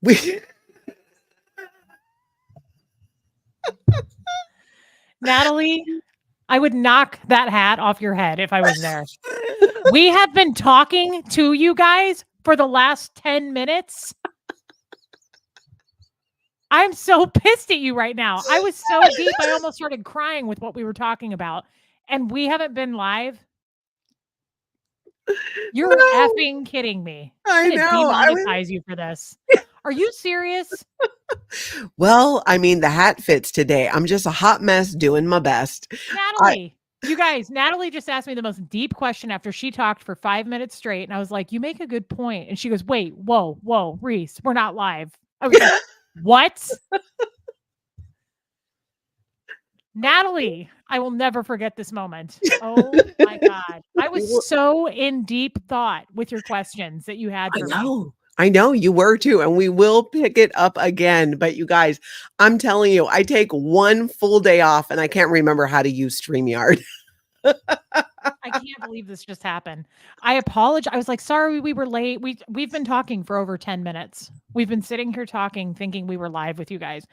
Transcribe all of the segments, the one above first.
We Natalie, I would knock that hat off your head if I was there. We have been talking to you guys for the last 10 minutes. I'm so pissed at you right now. I was so deep, I almost started crying with what we were talking about. And we haven't been live. You're effing kidding me. I I'm gonna know. demonetize you for this. Are you serious? Well, I mean, the hat fits today. I'm just a hot mess doing my best. Natalie, you guys, Natalie just asked me the most deep question after she talked for 5 minutes straight. And I was like, you make a good point. And she goes, wait, whoa, Reese, we're not live. I was like, what? Natalie, I will never forget this moment. Oh my God. I was so in deep thought with your questions that you had for me. I know you were too, and we will pick it up again. But you guys, I'm telling you, I take one full day off and I can't remember how to use StreamYard. I can't believe this just happened. I apologize. I was like, sorry, we were late. We've been talking for over 10 minutes. We've been sitting here talking, thinking we were live with you guys.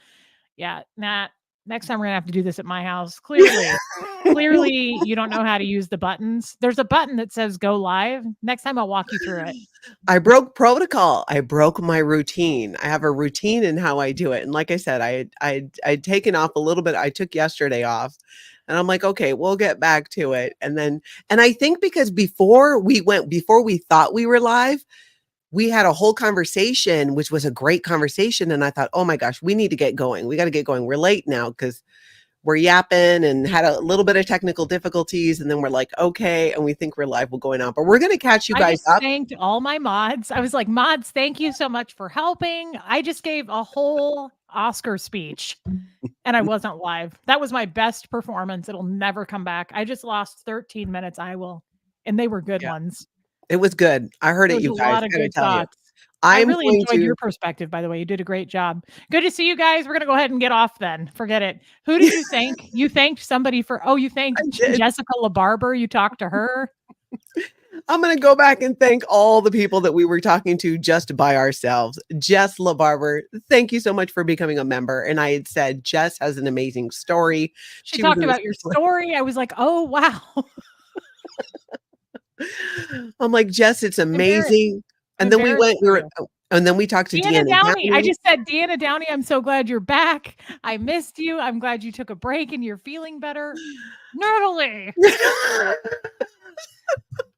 Yeah, Nat, next time we're gonna have to do this at my house. Clearly, you don't know how to use the buttons. There's a button that says go live. Next time I'll walk you through it. I broke protocol. I broke my routine. I have a routine in how I do it. And like I said, I'd taken off a little bit. I took yesterday off. And I'm like, okay, we'll get back to it. And I think because before we thought we were live, we had a whole conversation, which was a great conversation. And I thought, oh my gosh, we need to get going. We got to get going. We're late now because we're yapping and had a little bit of technical difficulties. And then we're like, okay. And we think we're live. We're going on, but we're going to catch you guys up. I thanked all my mods. I was like, mods, thank you so much for helping. I just gave a whole Oscar speech and I wasn't live. That was my best performance. It'll never come back. I just lost 13 minutes. And they were good ones. It was good. I heard it, you guys. A lot of good thoughts. I really enjoyed your perspective, by the way. You did a great job. Good to see you guys. We're going to go ahead and get off then. Forget it. Who did you thank? You thanked somebody you thanked Jessica LaBarber. You talked to her. I'm going to go back and thank all the people that we were talking to just by ourselves. Jess LaBarber, thank you so much for becoming a member. And I had said, Jess has an amazing story. She talked about your story. I was like, oh, wow. I'm like, Jess, it's amazing. And then we talked to Deanna Downey. I just said, Deanna Downey, I'm so glad you're back. I missed you. I'm glad you took a break and you're feeling better. Natalie.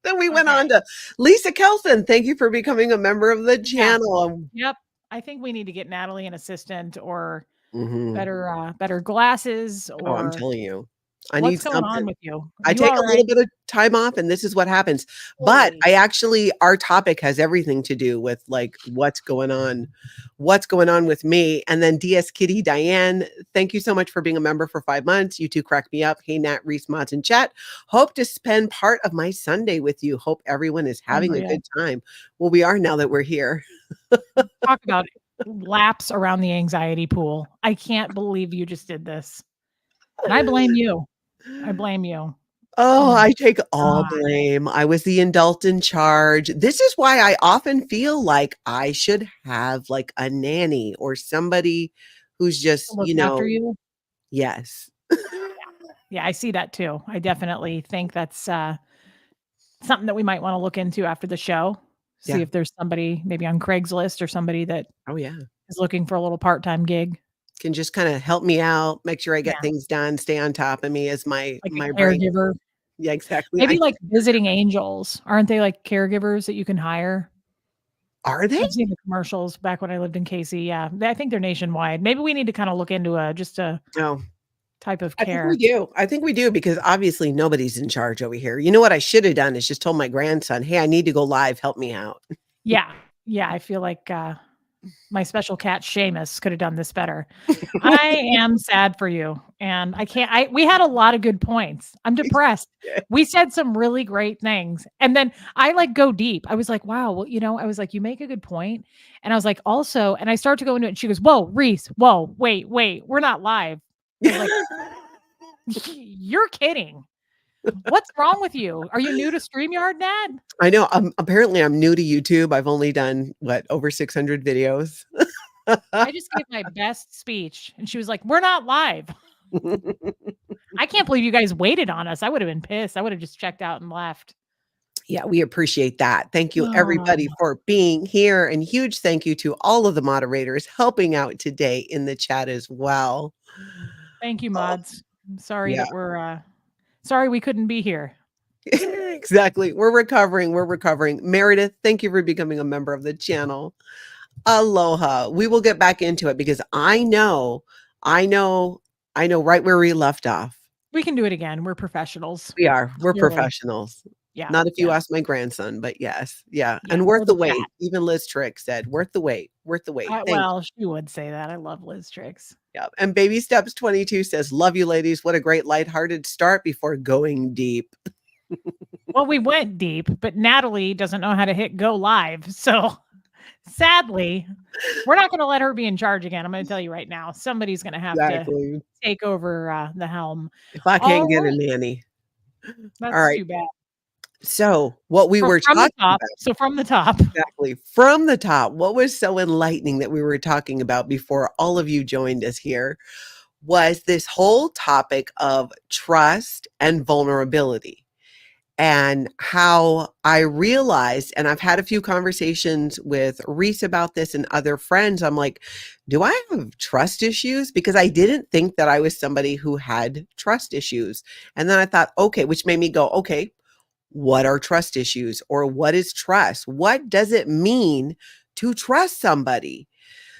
Then we went on to Lisa Kelson. Thank you for becoming a member of the channel. Yep. I think we need to get Natalie an assistant or better glasses. Or I'm telling you. What's going on with you? I take a little bit of time off and this is what happens. But our topic has everything to do with like what's going on with me. And then DS Kitty Diane, thank you so much for being a member for 5 months. You two crack me up. Hey, Nat, Reese, mods, and chat. Hope to spend part of my Sunday with you. Hope everyone is having a good time. Well, we are now that we're here. Talk about laps around the anxiety pool. I can't believe you just did this. And I blame you. Oh, I take all blame. I was the adult in charge. This is why I often feel like I should have like a nanny or somebody who's just, after you. Yes. Yeah, I see that too. I definitely think that's something that we might want to look into after the show. See if there's somebody maybe on Craigslist or somebody that is looking for a little part-time gig. Can just kind of help me out, make sure I get things done, stay on top of me as my caregiver. Brain. Yeah, exactly. Maybe like visiting angels. Aren't they like caregivers that you can hire? Are they? I've seen the commercials back when I lived in KC. Yeah, I think they're nationwide. Maybe we need to kind of look into a type of care. I think we do because obviously nobody's in charge over here. You know what I should have done is just told my grandson, hey, I need to go live. Help me out. Yeah. I feel like my special cat Seamus could have done this better. I am sad for you. And we had a lot of good points. I'm depressed. We said some really great things. And then I like go deep. I was like, wow, well, I was like, you make a good point. And I was like, also, and I start to go into it and she goes, whoa, Reese, whoa, wait, we're not live. I was like, you're kidding. What's wrong with you? Are you new to StreamYard, Nat? I know. Apparently I'm new to YouTube. I've only done over 600 videos. I just gave my best speech, and she was like, "We're not live." I can't believe you guys waited on us. I would have been pissed. I would have just checked out and left. Yeah, we appreciate that. Thank you, everybody, Oh, for being here. And huge thank you to all of the moderators helping out today in the chat as well. thank you, Oh, mods. I'm sorry yeah, that we're sorry we couldn't be here. exactly. We're recovering. We're recovering. Meredith, thank you for becoming a member of the channel. Aloha. We will get back into it because I know, I know right where we left off. We can do it again. We're professionals. We are. We're Clearly. professionals. Yeah, Not if you yeah, ask my grandson, but yes. Yeah. yeah, And or worth the the chat. wait. Even Liz Trick said, worth the wait. Worth the wait. Thank Well, she would say that. I love Liz Tricks. Yeah. And Baby Steps 22 says, love you ladies. What a great lighthearted start before going deep. Well, we went deep, but Natalie doesn't know how to hit go live. So sadly, we're not going to let her be in charge again. I'm going to tell you right now. Somebody's going to have to Exactly. take over the helm. If I All can't get a right. nanny. All That's right. too bad. So what we were From the talking top. about, So from the top. exactly from the top, what was so enlightening that we were talking about before all of you joined us here was this whole topic of trust and vulnerability. And how I realized, and I've had a few conversations with Reese about this and other friends. I'm like, do I have trust issues? Because I didn't think that I was somebody who had trust issues. And then I thought, okay, which made me go, okay, what are trust issues or what is trust? What does it mean to trust somebody?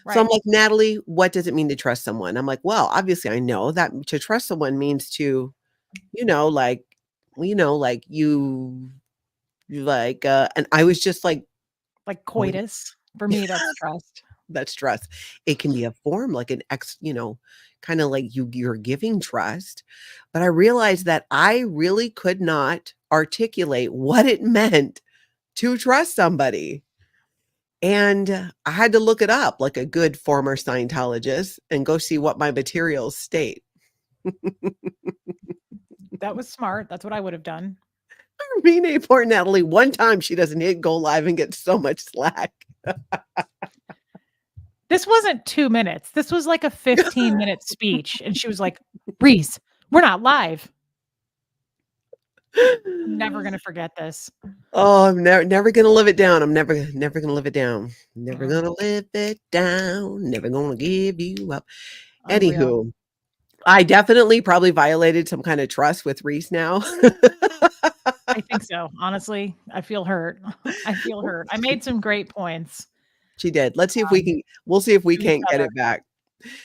So I'm Right. like, Natalie, what does it mean to trust someone? I'm like, well, obviously I know that to trust someone means to, you know, like, like you like, and I was just like, Like going, coitus. For me, that's trust. that's trust. It can be a form like an kind of like you're giving trust. But I realized that I really could not articulate what it meant to trust somebody. And I had to look it up like a good former Scientologist and go see what my materials state. That was smart. That's what I would have done. Poor Natalie, one time she doesn't hit go live and get so much slack. This wasn't 2 minutes. This was like a 15-minute speech. And she was like, Reese, we're not live. I'm never going to forget this. Oh, I'm never gonna live it down. I'm never gonna live it down. Never Mm, gonna live it down. Never gonna give you up. unreal. Anywho, I definitely probably violated some kind of trust with Reese now. I think so. Honestly, I feel hurt. I feel hurt. I made some great points She did. Let's see if we can. We'll see if we to each can't get other. it back.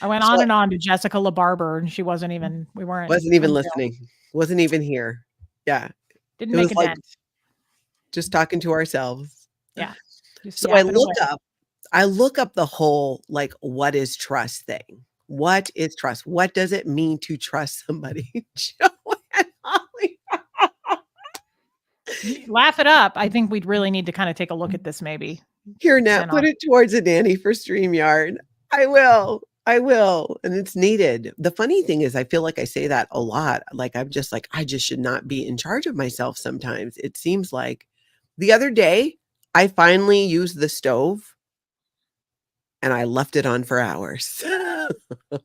I went So on and on to Jessica LaBarber, and she wasn't even, we weren't wasn't even unreal. listening. Wasn't even here. Yeah, Didn't it make was a like dent. just talking to ourselves. Yeah. Just So I yapping look away. up. I look up the whole like what is trust thing. What is trust? What does it mean to trust somebody? Joe and Holly. Laugh it up. I think we'd really need to kind of take a look at this maybe. Here, Nat, And put it towards a Danny for StreamYard. I will. I will. And it's needed. The funny thing is, I feel like I say that a lot. Like, I'm just like, I just should not be in charge of myself sometimes. It seems like the other day, I finally used the stove and I left it on for hours.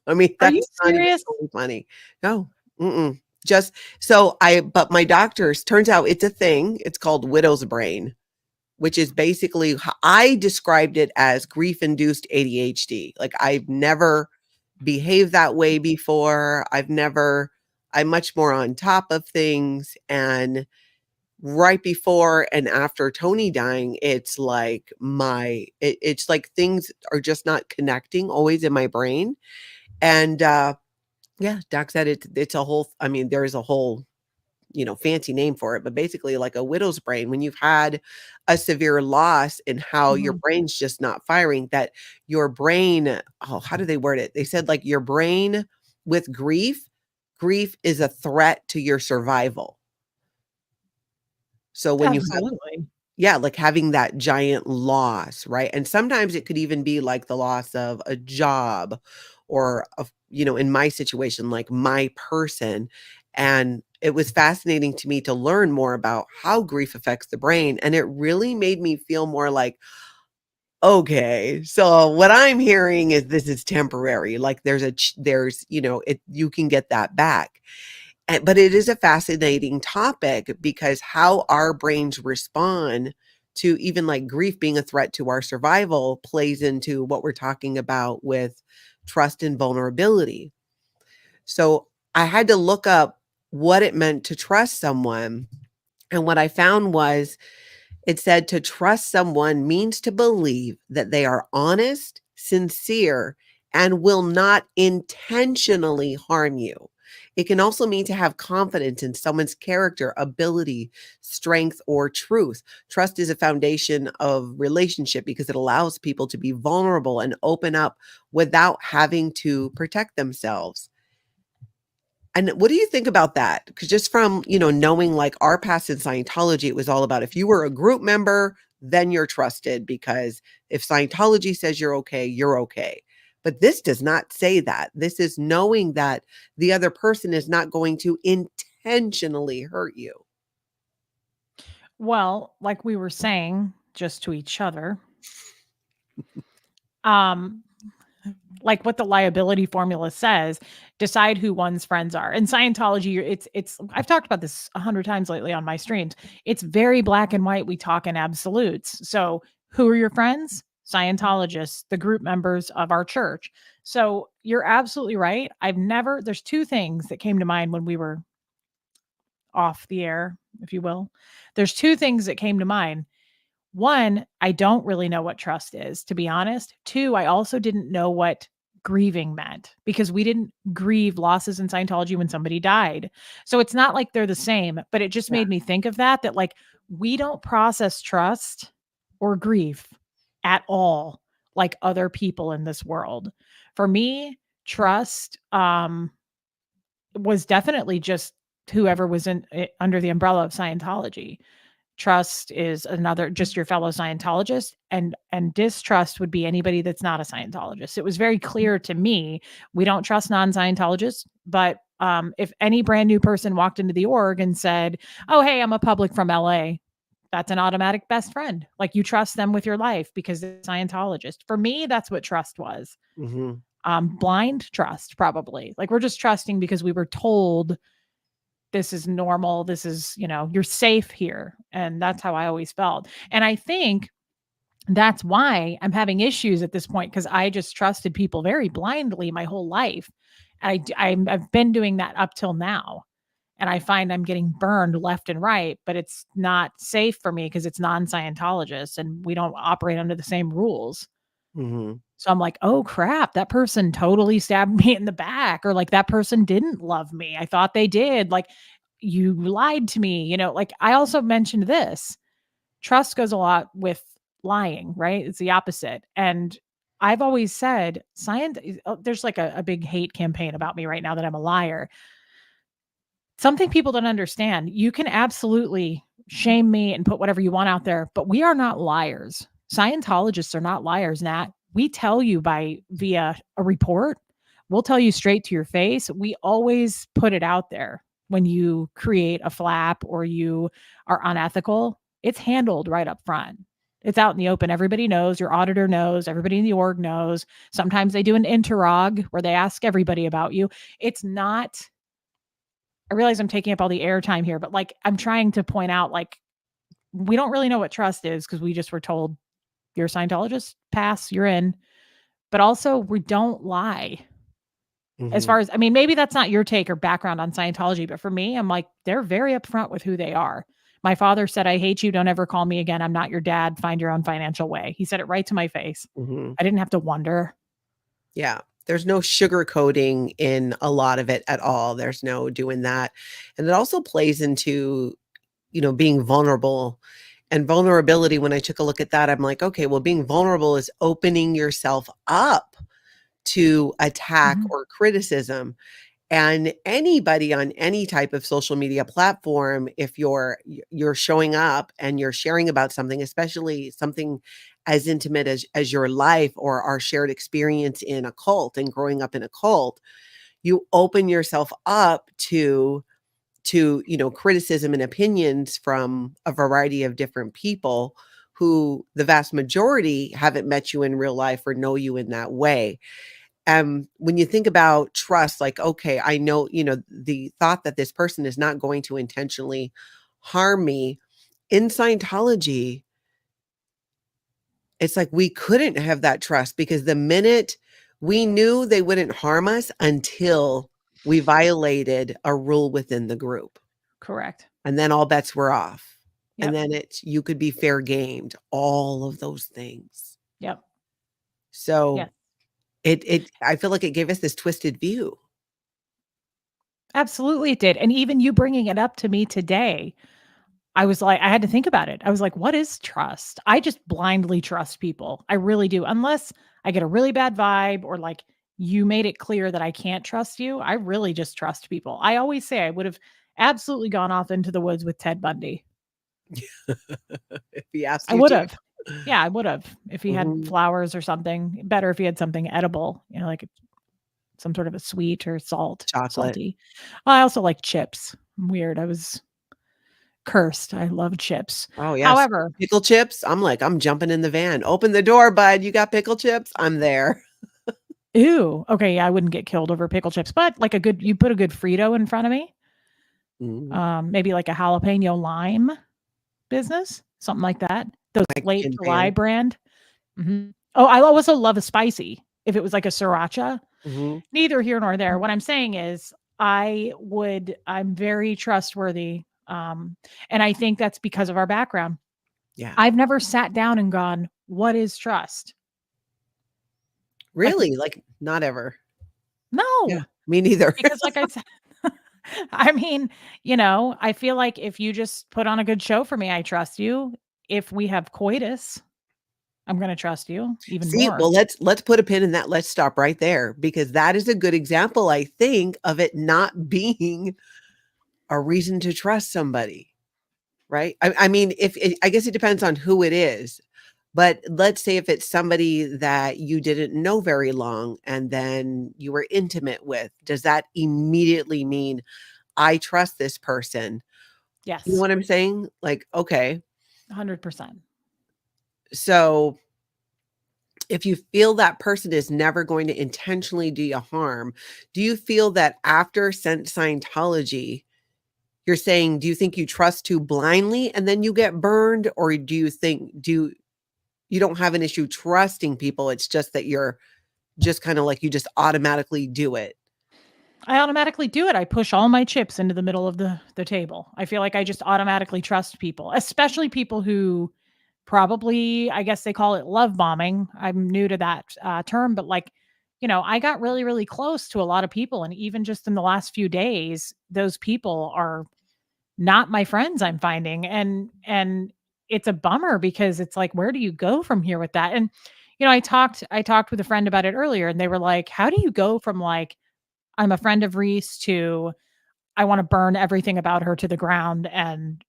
I mean, are you that's not even serious? totally funny. No, mm-mm. Just so but my doctors, turns out it's a thing. It's called widow's brain, which is basically, I described it as grief induced ADHD. Like I've never behaved that way before. I'm much more on top of things. And right before and after Tony dying, it's like it's like things are just not connecting always in my brain. And yeah, Doc said it's a whole, I mean, there is a whole, fancy name for it, but basically like a widow's brain, when you've had a severe loss and how your Mhm. brain's just not firing, that your brain, oh, how do they word it? They said like your brain with grief is a threat to your survival. So when you have, Absolutely. yeah, like having that giant loss, right? And sometimes it could even be like the loss of a job or of, in my situation, like my person. And it was fascinating to me to learn more about how grief affects the brain. And it really made me feel more like, Okay, so what I'm hearing is this is temporary. Like there's, you can get that back. But it is a fascinating topic because how our brains respond to even like grief being a threat to our survival plays into what we're talking about with trust and vulnerability. So I had to look up what it meant to trust someone. And what I found was it said to trust someone means to believe that they are honest, sincere, and will not intentionally harm you. It can also mean to have confidence in someone's character, ability, strength, or truth. Trust is a foundation of relationship because it allows people to be vulnerable and open up without having to protect themselves. And what do you think about that? Because just from, knowing like our past in Scientology, it was all about if you were a group member, then you're trusted because if Scientology says you're okay, you're okay. But this does not say that. This is knowing that the other person is not going to intentionally hurt you. Well, like we were saying just to each other, um, like what the liability formula says, decide who one's friends are. In Scientology, it's I've talked about this 100 times lately on my streams. It's very black and white. We talk in absolutes. So, who are your friends? Scientologists, the group members of our church. So, you're absolutely right. There's two things that came to mind when we were off the air, if you will. There's two things that came to mind. One, I don't really know what trust is, to be honest. Two, I also didn't know what grieving meant because we didn't grieve losses in Scientology when somebody died. So it's not like they're the same, but it just Yeah. made me think of that like we don't process trust or grief at all like other people in this world. For me, trust was definitely just whoever was under the umbrella of Scientology. Trust is another, just your fellow Scientologist, and distrust would be anybody that's not a Scientologist. It was very clear to me we don't trust non-Scientologists, but if any brand new person walked into the org and said, "Oh, hey, I'm a public from LA," that's an automatic best friend. Like you trust them with your life because they're a Scientologist. For me, that's what trust was. Mm-hmm. Blind trust, probably. Like we're just trusting because we were told this is normal. This is, you're safe here. And that's how I always felt. And I think that's why I'm having issues at this point because I just trusted people very blindly my whole life. I've been doing that up till now. And I find I'm getting burned left and right, but it's not safe for me because it's non-Scientologists and we don't operate under the same rules. Mm-hmm. So I'm like, "Oh crap, that person totally stabbed me in the back," or like that person didn't love me. I thought they did. Like you lied to me, like I also mentioned this. Trust goes a lot with lying, right? It's the opposite. And I've always said there's like a big hate campaign about me right now that I'm a liar. Something people don't understand. You can absolutely shame me and put whatever you want out there, but we are not liars. Scientologists are not liars, Nat. We tell you via a report. We'll tell you straight to your face. We always put it out there. When you create a flap or you are unethical, it's handled right up front. It's out in the open. Everybody knows. Your auditor knows. Everybody in the org knows. Sometimes they do an interrog where they ask everybody about you. It's not, I realize I'm taking up all the airtime here, but like I'm trying to point out, like, we don't really know what trust is because we just were told you're a Scientologist, pass, you're in. But also, we don't lie. As Mm-hmm. far as, I mean, maybe that's not your take or background on Scientology, but for me, I'm like, they're very upfront with who they are. My father said, "I hate you. Don't ever call me again. I'm not your dad. Find your own financial way." He said it right to my face. Mm-hmm. I didn't have to wonder. Yeah. There's no sugarcoating in a lot of it at all. There's no doing that. And it also plays into, being vulnerable and vulnerability. When I took a look at that, I'm like, okay, well, being vulnerable is opening yourself up to attack Mhm. or criticism. And anybody on any type of social media platform, if you're showing up and you're sharing about something, especially something as intimate as your life or our shared experience in a cult and growing up in a cult, you open yourself up to criticism and opinions from a variety of different people, who the vast majority haven't met you in real life or know you in that way. When you think about trust, like, okay, I know, the thought that this person is not going to intentionally harm me. In Scientology, it's like we couldn't have that trust because the minute we knew they wouldn't harm us until we violated a rule within the group. Correct. And then all bets were off. And Yep. then you could be fair gamed, all of those things. Yep. So Yes. I feel like it gave us this twisted view. Absolutely it did. And even you bringing it up to me today, I was like, I had to think about it. I was like, what is trust? I just blindly trust people. I really do. Unless I get a really bad vibe or like you made it clear that I can't trust you. I really just trust people. I always say I would have absolutely gone off into the woods with Ted Bundy. If he asked I you would to. have. Yeah, I would have. If he had Mhm. flowers or something, better if he had something edible, like some sort of a sweet or Chocolate. salty. I also like chips. Weird. I was cursed. I love chips. Oh, yes. However, Pickle chips, I'm jumping in the van. "Open the door, bud. You got pickle chips?" I'm there. ew. Okay, yeah, I wouldn't get killed over pickle chips, but like you put a good Frito in front of me, Mhm. maybe like a jalapeno lime business, something like that. Those late Mexican July van. brand. Mhm. Oh, I also love a spicy. If it was like a sriracha, Mhm. neither here nor there. What I'm saying is I'm very trustworthy. And I think that's because of our background. Yeah. I've never sat down and gone, what is trust? Like, Really? Like, not ever. Yeah. no, Me neither. because like I said, I mean, I feel like if you just put on a good show for me, I trust you. If we have coitus, I'm going to trust you even See, more. well, let's put a pin in that. Let's stop right there because that is a good example, I think, of it not being a reason to trust somebody, right? I mean, if I guess it depends on who it is. But let's say if it's somebody that you didn't know very long and then you were intimate with, does that immediately mean I trust this person? You know Yes, what I'm saying? Like, okay, 100%. so if you feel that person is never going to intentionally do you harm, do you feel that after Scientology, you're saying, do you think you trust too blindly and then you get burned? Or do you think, you don't have an issue trusting people? It's just that you're just kind of like you just automatically do it. I automatically do it. I push all my chips into the middle of the table. I feel like I just automatically trust people, especially people who probably, I guess they call it love bombing. I'm new to that term, but like, I got really, really close to a lot of people. And even just in the last few days, those people are not my friends, I'm finding. And it's a bummer because it's like, where do you go from here with that? And, I talked with a friend about it earlier and they were like, how do you go from like, I'm a friend of Reese to I want to burn everything about her to the ground and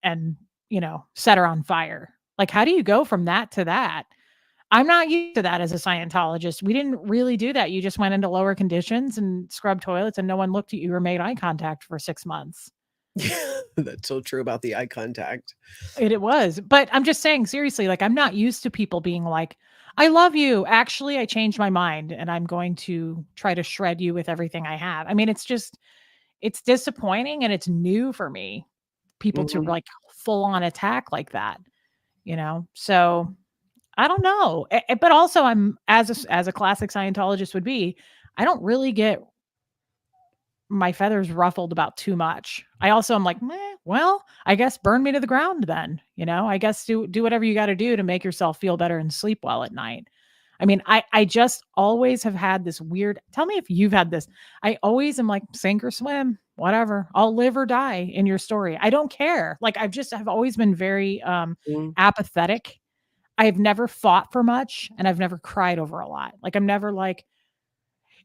set her on fire. Like how do you go from that to that? I'm not used to that as a Scientologist. We didn't really do that. You just went into lower conditions and scrubbed toilets and no one looked at you or made eye contact for 6 months. That's so true about the eye contact. It was. But I'm just saying seriously, like I'm not used to people being like, "I love you. Actually, I changed my mind and I'm going to try to shred you with everything I have." I mean, it's disappointing and it's new for me, people to Mhm. like full on attack like that, So, I don't know, but also I'm as a classic Scientologist would be, I don't really get my feathers ruffled about too much. I also am like, "Meh, well, I guess burn me to the ground then," I guess do whatever you gotta do to make yourself feel better and sleep well at night. I mean, I just always have had this weird tell me if you've had this. I always am like, "Sink or swim, whatever. I'll live or die in your story. I don't care." Like, I've always been very, Mm. apathetic. I've never fought for much, and I've never cried over a lot. Like, I'm never like,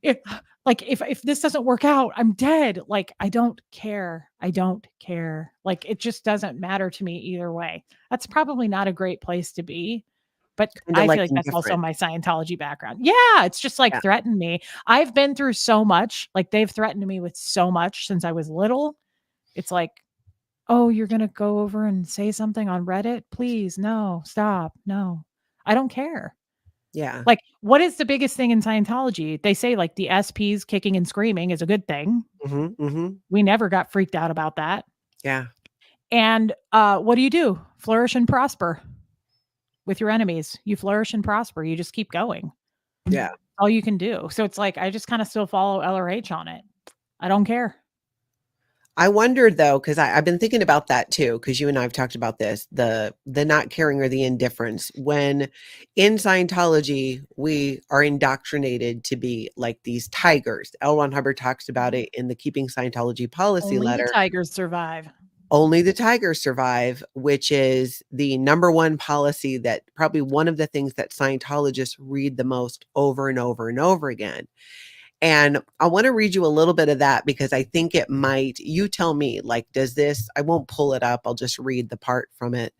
if if this doesn't work out, I'm dead. Like, I don't care. I don't care. Like, it just doesn't matter to me either way. That's probably not a great place to be, but Kinda I like feel like that's also indifferent. my Scientology background. Yeah, it's just like Yeah. threaten me. I've been through so much. Like, they've threatened me with so much since I was little. It's like, "Oh, you're gonna go over and say something on Reddit? Please, no, stop, no. I don't care." Yeah. Like, what is the biggest thing in Scientology? They say, like, the SPs kicking and screaming is a good thing. Mhm, mhm. We never got freaked out about that. Yeah. And, what do? Flourish and prosper with your enemies. You flourish and prosper. You just keep going. Yeah. All you can do. So it's like, I just kinda still follow LRH on it. I don't care. I wondered though, because I've been thinking about that too, because you and I have talked about this, the not caring or the indifference. When in Scientology, we are indoctrinated to be like these tigers. L. Ron Hubbard talks about Mhm. it in the Keeping Scientology Policy Only the Letter. tigers survive. Only the tigers survive, which is the number one policy that probably one of the things that Scientologists read the most over and over and over again. And I want to read you a little bit of that because I think it might, you tell me, like, does this, I won't pull it up. I'll just read the part from it.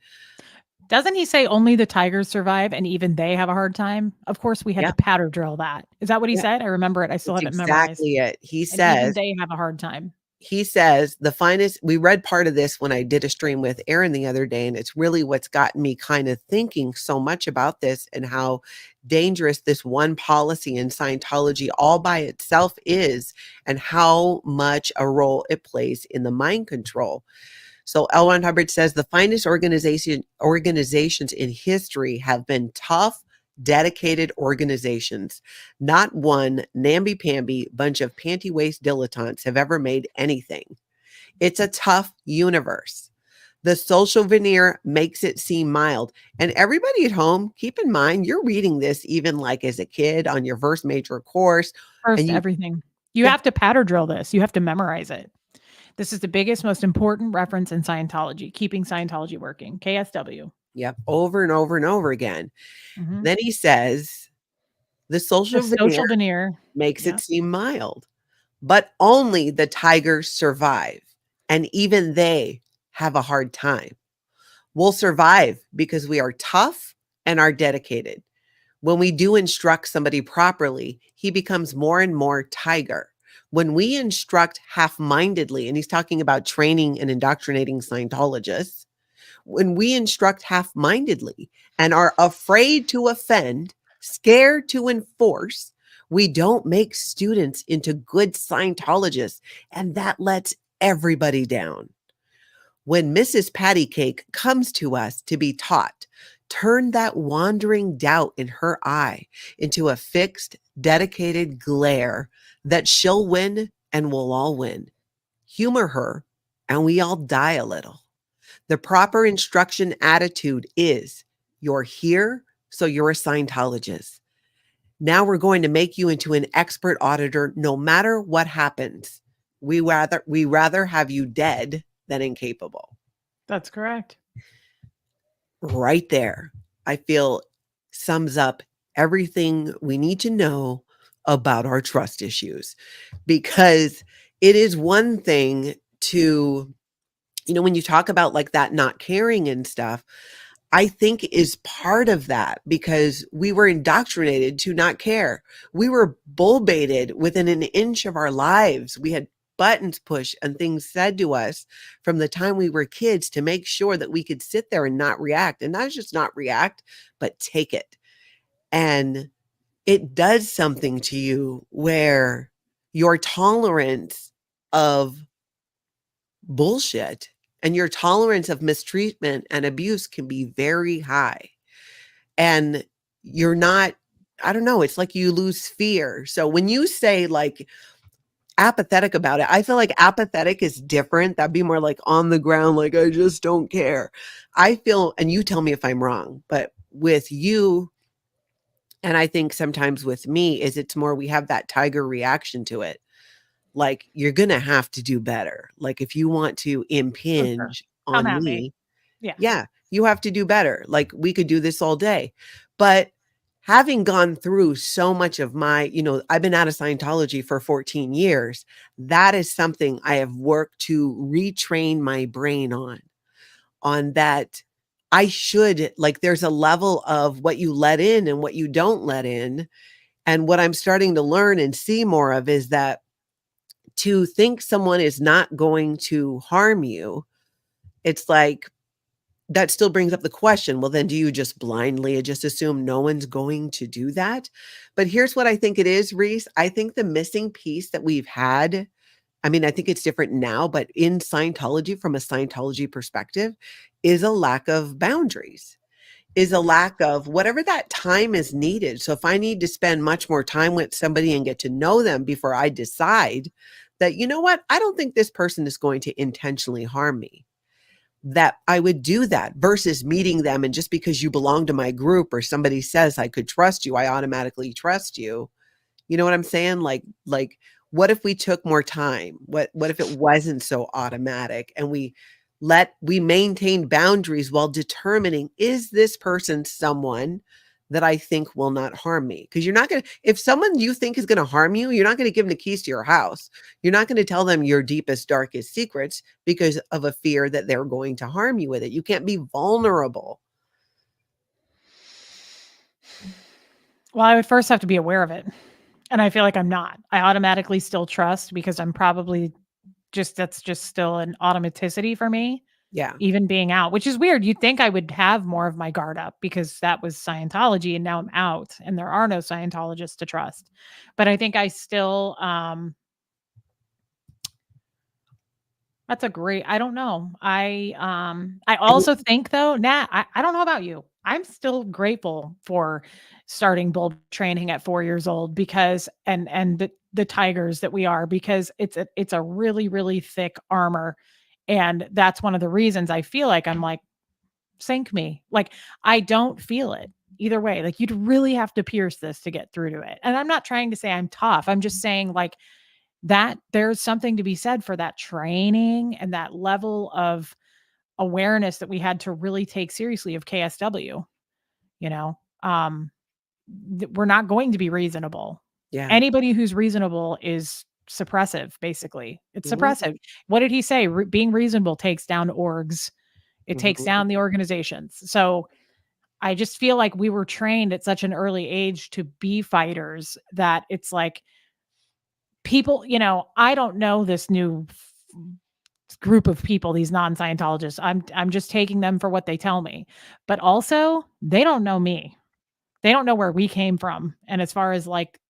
Doesn't he say only the tigers survive and even they have a hard time? Of course, we had Yeah. to patter drill that. Is that what he Yeah. said? I remember it. I still That's have it memorized. exactly it. And even they have a hard time. He says the finest, we read part of this when I did a stream with Aaron the other day, and it's really what's gotten me kind of thinking so much about this and how dangerous this one policy in Scientology all by itself is, and how much a role it plays in the mind control. So L. Ron Hubbard says the finest organizations in history have been tough, dedicated organizations. Not one namby-pamby bunch of panty-waist dilettantes have ever made anything. It's a tough universe. The social veneer makes it seem mild. And everybody at home, keep in mind, you're reading this even like as a kid on your first major course. And First, you, everything. You yeah, have to patter drill this. You have to memorize it. This is the biggest, most important reference in Scientology, keeping Scientology working. KSW. yep, over and over and over again. Mhm. Then he says, the The social veneer social veneer. makes it Yep. seem mild, but only the tigers survive. And even they have a hard time. We'll survive because we are tough and are dedicated. When we do instruct somebody properly, he becomes more and more tiger. When we instruct half mindedly, and he's talking about training and indoctrinating Scientologists, when we instruct half mindedly and are afraid to offend, scared to enforce, we don't make students into good Scientologists, and that lets everybody down. When Mrs. Patty Cake comes to us to be taught, turn that wandering doubt in her eye into a fixed, dedicated glare that she'll win and we'll all win. Humor her, and we all die a little. The proper instruction attitude is you're here, so you're a Scientologist. Now we're going to make you into an expert auditor no matter what happens. We rather have you dead than incapable. That's correct. Right there, I feel sums up everything we need to know about our trust issues, because it is one thing to, when you talk about like that not caring and stuff, I think is part of that because we were indoctrinated to not care. We were bull baited within an inch of our lives. We had buttons pushed and things said to us from the time we were kids to make sure that we could sit there and not react. And not just not react, but take it. And it does something to you where your tolerance of bullshit and your tolerance of mistreatment and abuse can be very high. And you're not, I don't know, it's like you lose fear. So when you say like apathetic about it, I feel like apathetic is different. That'd be more like on the ground, like I just don't care. I feel, and you tell me if I'm wrong, but with you, and I think sometimes with me, is it's more we have that tiger reaction to it. Like you're gonna have to do better. Like if you want to For sure. impinge Come on at me. me, Yeah. yeah, you have to do better. Like we could do this all day. But having gone through so much of my, I've been out of Scientology for 14 years. That is something I have worked to retrain my brain on that I should, like, there's a level of what you let in and what you don't let in. And what I'm starting to learn and see more of is that to think someone is not going to harm you it's like that still brings up the question, well, then do you just blindly just assume no one's going to do that? But here's what I think it is, Reese. I think the missing piece that we've had, I mean, I think it's different now, but in Scientology, from a Scientology perspective, is a lack of boundaries, is a lack of whatever that time is needed. So if I need to spend much more time with somebody and get to know them before I decide that, you know what, I don't think this person is going to intentionally harm me, that I would do that versus meeting them. And just because you belong to my group or somebody says I could trust you, I automatically trust you. You know what I'm saying? Like, what if we took more time? What if it wasn't so automatic and we maintain boundaries while determining, is this person someone that I think will not harm me? Because you're not going to, if someone you think is going to harm you, you're not going to give them the keys to your house. You're not going to tell them your deepest, darkest secrets because of a fear that they're going to harm you with it. You can't be vulnerable. Well, I would first have to be aware of it. And I feel like I'm not. I automatically still trust because I'm probably that's just still an automaticity for me, Yeah. even being out, which is weird. You'd think I would have more of my guard up because that was Scientology and now I'm out and there are no Scientologists to trust. But I think I still that's a great, I don't know. I And also think though, Nat, I don't know about you. I'm still grateful for starting bulb training at 4 years old because and the tigers that we are, because it's a really, really thick armor. And that's one of the reasons I feel like I'm like, sink me. Like I don't feel it either way. Like you'd really have to pierce this to get through to it. And I'm not trying to say I'm tough. I'm just saying like that there's something to be said for that training and that level of awareness that we had to really take seriously of KSW, you know. We're not going to be reasonable. yeah. Anybody who's reasonable is suppressive, basically. It's Mhm, suppressive. What did he say? Being reasonable takes down orgs. It takes mhm, down the organizations. So I just feel like we were trained at such an early age to be fighters that it's like people, I don't know this new group of people, these non-Scientologists. I'm just taking them for what they tell me. But also, they don't know me. They don't know where we came from and as far as like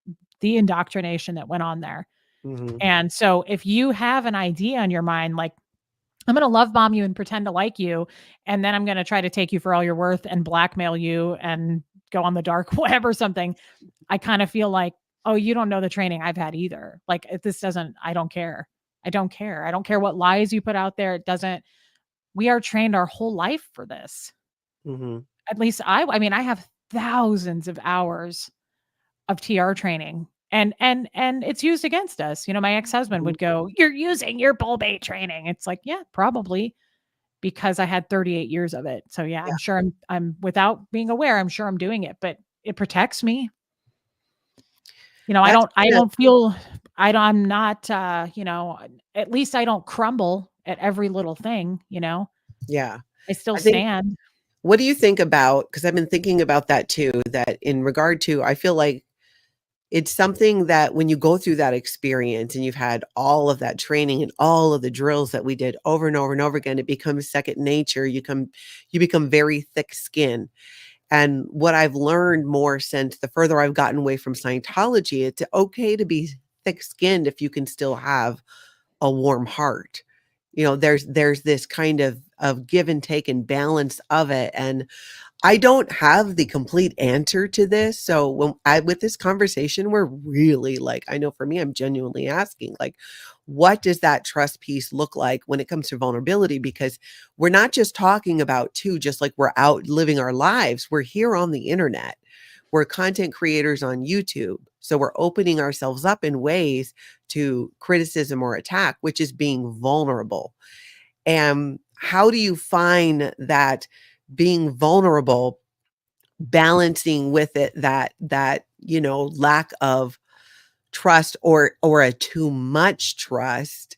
the indoctrination that went on there. mhm, And so if you have an idea in your mind like I'm going to love bomb you and pretend to like you and then I'm going to try to take you for all you're worth and blackmail you and go on the dark web or something, I kind of feel like, oh, you don't know the training I've had either. Like if this doesn't, I don't care. I don't care. I don't care what lies you put out there. It doesn't, we are trained our whole life for this. mhm. At least I mean, I have thousands of hours of TR training and it's used against us. My ex-husband Mhm. would go, "You're using your bull bait training." It's like, yeah, probably because I had 38 years of it. So yeah, Yeah, I'm sure I'm without being aware, I'm sure I'm doing it, but it protects me. I that's don't kinda feel I'm not at least I don't crumble at every little thing. yeah. I still I think stand. what do you think about, because I've been thinking about that too, that in regard to, I feel like it's something that when you go through that experience and you've had all of that training and all of the drills that we did over and over and over again, it becomes second nature. You become very thick skin. And what I've learned more since the further I've gotten away from Scientology, it's okay to be thick skinned if you can still have a warm heart. There's this kind of give and take and balance of it. And I don't have the complete answer to this. So with this conversation, we're really like, I know for me, I'm genuinely asking, like, what does that trust piece look like when it comes to vulnerability? Because we're not just talking about just like we're out living our lives. We're here on the internet. We're content creators on YouTube. So we're opening ourselves up in ways to criticism or attack, which is being vulnerable. And how do you find that being vulnerable, balancing with it that lack of trust or a too much trust?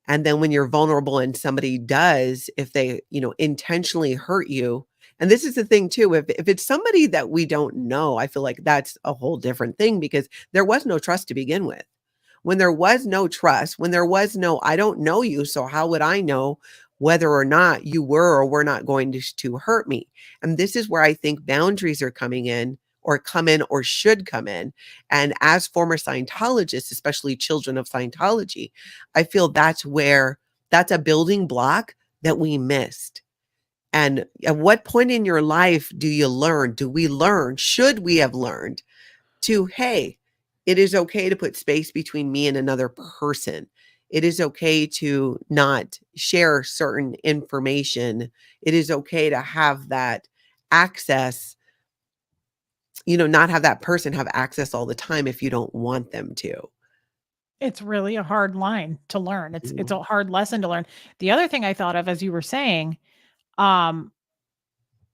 And then when you're vulnerable and somebody does, if they intentionally hurt you, and this is the thing too, if it's somebody that we don't know, I feel like that's a whole different thing, because there was no trust to begin with. When there was no trust, when there was no, I don't know you, so how would I know whether or not you were or were not going to hurt me. And this is where I think boundaries are coming in, or come in, or should come in. And as former Scientologists, especially children of Scientology, I feel that's a building block that we missed. And at what point in your life do you learn? Do we learn? Should we have learned to, hey, it is okay to put space between me and another person. It is okay to not share certain information. It is okay to have that access, not have that person have access all the time if you don't want them to. It's really a hard line to learn. It's Mhm. a hard lesson to learn. The other thing I thought of as you were saying, um,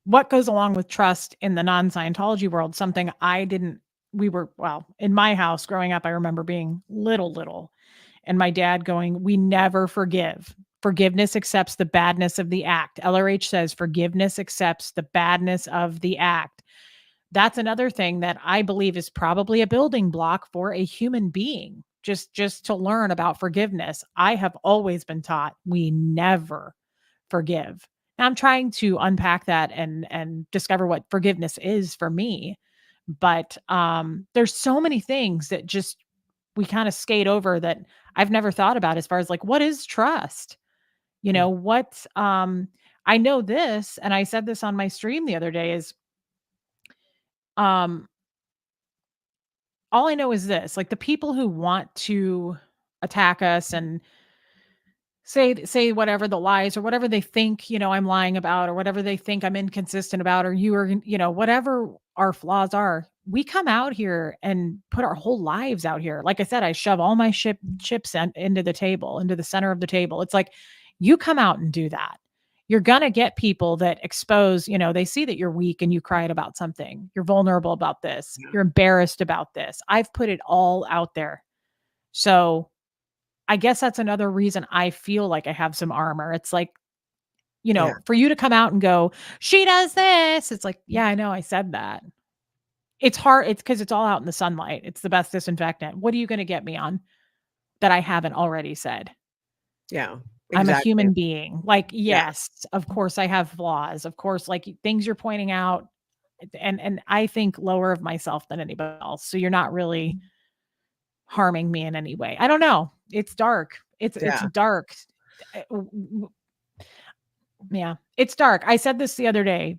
what goes along with trust in the non-Scientology world, something I didn't well, in my house growing up, I remember being little, and my dad going, "We never forgive. Forgiveness accepts the badness of the act." LRH says, "Forgiveness accepts the badness of the act." That's another thing that I believe is probably a building block for a human being, just to learn about forgiveness. I have always been taught we never forgive. Now I'm trying to unpack that and discover what forgiveness is for me. But there's so many things that just we kind of skate over that I've never thought about as far as like what is trust? What I know this, and I said this on my stream the other day, is um all I know is this, like the people who want to attack us and say whatever the lies or whatever they think, I'm lying about, or whatever they think I'm inconsistent about, or you are, whatever our flaws are, we come out here and put our whole lives out here. Like I said, I shove all my chips into the table, into the center of the table. It's like you come out and do that. You're going to get people that expose, they see that you're weak and you cried about something. You're vulnerable about this. Yeah. You're embarrassed about this. I've put it all out there. So I guess that's another reason I feel like I have some armor. It's like, Yeah. for you to come out and go, "She does this." It's like, "Yeah, I know I said that." It's hard. It's because it's all out in the sunlight. It's the best disinfectant. What are you going to get me on that I haven't already said? Yeah. I'm a Exactly. human being. Like, Yeah. yes, of course I have flaws. Of course, like things you're pointing out, and I think lower of myself than anybody else. So you're not really harming me in any way. I don't know. It's dark. It's Yeah. dark. Yeah, it's dark. I said this the other day.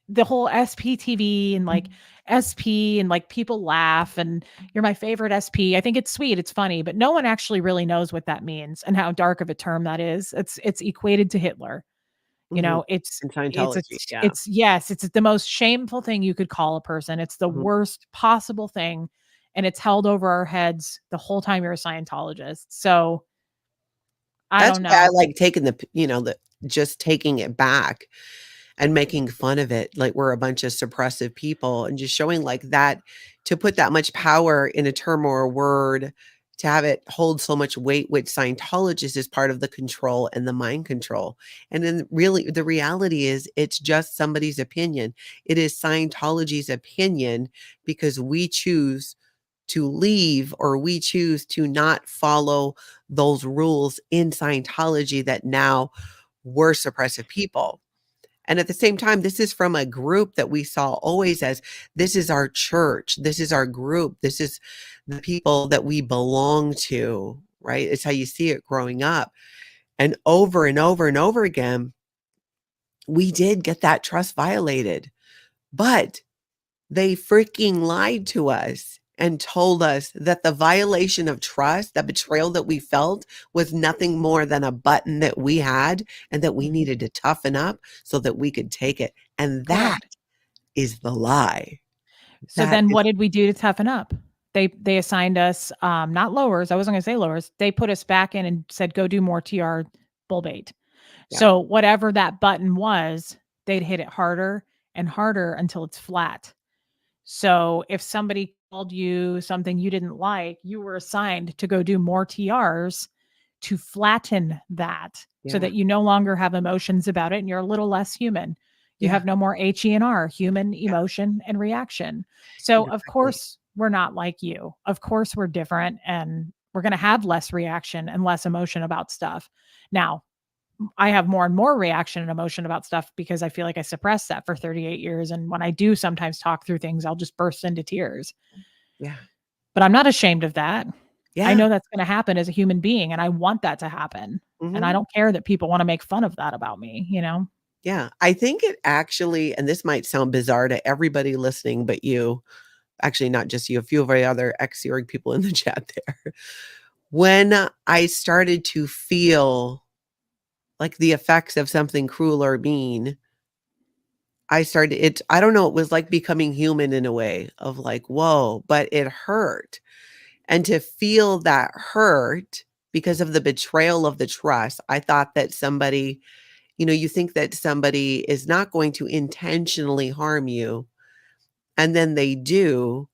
The whole SPTV and like SP and like people laugh and you're my favorite SP. I think it's sweet, it's funny, but no one actually really knows what that means and how dark of a term that is. It's equated to Hitler. Mhm. It's In it's Scientology. it's Yeah. it's yes, it's the most shameful thing you could call a person. It's the Mhm. worst possible thing, and it's held over our heads the whole time you're a Scientologist. So I That's don't why I know. like taking the just taking it back and making fun of it like we're a bunch of suppressive people, and just showing like that, to put that much power in a term or a word, to have it hold so much weight with Scientologists is part of the control and the mind control. And then really the reality is it's just somebody's opinion. It is Scientology's opinion because we choose to leave, or we choose to not follow those rules in Scientology that now we're suppressive people. And at the same time, this is from a group that we saw always as, this is our church, this is our group, this is the people that we belong to, right? It's how you see it growing up. And over and over and over again, we did get that trust violated. But they freaking lied to us and told us that the violation of trust, that betrayal that we felt, was nothing more than a button that we had and that we Mhm. needed to toughen up so that we could take it. And that Correct. is the lie. So That then is, what did we do to toughen up? They assigned us, not lowers, I wasn't gonna say lowers. They put us back in and said, "Go do more TR bull bait." yeah, So whatever that button was, they'd hit it harder and harder until it's flat. So if somebody called you something you didn't like, you were assigned to go do more TRs to flatten that so yeah, that you no longer have emotions about it and you're a little less human. You yeah, have no more HE&R, human yeah, emotion and reaction. So of exactly. course we're not like you. Of course we're different and we're going to have less reaction and less emotion about stuff. Now, I have more and more reaction and emotion about stuff because I feel like I suppressed that for 38 years. And when I do sometimes talk through things, I'll just burst into tears. Yeah. But I'm not ashamed of that. I Yeah. know that's going to happen as a human being, and I want that to happen. And I Mhm. don't care that people want to make fun of that about me, you know? Yeah. I think it actually, and this might sound bizarre to everybody listening, but you, actually not just you, a few of the other ex-Yorg people in the chat there. When I started to feel like the effects of something cruel or mean, I don't know, it was like becoming human in a way of like, whoa, but it hurt. And to feel that hurt because of the betrayal of the trust, I thought that somebody, you think that somebody is not going to intentionally harm you, and then they do.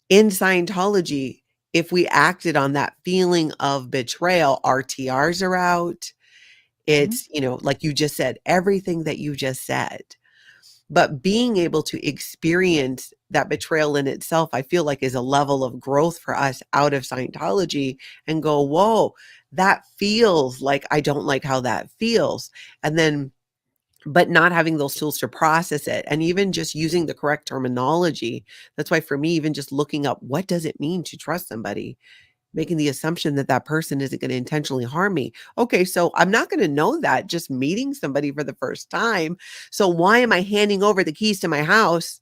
In Scientology, if we acted on that feeling of betrayal, our TRs are out. Mhm. It's, like you just said, everything that you just said. But being able to experience that betrayal in itself, I feel like is a level of growth for us out of Scientology and go, whoa, that feels like I don't like how that feels. And then, but not having those tools to process it and even just using the correct terminology. That's why for me, even just looking up what does it mean to trust somebody, making the assumption that that person isn't going to intentionally harm me. Okay, so I'm not going to know that just meeting somebody for the first time. So why am I handing over the keys to my house,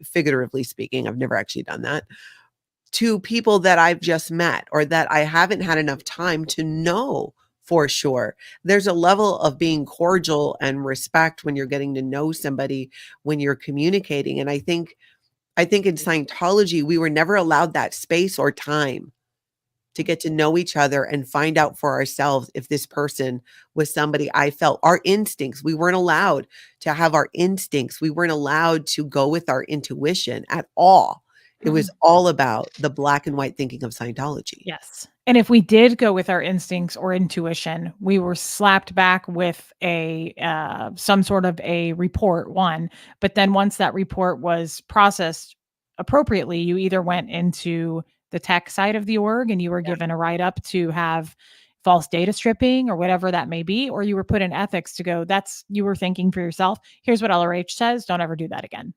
figuratively speaking? I've never actually done that, to people that I've just met or that I haven't had enough time to know for sure. There's a level of being cordial and respect when you're getting to know somebody, when you're communicating. And I think in Scientology, we were never allowed that space or time to get to know each other and find out for ourselves if this person was somebody I felt our instincts. We weren't allowed to have our instincts. We weren't allowed to go with our intuition at all. It was Mhm. all about the black and white thinking of Scientology. Yes. And if we did go with our instincts or intuition, we were slapped back with a some sort of a report one, but then once that report was processed appropriately, you either went into the tech side of the org and you were Yeah. given a write up to have false data stripping or whatever that may be, or you were put in ethics to go, that's you were thinking for yourself. Here's what LRH says, don't ever do that again.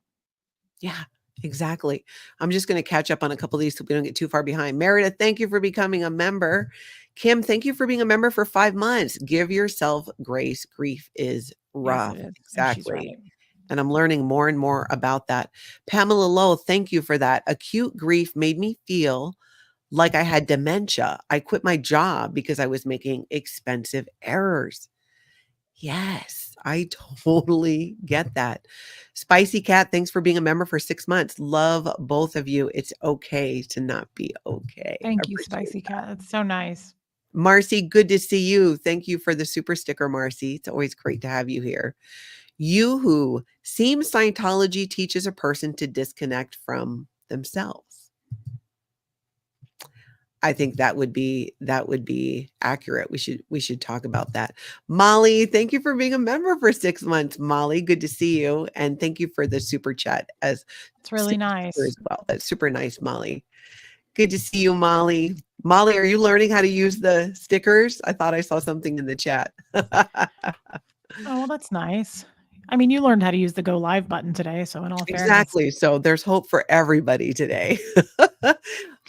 Yeah, exactly. I'm just going to catch up on a couple of these so we don't get too far behind. Meredith, thank you for becoming a member. Kim, thank you for being a member for 5 months. Give yourself grace. Grief is Yes, rough. it is. And she's Exactly. right. And I'm learning more and more about that. Pamela Lowe, thank you for that. Acute grief made me feel like I had dementia. I quit my job because I was making expensive errors. Yes, I totally get that. Spicy Cat, thanks for being a member for 6 months. Love both of you. It's okay to not be okay. I Thank you, appreciate Spicy that. Cat. That's so nice. Marcy, good to see you. Thank you for the super sticker, Marcy. It's always great to have you here. You who seems Scientology teaches a person to disconnect from themselves. I think that would be accurate. We should talk about that. Molly, thank you for being a member for 6 months. Molly, good to see you, and thank you for the super chat as It's really super sticker nice. as well. That's super nice, Molly. Good to see you, Molly. Molly, are you learning how to use the stickers? I thought I saw something in the chat. Oh, well, that's nice. I mean, you learned how to use the go live button today, so in all fairness. Exactly. So there's hope for everybody today.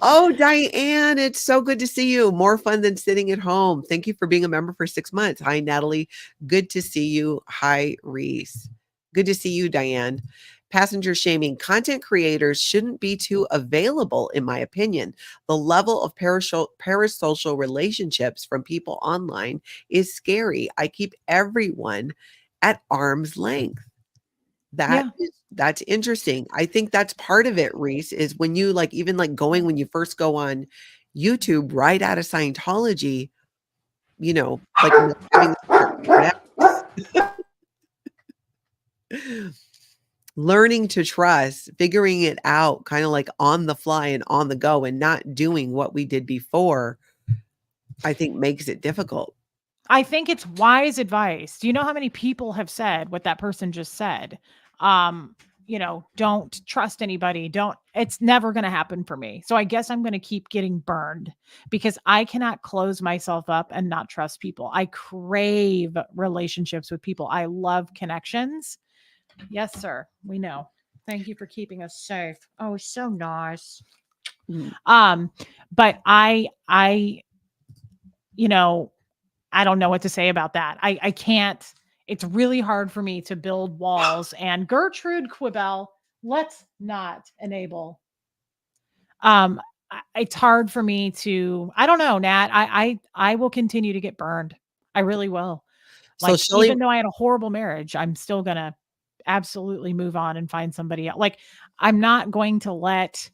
Oh, Diane, it's so good to see you. More fun than sitting at home. Thank you for being a member for 6 months. Hi, Natalie. Good to see you. Hi, Reese. Good to see you, Diane. Passenger shaming. Content creators shouldn't be too available, in my opinion. The level of parasocial relationships from people online is scary. I keep everyone at arm's length. Yeah. That's interesting. I think that's part of it, Reese, is when you like even like going when you first go on YouTube right out of Scientology, like not having learning to trust, figuring it out kind of like on the fly and on the go and not doing what we did before, I think makes it difficult. I think it's wise advice. Do you know how many people have said what that person just said? Um, don't trust anybody. It's never going to happen for me. So I guess I'm going to keep getting burned because I cannot close myself up and not trust people. I crave relationships with people. I love connections. Yes, sir. We know. Thank you for keeping us safe. Oh, so nice. But you know, I don't know what to say about that. I can't. It's really hard for me to build walls. And Gertrude Quibell, let's not enable. It's hard for me to. I don't know, Nat. I will continue to get burned. I really will. So Like, Shelley, even though I had a horrible marriage, I'm still gonna absolutely move on and find somebody else. Like, I'm not going to let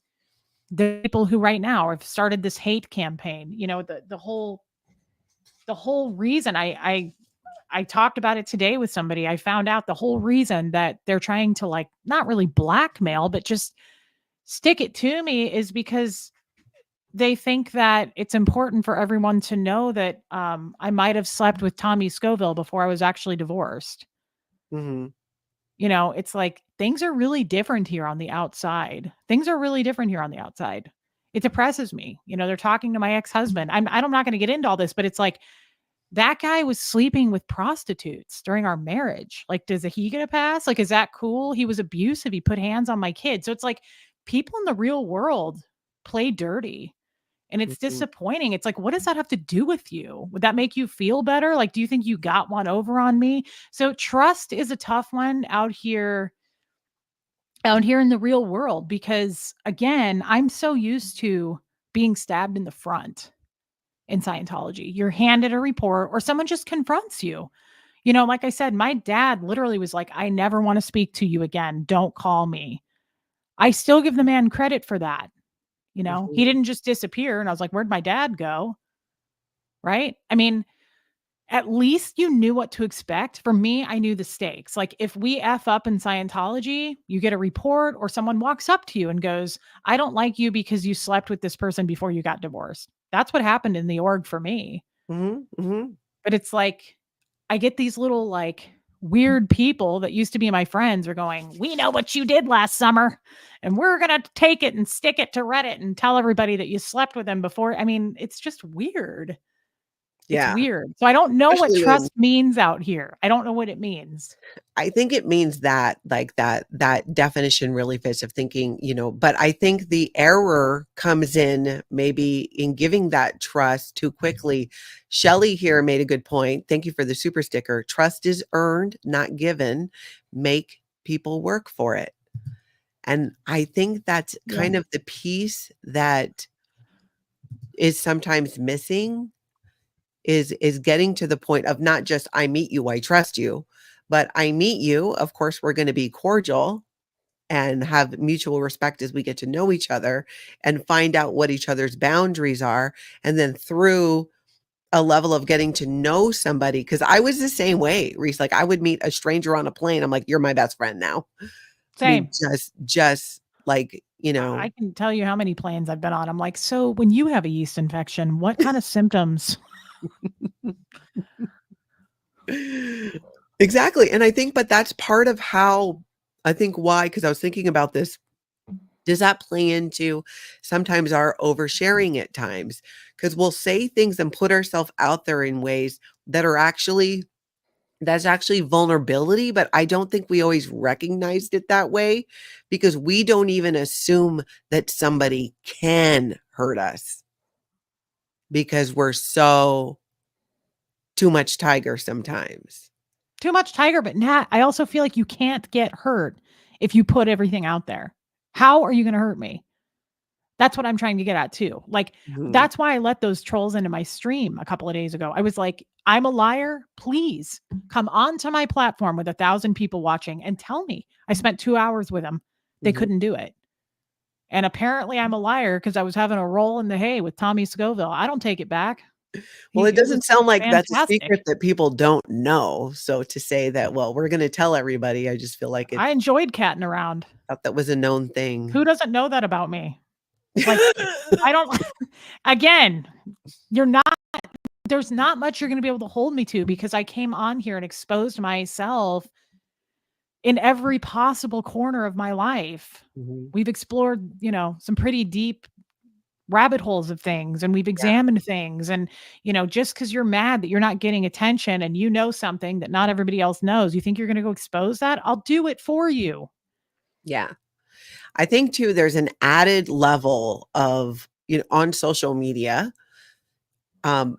the people who right now have started this hate campaign. The whole reason I talked about it today with somebody. I found out the whole reason that they're trying to, like, not really blackmail, but just stick it to me is because they think that it's important for everyone to know that I might have slept with Tommy Scoville before I was actually divorced. mhm. It's like things are really different here on the outside. Things are really different here on the outside. It depresses me. They're talking to my ex-husband. I'm not going to get into all this, but it's like that guy was sleeping with prostitutes during our marriage. Like, does he get a pass? Like, is that cool? He was abusive. He put hands on my kid. So it's like people in the real world play dirty. And it's Mhm. disappointing. It's like, what does that have to do with you? Would that make you feel better? Like, do you think you got one over on me? So trust is a tough one out here in the real world, because again, I'm so used to being stabbed in the front in Scientology. You're handed a report or someone just confronts you. Like I said, my dad literally was like, I never want to speak to you again. Don't call me. I still give the man credit for that. He Mhm. didn't just disappear. And I was like, where'd my dad go? Right. I mean, at least you knew what to expect. For me, I knew the stakes. Like, if we F up in Scientology, you get a report or someone walks up to you and goes, I don't like you because you slept with this person before you got divorced. That's what happened in the org for me. Mhm. Mhm. But it's like, I get these little, like, weird people that used to be my friends are going, we know what you did last summer and we're going to take it and stick it to Reddit and tell everybody that you slept with them before. I mean, it's just weird. It's Yeah, weird. So I don't know what especially when trust means out here. I don't know what it means. I think it means that, like, that definition really fits of thinking, but I think the error comes in maybe in giving that trust too quickly. Shelley here made a good point. Thank you for the super sticker. Trust is earned, not given. Make people work for it. And I think that's Yeah. kind of the piece that is sometimes missing is getting to the point of not just I meet you, I trust you, but I meet you. Of course, we're going to be cordial and have mutual respect as we get to know each other and find out what each other's boundaries are. And then through a level of getting to know somebody, because I was the same way, Reese. Like, I would meet a stranger on a plane. I'm like, you're my best friend now. I mean, Same. just like, I can tell you how many planes I've been on. I'm like, so when you have a yeast infection, what kind of symptoms? exactly. And I think, but that's part of how I think why, because I was thinking about this. Does that play into sometimes our oversharing at times? Because we'll say things and put ourselves out there in ways that are that's actually vulnerability, but I don't think we always recognized it that way because we don't even assume that somebody can hurt us because we're so too much tiger sometimes. Too much tiger, but Nat, I also feel like you can't get hurt if you put everything out there. How are you going to hurt me? That's what I'm trying to get at too. Like, Mhm. that's why I let those trolls into my stream a couple of days ago. I was like, I'm a liar. Please come onto my platform with 1,000 people watching and tell me. I spent 2 hours with them. They Mhm. couldn't do it. And apparently I'm a liar because I was having a roll in the hay with Tommy Scoville. I don't take it back. Well, it It was doesn't sound like that's a secret fantastic. that people don't know. So to say that, well, we're going to tell everybody, I just feel like I enjoyed catting around. thought that was a known Who thing. doesn't know that about me? Like, I don't, again, you're not, there's not much you're going to be able to hold me to because I came on here and exposed myself in every possible corner of my life. Mhm. We've explored, some pretty deep rabbit holes of things, and we've Yeah. examined things. And, just because you're mad that you're not getting attention and you know something that not everybody else knows, you think you're going to go expose that? I'll do it for you. Yeah. I think too, there's an added level of, on social media. And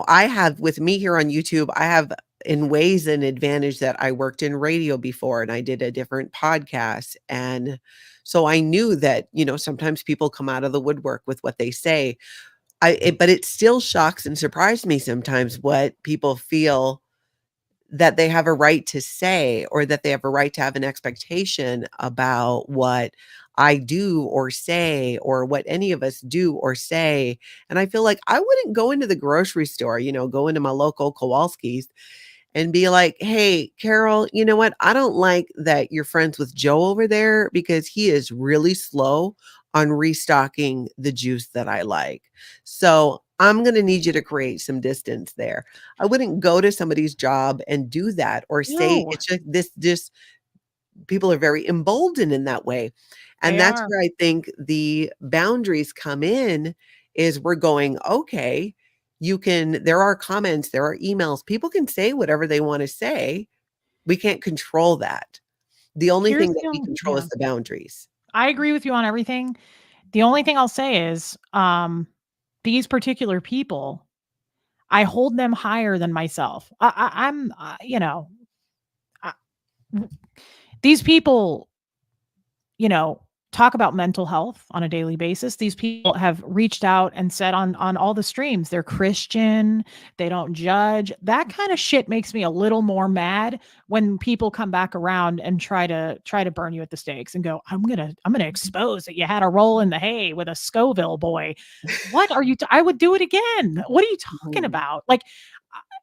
I have with me here on YouTube, I have in ways an advantage that I worked in radio before and I did a different podcast. And so I knew that, sometimes people come out of the woodwork with what they say. But it still shocks and surprised me sometimes what people feel that they have a right to say, or that they have a right to have an expectation about what I do or say, or what any of us do or say. And I feel like I wouldn't go into the grocery store, go into my local Kowalski's and be like, "Hey, Carol, you know what? I don't like that you're friends with Joe over there because he is really slow on restocking the juice that I like. So I'm going to need you to create some distance there." I wouldn't go to somebody's job and do that or say No, it's just people are very emboldened in that way. And they that's are. where I think the boundaries come in is we're going, okay, there are comments, there are emails, people can say whatever they want to say. We can't control that. The only Here's thing that the we only control yeah. is the boundaries. I agree with you on everything. The only thing I'll say is, these particular people, I hold them higher than myself. I'm, I, these people, you know, talk about mental health on a daily basis. These people have reached out and said on all the streams they're Christian, they don't judge. That kind of shit makes me a little more mad when people come back around and try to burn you at the stakes and go, I'm gonna expose that you had a roll in the hay with a Scoville boy. What are you I would do it again. What are you talking Mhm. about? Like,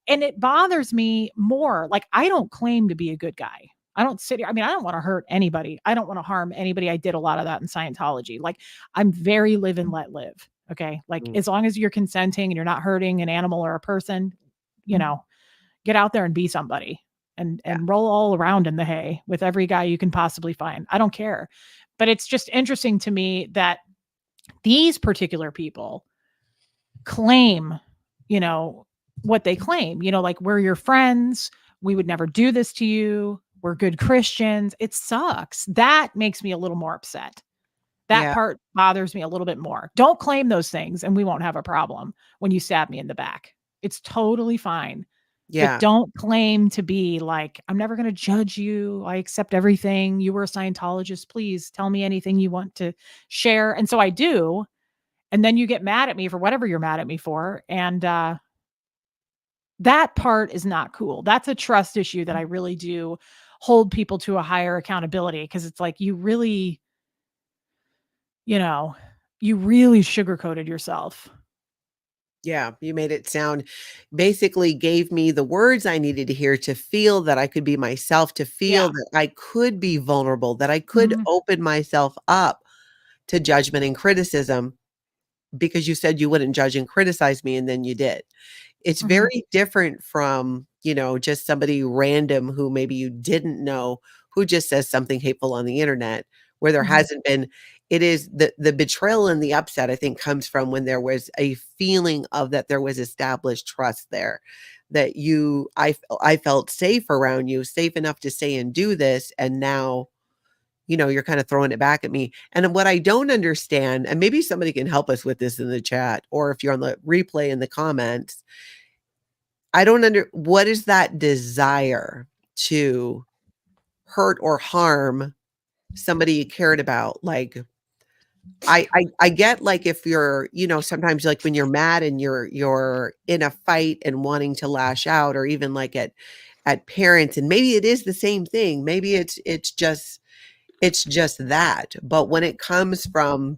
and it bothers me more. Like, I don't claim to be a good guy. I don't sit here. I mean, I don't want to hurt anybody. I don't want to harm anybody. I did a lot of that in Scientology. Like, I'm very live and let live. Okay. Like, Mm. as long as you're consenting and you're not hurting an animal or a person, you know, get out there and be somebody and Yeah. roll all around in the hay with every guy you can possibly find. I don't care. But it's just interesting to me that these particular people claim, you know, what they claim, like, we're your friends. We would never do this to you. We're good Christians. It sucks. That makes me a little more upset. That Yeah. part bothers me a little bit more. Don't claim those things and we won't have a problem when you stab me in the back. It's totally fine. But Yeah. don't claim to be like, I'm never going to judge you. I accept everything. You were a Scientologist. Please tell me anything you want to share. And so I do. And then you get mad at me for whatever you're mad at me for. And that part is not cool. That's a trust issue that I really do hold people to a higher accountability, because it's like you know, you really sugarcoated yourself. Yeah, you made it sound basically gave me the words I needed to hear to feel that I could be myself, to feel Yeah. that I could be vulnerable, that I could Mhm. open myself up to judgment and criticism because you said you wouldn't judge and criticize me and then you did. It's Mhm. very different from, just somebody random who maybe you didn't know who just says something hateful on the internet where there Mhm. hasn't been it is the betrayal and the upset I think comes from when there was a feeling of that there was established trust there that I felt safe around you, safe enough to say and do this, and now you're kind of throwing it back at me. And what I don't understand, and maybe somebody can help us with this in the chat, or if you're on the replay in the comments, I don't what is that desire to hurt or harm somebody you cared about? Like, I get like if you're, sometimes like when you're mad and you're in a fight and wanting to lash out, or even like at parents, and maybe it is the same thing. Maybe it's just that. But when it comes from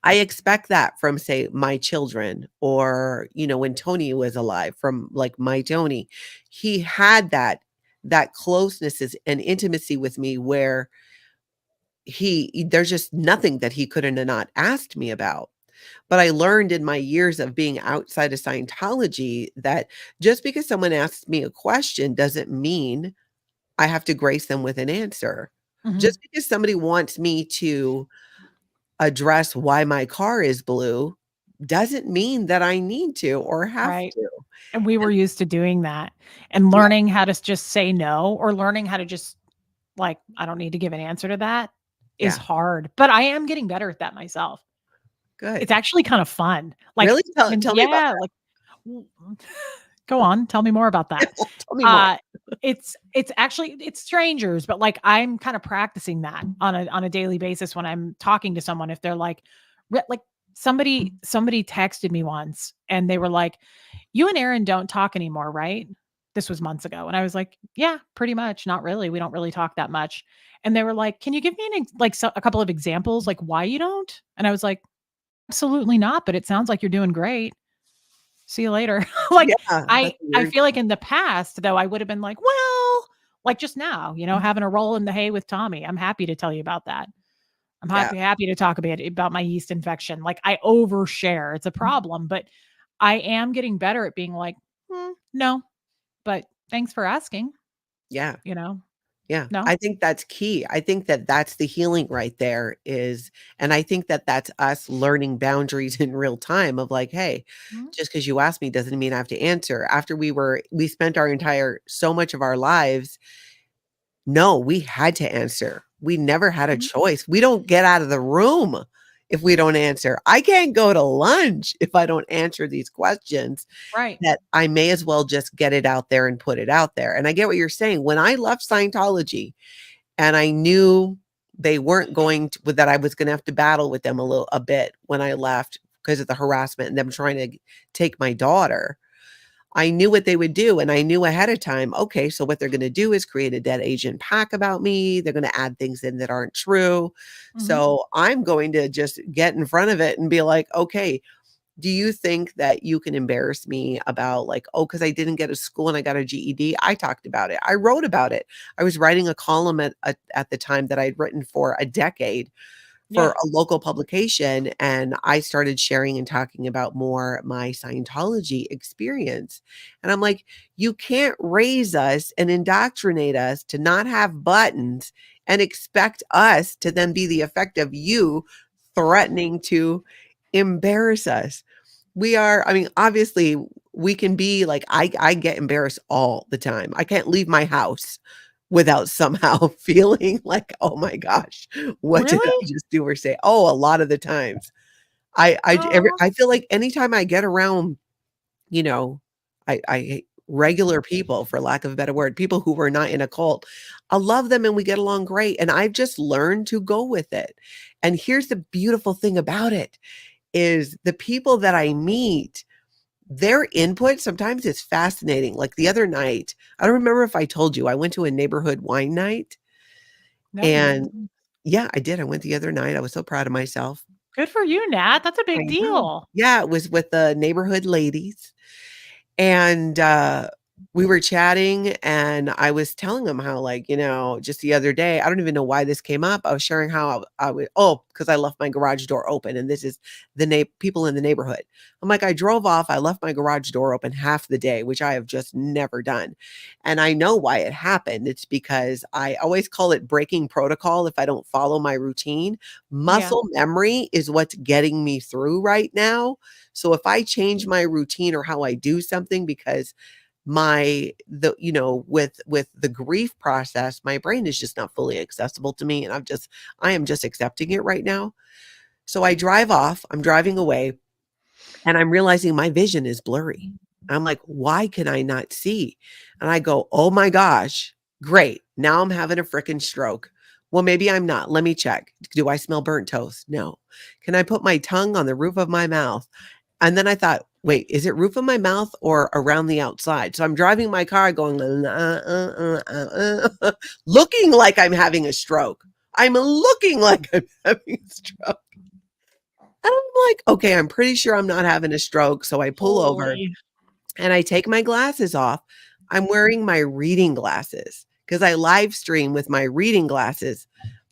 I expect that from, say, my children, or, when Tony was alive, from like my Tony. He had that closeness and intimacy with me where there's just nothing that he couldn't have not asked me about. But I learned in my years of being outside of Scientology that just because someone asks me a question doesn't mean I have to grace them with an answer. Mhm. Just because somebody wants me to address why my car is blue doesn't mean that I need to or have Right. to. And we were And used to doing that and yeah, learning how to just say no or learning how to just like, I don't need to give an answer to that is yeah, hard, but I am getting better at that myself. It's good. actually kind of fun. Like Really? Tell when tell me about yeah, like w go on, tell me more about that. that. Tell me more. Uh, it's actually it's strangers, but, like, I'm kinda practicing that on a daily basis when I'm talking to someone if they're like, somebody texted me once, and they were like, "You and Aaron don't talk anymore, right?" This was months ago, and I was like, "Yeah, pretty much, not really, we don't really talk that much." And they were like, "Can you give me an ex like, a couple of examples, like, why you don't?" And I was like, "Absolutely not, but it sounds like you're doing great. See you later." Like, Yeah, I that's I weird. feel like in the past, though, I would have been like, "Well," like just now, having a roll in the hay with Tommy. I'm happy to tell you about that. I'm Yeah, happy to talk about my yeast infection. Like, I overshare. It's a problem, but I am getting better at being like, no, but thanks for asking," yeah. you know? Yeah, No? I think that's key. I think that that's the healing right there is and I think that that's us learning boundaries in real time of like, "Hey, Mhm. just because you asked me doesn't mean I have to answer." After we spent our entire so much of our lives no, we had to answer. We never had a Mhm. choice. We don't get out of the room if we don't answer. I can't go to lunch if I don't answer these questions Right. that I may as well just get it out there and put it out there. And I get what you're saying. When I left Scientology and I knew they weren't going to that I was gonna have to battle with them a bit when I left because of the harassment and them trying to take my daughter. I knew what they would do, and I knew ahead of time, okay, so what they're gonna do is create a dead agent pack about me. They're gonna add things in that aren't true. Mhm. So I'm going to just get in front of it and be like, okay, do you think that you can embarrass me about like, oh, because I didn't get to school and I got a GED? I talked about it. I wrote about it. I was writing a column at the time that I'd written for a decade for Yeah. a local publication, and I started sharing and talking about more my Scientology experience. And I'm like, "You can't raise us and indoctrinate us to not have buttons and expect us to then be the effect of you threatening to embarrass us." We are I mean, obviously, we can be like I get embarrassed all the time. I can't leave my house without somehow feeling like, "Oh my gosh, what did I Really? just do or say?" Oh, a lot of the times. Oh. I feel like anytime I get around, you know, regular people, for lack of a better word, people who were not in a cult, I love them and we get along great, and I've just learned to go with it. And here's the beautiful thing about it, is the people that I meet, their input sometimes is fascinating. Like the other night, I don't remember if I told you, I went to a neighborhood wine night No, you and didn't. yeah, I did. I went the other night. I was so proud of myself. Good for you, Nat. That's a I big know. deal. Yeah, it was with the neighborhood ladies. And, we were chatting and I was telling him how, like, just the other day, I don't even know why this came up. I was sharing how I would because I left my garage door open and this is the people in the neighborhood. I'm like, I drove off, I left my garage door open half the day, which I have just never done. And I know why it happened. It's because I always call it breaking protocol if I don't follow my routine. Yeah. Muscle memory is what's getting me through right now. So if I change my routine or how I do something because with the grief process, my brain is just not fully accessible to me and I am just accepting it right now. So I drive off, I'm driving away and I'm realizing my vision is blurry. I'm like, why can I not see? And I go, oh my gosh, great. Now I'm having a freaking stroke. Well, maybe I'm not. Let me check. Do I smell burnt toast? No. Can I put my tongue on the roof of my mouth? And then I thought, wait, is it roof of my mouth or around the outside? So I'm driving my car going, looking like I'm having a stroke. I'm looking like I'm having a stroke. And I'm like, okay, I'm pretty sure I'm not having a stroke. So I pull over Holy. and I take my glasses off. I'm wearing my reading glasses because I live stream with my reading glasses.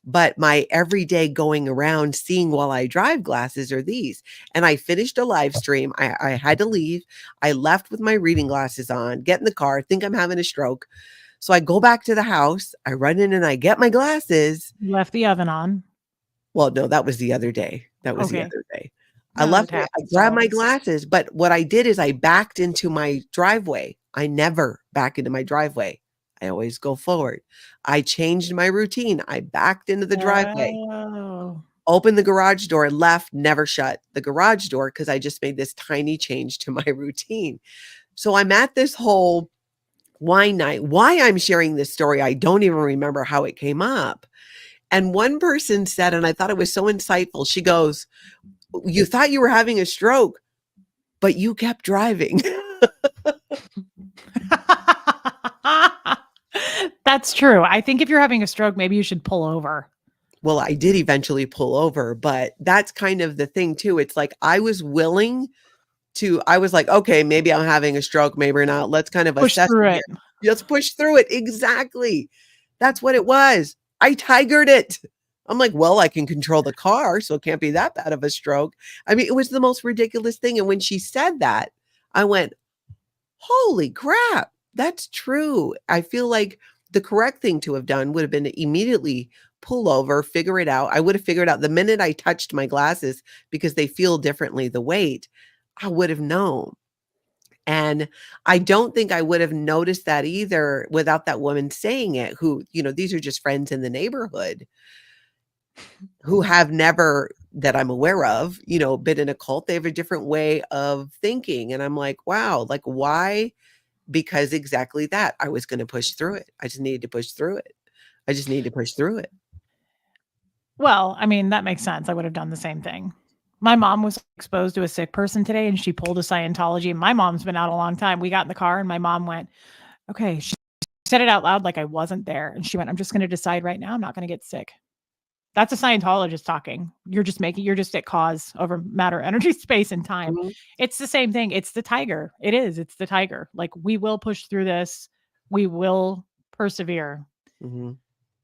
But my everyday going around seeing while I drive glasses are these. And I finished a live stream. I had to leave. I left with my reading glasses on, get in the car, think I'm having a stroke. So I go back to the house, I run in and I get my glasses. You left the oven on. Well, no, that was the other day. That was the Okay. other day. I Well, it left it, I happens to grabbed all of my us. glasses, but what I did is I backed into my driveway. I never back into my driveway. I always go forward. I changed my routine. I backed into the driveway, Oh. opened the garage door, left, never shut the garage door because I just made this tiny change to my routine. So I'm at this whole wine night. Why I'm sharing this story, I don't even remember how it came up. And one person said, and I thought it was so insightful, she goes, "You thought you were having a stroke, but you kept driving." That's true. I think if you're having a stroke, maybe you should pull over. Well, I did eventually pull over, but that's kind of the thing too. It's like I was willing I was like, "Okay, maybe I'm having a stroke, maybe not. Let's kind of Push assess through it it. here. Let's push through it." Exactly. That's what it was. I tigered it. I'm like, "Well, I can control the car, so it can't be that bad of a stroke." I mean, it was the most ridiculous thing, and when she said that, I went, "Holy crap, that's true." I feel like the correct thing to have done would have been to immediately pull over, figure it out. I would have figured out the minute I touched my glasses because they feel differently, the weight, I would have known. And I don't think I would have noticed that either without that woman saying it, who, these are just friends in the neighborhood who have never, that I'm aware of, been in a cult. They have a different way of thinking. And I'm like, wow, like why? Because exactly that. I was going to push through it. I just needed to push through it. I just need to push through it. Well, I mean, that makes sense. I would have done the same thing. My mom was exposed to a sick person today and she pulled a Scientology. My mom's been out a long time. We got in the car and my mom went, okay. She said it out loud like I wasn't there. And she went, I'm just going to decide right now I'm not going to get sick. That's a Scientologist talking. You're just at cause over matter, energy, space, and time. Mhm, It's the same thing. It's the tiger. It is. It's the tiger. Like we will push through this. We will persevere. mhm.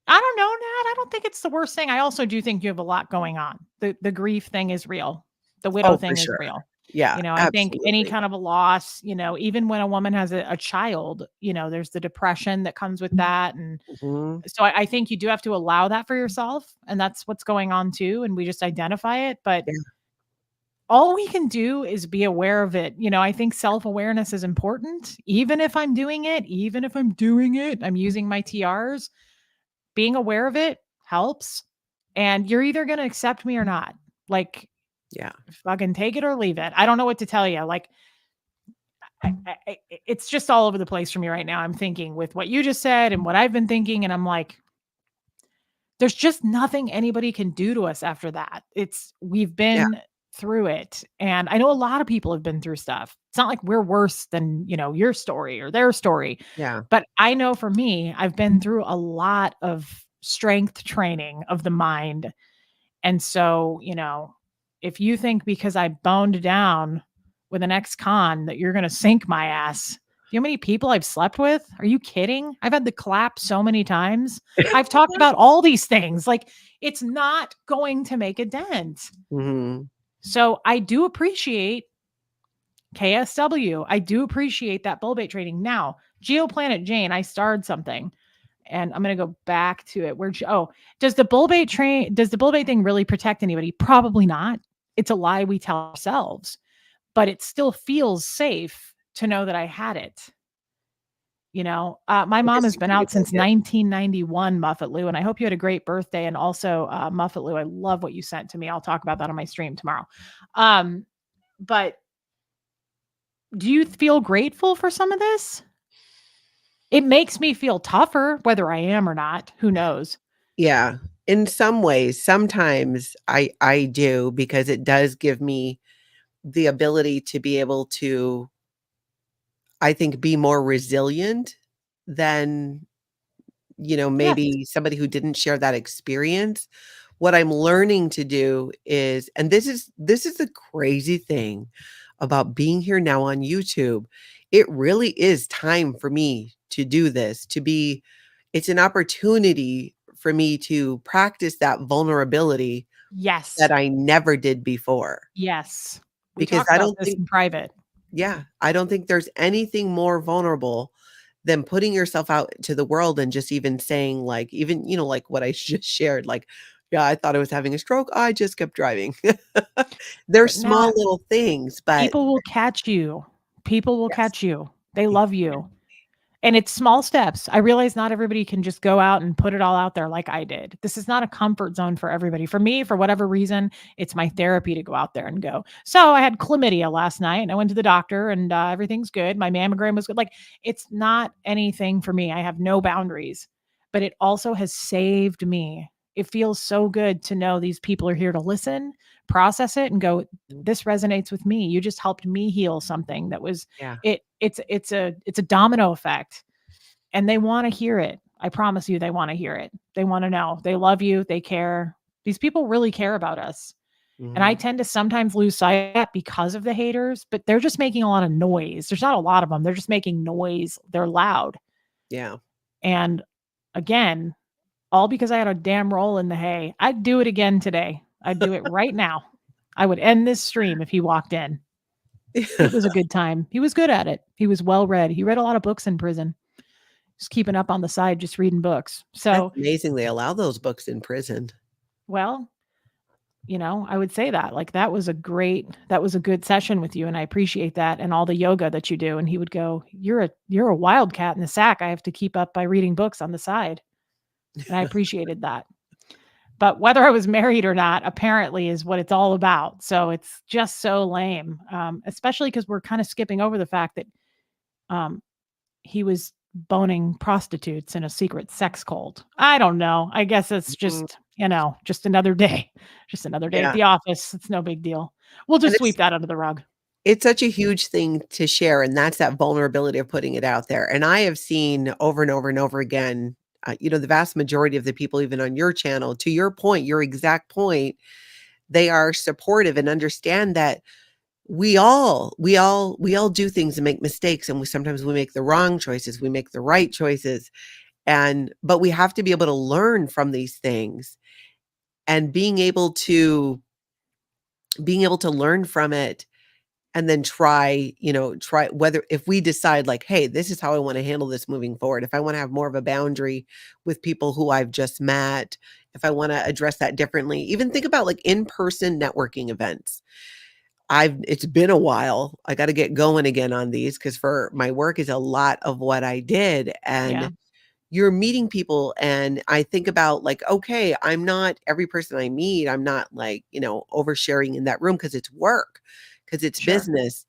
I don't know, Nat. I don't think it's the worst thing. I also do think you have a lot going on. The grief thing is real. The widow Oh, for thing is sure. real. Yeah, I think any absolutely. kind of a loss, even when a woman has a child, there's the depression that comes with that. And Mhm. so I think you do have to allow that for yourself. And that's what's going on too. And we just identify it. But Yeah, all we can do is be aware of it. I think self awareness is important. Even if I'm doing it, I'm using my TRs. Being aware of it helps. And you're either going to accept me or not. Like, yeah. fucking take it or leave it. I don't know what to tell you. Like, it's just all over the place for me right now. I'm thinking with what you just said and what I've been thinking. And I'm like, there's just nothing anybody can do to us after that. We've Yeah, been through it. And I know a lot of people have been through stuff. It's not like we're worse than, your story or their story. yeah. But I know for me, I've been through a lot of strength training of the mind. And so, if you think because I boned down with an ex-con that you're going to sink my ass, you know how many people I've slept with? Are you kidding? I've had the clap so many times. I've talked about all these things. Like, it's not going to make a dent. Mhm. So I do appreciate KSW. I do appreciate that bullbait trading. Now, Geoplanet Jane, I starred something and I'm going to go back to it. Does the bullbait thing really protect anybody? Probably not. It's a lie we tell ourselves, but it still feels safe to know that I had it. My I mom guess has you been could out if I since did. 1991, Muffet Lou, and I hope you had a great birthday. And also, Muffet Lou, I love what you sent to me. I'll talk about that on my stream tomorrow. But do you feel grateful for some of this? It makes me feel tougher, whether I am or not. Who knows? Yeah. In some ways, sometimes I do because it does give me the ability to be able to, I think, be more resilient than, Yes. maybe somebody who didn't share that experience. What I'm learning to do is, and this is the crazy thing about being here now on YouTube. It really is time for me to do this, it's an opportunity for me to practice that vulnerability Yes. that I never did before. Yes. We Because talk about this in private. I don't think there's anything more vulnerable than putting yourself out to the world and just even saying, like, even, like what I just shared, like, "Yeah, I thought I was having a stroke. I just kept driving." They're But now small little things, but people will catch you. People will yes, catch you. They love you. exactly. And it's small steps. I realize not everybody can just go out and put it all out there like I did. This is not a comfort zone for everybody. For me, for whatever reason, it's my therapy to go out there and go. So I had chlamydia last night and I went to the doctor and everything's good. My mammogram was good. Like it's not anything for me. I have no boundaries, but it also has saved me. It feels so good to know these people are here to listen, process it, and go, Mm, this resonates with me. You just helped me heal something that was yeah. it's a domino effect and they want to hear it. I promise you they want to hear it. They want to know. They love you, they care. These people really care about us. And I Mhm. tend to sometimes lose sight of that because of the haters, but they're just making a lot of noise. There's not a lot of them. They're just making noise. They're loud. Yeah. And again, all because I had a damn roll in the hay. I'd do it again today. I'd do it right now. I would end this stream if he walked in. It was a good time. He was good at it. He was well read. He read a lot of books in prison. Just keeping up on the side, just reading books. That's So, amazing they allow those books in prison. well, I would say that like that was a good session with you and I appreciate that and all the yoga that you do. And he would go, you're a wildcat in the sack. I have to keep up by reading books on the side. And I appreciated that. But whether I was married or not, apparently is what it's all about. So it's just so lame, especially because we're kind of skipping over the fact that um, he was boning prostitutes in a secret sex cult. I don't know. I guess it's Mhm. just another day. Just another day at Yeah, the office. It's no big deal. We'll and just sweep that under the rug. it's such a huge thing to share, and that's that vulnerability of putting it out there, and I have seen over and over and over again, the vast majority of the people even on your channel, to your point, your exact point, they are supportive and understand that we all do things and make mistakes, and sometimes we make the wrong choices, we make the right choices, but we have to be able to learn from these things, and being able to learn from it and then try whether if we decide like, "Hey, this is how I wanna handle this moving forward." If I wanna have more of a boundary with people who I've just met, if I wanna address that differently, even think about, like, in-person networking events. It's been a while. I gotta get going again on these because for my work is a lot of what I did, Yeah, and you're meeting people, and I think about like, okay, I'm not every person I meet, I'm not like, oversharing in that room because it's work, because it's sure. business.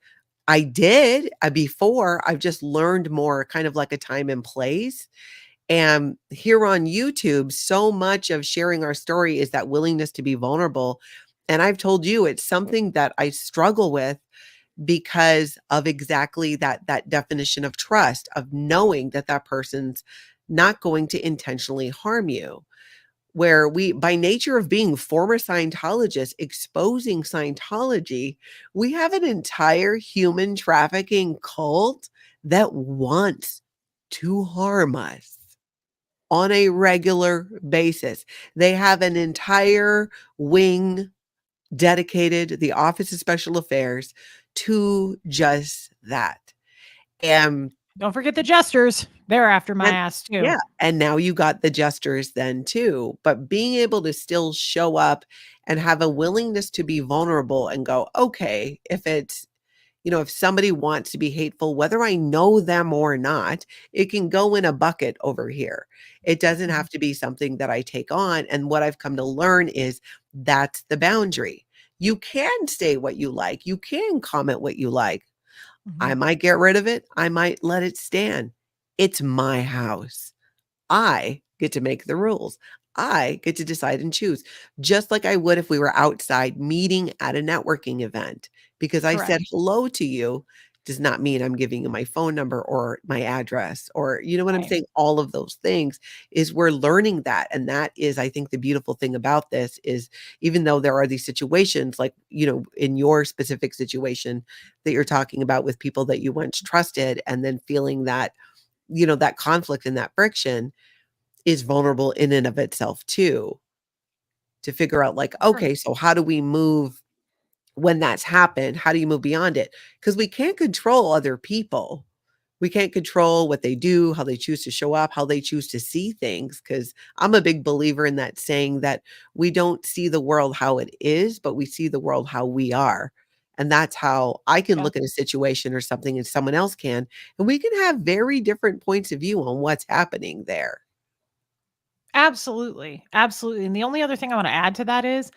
I did before, I've just learned more kind of like a time and place. And here on YouTube, so much of sharing our story is that willingness to be vulnerable. And I've told you it's something that I struggle with because of exactly that definition of trust, of knowing that that person's not going to intentionally harm you. Where we, by nature of being former Scientologists, exposing Scientology, we have an entire human trafficking cult that wants to harm us on a regular basis. They have an entire wing dedicated, the Office of Special Affairs, to just that. And Don't forget the jesters. They're after my and ass too. yeah, and now you got the jesters then too, but being able to still show up and have a willingness to be vulnerable and go, "Okay, if somebody wants to be hateful, whether I know them or not, it can go in a bucket over here. It doesn't Mhm, have to be something that I take on." And what I've come to learn is that's the boundary. You can say what you like. You can comment what you like. I mhm. might get rid of it. I might let it stand. It's my house. I get to make the rules. I get to decide and choose, just like I would if we were outside meeting at a networking event. Because I Correct. said hello to you does not mean I'm giving you my phone number or my address, or you know what I'm Right. saying? All of those things is we're learning that. And that is, I think, the beautiful thing about this is even though there are these situations like, in your specific situation that you're talking about with people that you once trusted and then feeling that conflict and that friction is vulnerable in and of itself too, to figure out like, Sure. okay, so how do we move when that's happened? How do you move beyond it? Because we can't control other people. We can't control what they do, how they choose to show up, how they choose to see things. Because I'm a big believer in that saying that we don't see the world how it is, but we see the world how we are. And that's how I can Yeah. look at a situation or something and someone else can, and we can have very different points of view on what's happening there. Absolutely. Absolutely. And the only other thing I want to add to that is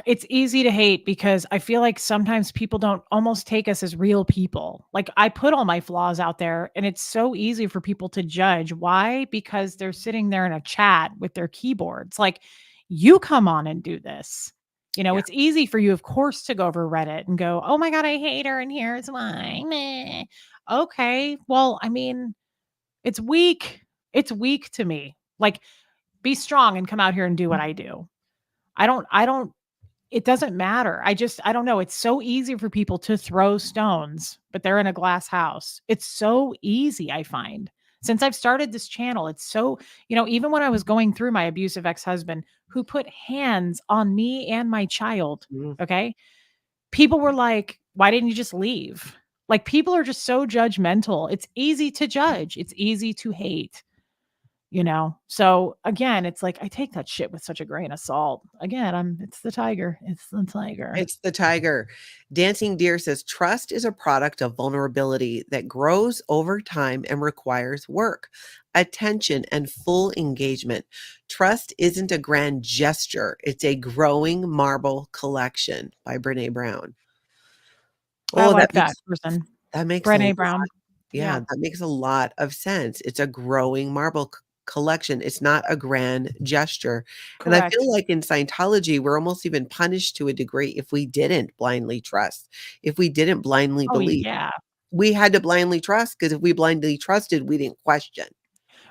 it's easy to hate because I feel like sometimes people don't almost take us as real people. Like I put all my flaws out there and it's so easy for people to judge. Why? Because they're sitting there in a chat with their keyboards. Like you come on and do this. You know, Yeah. it's easy for you, of course, to go over Reddit and go, oh my God, I hate her. And here's why. Meh. Okay. Well, I mean, it's weak. It's weak to me. Like, be strong and come out here and do what I do. I don't it doesn't matter. I don't know. It's so easy for people to throw stones, but they're in a glass house. It's so easy, I find. Since I've started this channel, it's so, even when I was going through my abusive ex-husband who put hands on me and my child, Mm. okay? People were like, "Why didn't you just leave?" Like people are just so judgmental. It's easy to judge. It's easy to hate. So again, it's like I take that shit with such a grain of salt. Again, it's the tiger. It's the tiger. It's the tiger. Dancing Deer says trust is a product of vulnerability that grows over time and requires work, attention, and full engagement. Trust isn't a grand gesture, it's a growing marble collection by Brene Brown. I Oh, like that person. that makes a lot. Brené Brown. Yeah, Yeah, that makes a lot of sense. It's a growing marble collection. It's not a grand gesture. And I feel correct. like in Scientology, we're almost even punished to a degree if we didn't blindly trust, if we didn't blindly Oh, believe. yeah. We had to blindly trust because if we blindly trusted, we didn't question.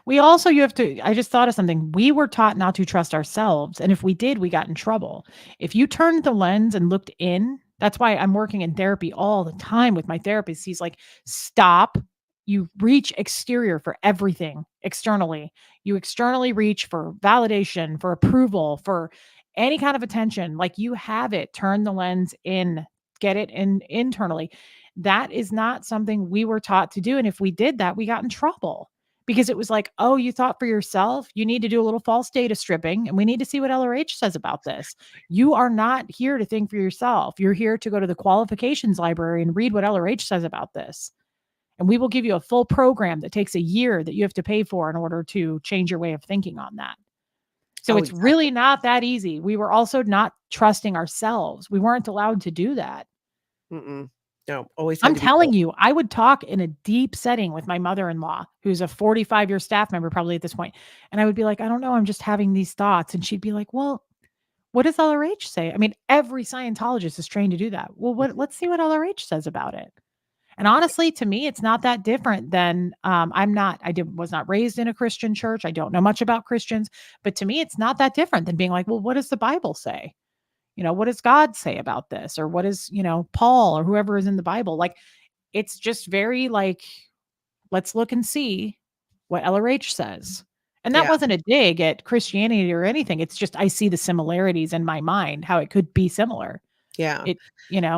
You have to I just thought of something. We were taught not to trust ourselves, and if we did, we got in trouble. If you turned the lens and looked in, that's why I'm working in therapy all the time with my therapist. He's like, "Stop. You reach exterior for everything externally. You externally reach for validation, for approval, for any kind of attention. Like you have it. Turn the lens in. Get it in internally." That is not something we were taught to do, and if we did that, we got in trouble because it was like, "Oh, you thought for yourself? You need to do a little false data stripping, and we need to see what LRH says about this. You are not here to think for yourself. You're here to go to the qualifications library and read what LRH says about this. And we will give you a full program that takes a year that you have to pay for in order to change your way of thinking on that." So Oh, it's exactly. really not that easy. We were also not trusting ourselves. We weren't allowed to do that. Mm-mm. No, always had I'm to be telling told. you, I would talk in a deep setting with my mother-in-law, who's a 45-year staff member probably at this point, and I would be like, "I don't know, I'm just having these thoughts," and she'd be like, "Well, what does LRH say?" I mean, every Scientologist is trained to do that. "Well, let's see what LRH says about it." And honestly, to me, it's not that different than, was not raised in a Christian church. I don't know much about Christians, but to me, it's not that different than being like, "Well, what does the Bible say? What does God say about this? Or what is, Paul or whoever is in the Bible?" Like, it's just very like, let's look and see what LRH says. And that Yeah, wasn't a dig at Christianity or anything. It's just I see the similarities in my mind, how it could be similar. yeah. It,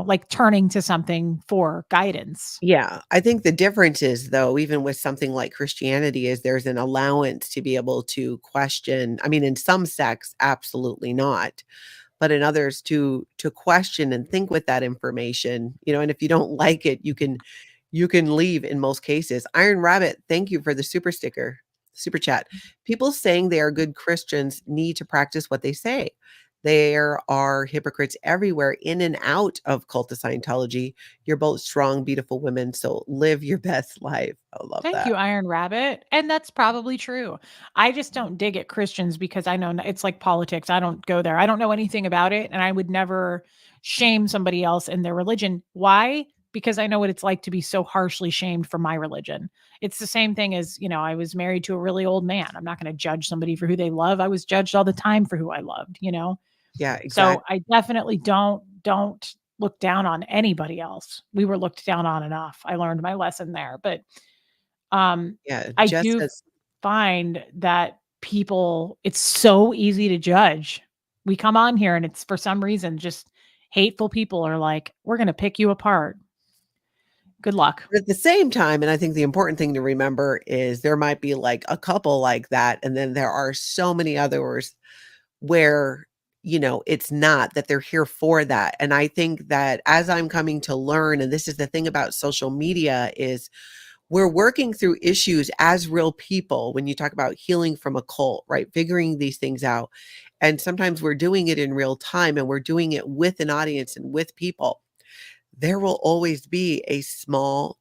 like turning to something for guidance. Yeah, I think the difference is, though, even with something like Christianity, is there's an allowance to be able to question. I mean, in some sects, absolutely not, but in others to question and think with that information, and if you don't like it, you can leave in most cases. Iron Rabbit, thank you for the super chat. People saying they are good Christians need to practice what they say. There are hypocrites everywhere in and out of cult of Scientology. You're both strong, beautiful women, so live your best life. I love Thank that. you, Iron Rabbit. And that's probably true. I just don't dig at Christians because I know it's like politics. I don't go there. I don't know anything about it. And I would never shame somebody else in their religion. Why? Because I know what it's like to be so harshly shamed for my religion. It's the same thing as, I was married to a really old man. I'm not going to judge somebody for who they love. I was judged all the time for who I loved. Yeah, So exactly. I definitely don't look down on anybody else. We were looked down on enough. I learned my lesson there. But um, Yeah, I Jess do says find that people it's so easy to judge. We come on here and it's for some reason just hateful people are like, "We're gonna pick you apart." Good luck. But at the same time, and I think the important thing to remember is there might be like a couple like that, and then there are so many others where, it's not that they're here for that. And I think that as I'm coming to learn, and this is the thing about social media, is we're working through issues as real people when you talk about healing from a cult, right? Figuring these things out. And sometimes we're doing it in real time and we're doing it with an audience and with people. There will always be a small,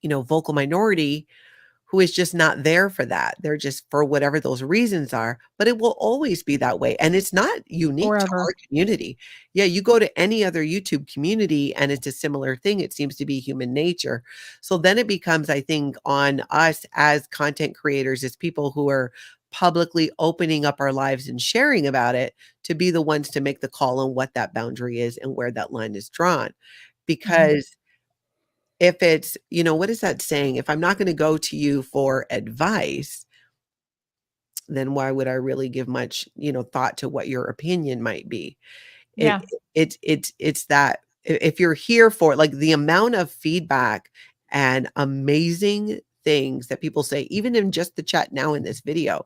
vocal minority who is just not there for that. They're just for whatever those reasons are, but it will always be that way. And it's not unique to Forever. our community. Yeah, you go to any other YouTube community and it's a similar thing. It seems to be human nature. So then it becomes, I think, on us as content creators, as people who are publicly opening up our lives and sharing about it, to be the ones to make the call on what that boundary is and where that line is drawn. Mhm. Because if it's, what is that saying? If I'm not going to go to you for advice, then why would I really give much, thought to what your opinion might be? It Yeah. it's that if you're here for like the amount of feedback and amazing things that people say, even in just the chat now in this video,